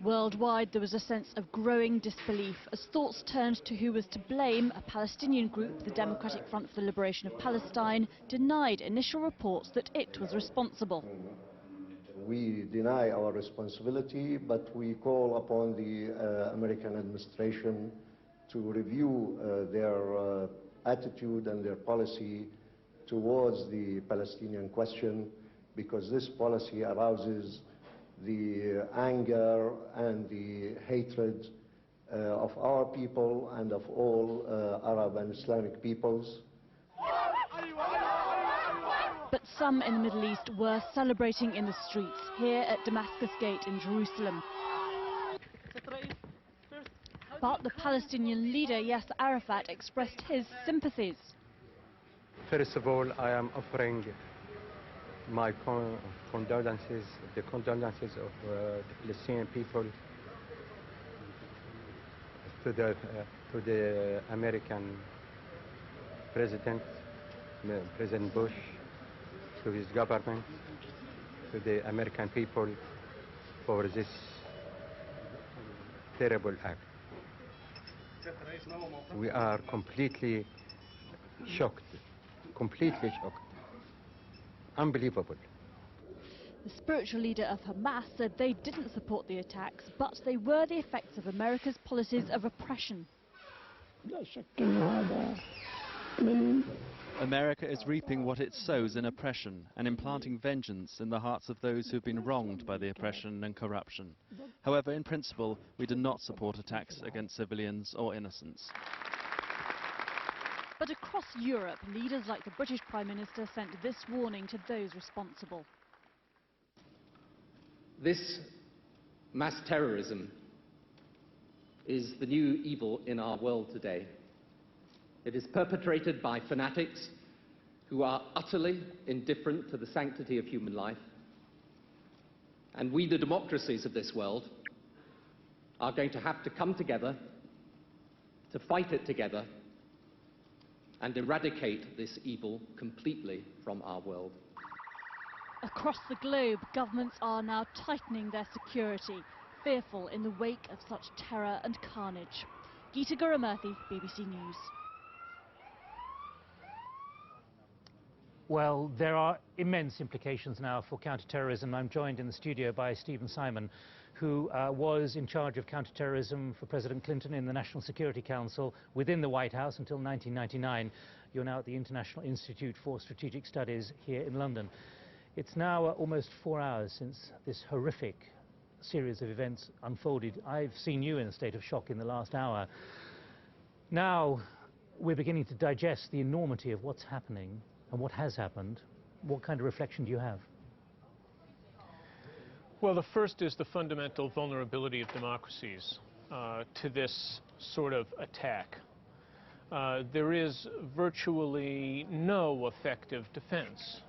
Worldwide, there was a sense of growing disbelief as thoughts turned to who was to blame. A Palestinian group, the Democratic Front for the Liberation of Palestine, denied initial reports that it was responsible. We deny our responsibility, but we call upon the American administration to review their attitude and their policy towards the Palestinian question, because this policy arouses the anger and the hatred of our people and of all Arab and Islamic peoples. But some in the Middle East were celebrating in the streets, here at Damascus Gate in Jerusalem. But the Palestinian leader, Yasser Arafat, expressed his sympathies. First of all, I am offering my condolences, the condolences of the Palestinian people to the American President, President Bush, to his government, to the American people for this terrible act. We are completely shocked, unbelievable. The spiritual leader of Hamas said they didn't support the attacks, but they were the effects of America's policies of oppression. America is reaping what it sows in oppression and implanting vengeance in the hearts of those who've been wronged by the oppression and corruption. However, in principle, we do not support attacks against civilians or innocents. But across Europe, leaders like the British Prime Minister sent this warning to those responsible. This mass terrorism is the new evil in our world today. It is perpetrated by fanatics who are utterly indifferent to the sanctity of human life. And we, the democracies of this world, are going to have to come together to fight it together and eradicate this evil completely from our world. Across the globe, governments are now tightening their security, fearful in the wake of such terror and carnage. Geeta Gurumurthy, BBC News. Well, there are immense implications now for counter-terrorism. I'm joined in the studio by Stephen Simon, who was in charge of counter-terrorism for President Clinton in the National Security Council within the White House until 1999. You're now at the International Institute for Strategic Studies here in London. It's now almost 4 hours since this horrific series of events unfolded. I've seen you in a state of shock in the last hour. Now we're beginning to digest the enormity of what's happening and what has happened. What kind of reflection do you have? Well, the first is the fundamental vulnerability of democracies to this sort of attack. There is virtually no effective defense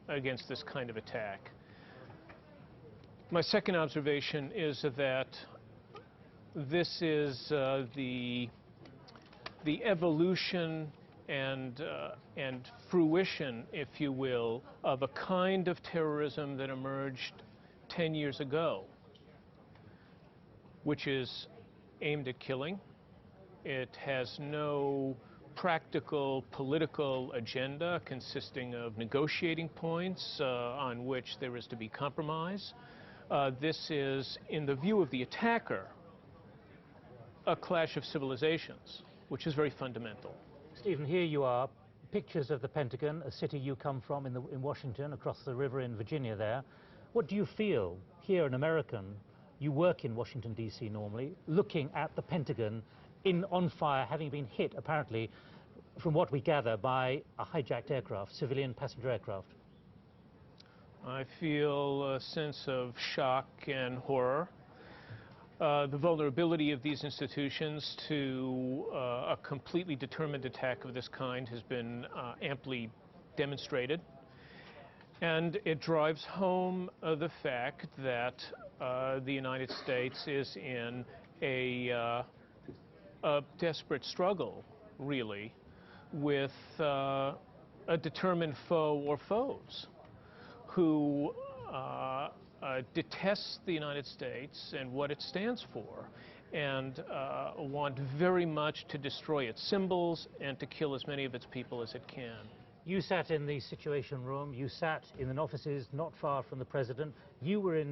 against this kind of attack. My second observation is that this is the evolution and fruition, if you will, of a kind of terrorism that emerged 10 years ago, which is aimed at killing. It has no practical political agenda consisting of negotiating points on which there is to be compromise. This is, in the view of the attacker, a clash of civilizations, which is very fundamental. Stephen, here you are, pictures of the Pentagon, a city you come from in Washington, across the river in Virginia there. What do you feel here, an American, you work in Washington, D.C. normally, looking at the Pentagon on fire, having been hit, apparently, from what we gather, by a hijacked aircraft, civilian passenger aircraft? I feel a sense of shock and horror. The vulnerability of these institutions to a completely determined attack of this kind has been amply demonstrated. And it drives home the fact that the United States is in a desperate struggle, really, with a determined foe or foes who detest the United States and what it stands for, and want very much to destroy its symbols and to kill as many of its people as it can. You sat in the Situation Room, you sat in an offices not far from the President. You were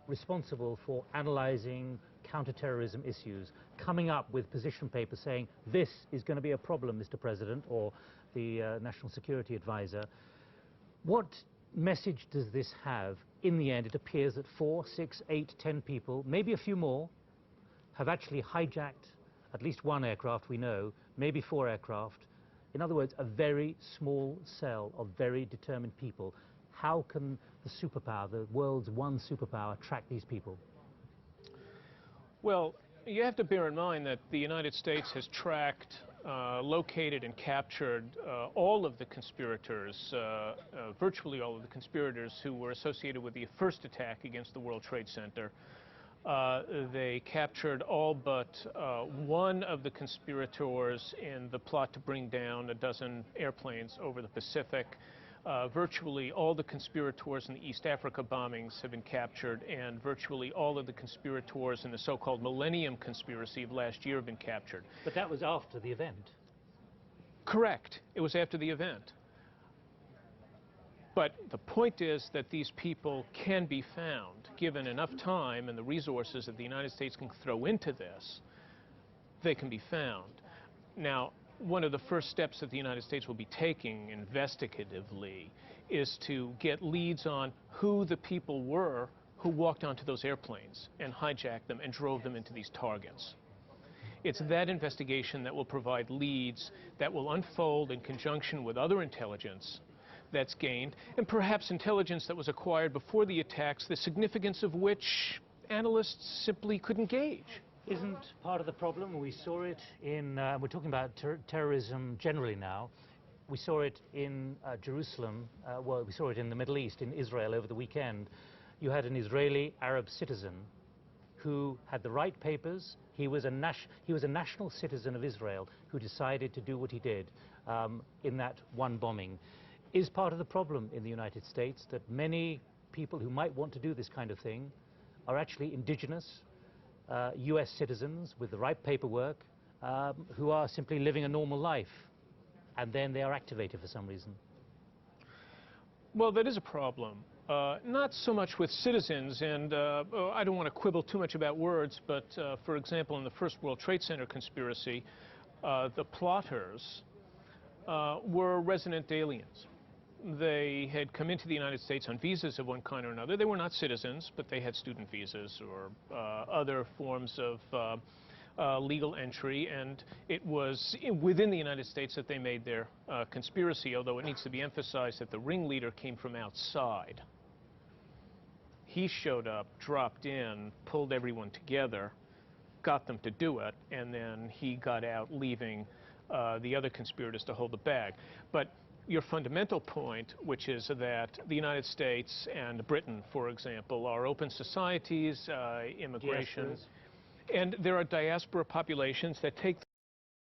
responsible for analysing counter-terrorism issues, coming up with position papers saying, this is going to be a problem, Mr. President, or the National Security Advisor. What message does this have? In the end, it appears that 4, 6, 8, 10 people, maybe a few more, have actually hijacked at least one aircraft, we know, maybe 4 aircraft. In other words, a very small cell of very determined people. How can the superpower, the world's one superpower, track these people? Well, you have to bear in mind that the United States has tracked, located and captured all of the conspirators, virtually all of the conspirators who were associated with the first attack against the World Trade Center. They captured all but one of the conspirators in the plot to bring down a dozen airplanes over the Pacific. Virtually all the conspirators in the East Africa bombings have been captured, and virtually all of the conspirators in the so-called Millennium Conspiracy of last year have been captured. But that was after the event. Correct. It was after the event. But the point is that these people can be found. Given enough time and the resources that the United States can throw into this, they can be found. Now, one of the first steps that the United States will be taking investigatively is to get leads on who the people were who walked onto those airplanes and hijacked them and drove them into these targets. It's that investigation that will provide leads that will unfold in conjunction with other intelligence that's gained, and perhaps intelligence that was acquired before the attacks, the significance of which analysts simply couldn't gauge. Isn't part of the problem, we saw it in, we're talking about terrorism generally now, we saw it in Jerusalem, well, we saw it in the Middle East, in Israel over the weekend. You had an Israeli Arab citizen who had the right papers. He was a national citizen of Israel who decided to do what he did in that one bombing. Is part of the problem in the United States that many people who might want to do this kind of thing are actually indigenous US citizens with the right paperwork who are simply living a normal life, and then they are activated for some reason? Well, that is a problem. Not so much with citizens, and I don't want to quibble too much about words, but for example, in the First World Trade Center conspiracy, the plotters were resident aliens. They had come into the United States on visas of one kind or another. They were not citizens, but they had student visas or other forms of legal entry, and it was within the United States that they made their conspiracy, although it needs to be emphasized that the ringleader came from outside. He showed up, dropped in, pulled everyone together, got them to do it, and then he got out, leaving the other conspirators to hold the bag. But your fundamental point, which is that the United States and Britain, for example, are open societies, immigration, and there are diaspora populations that take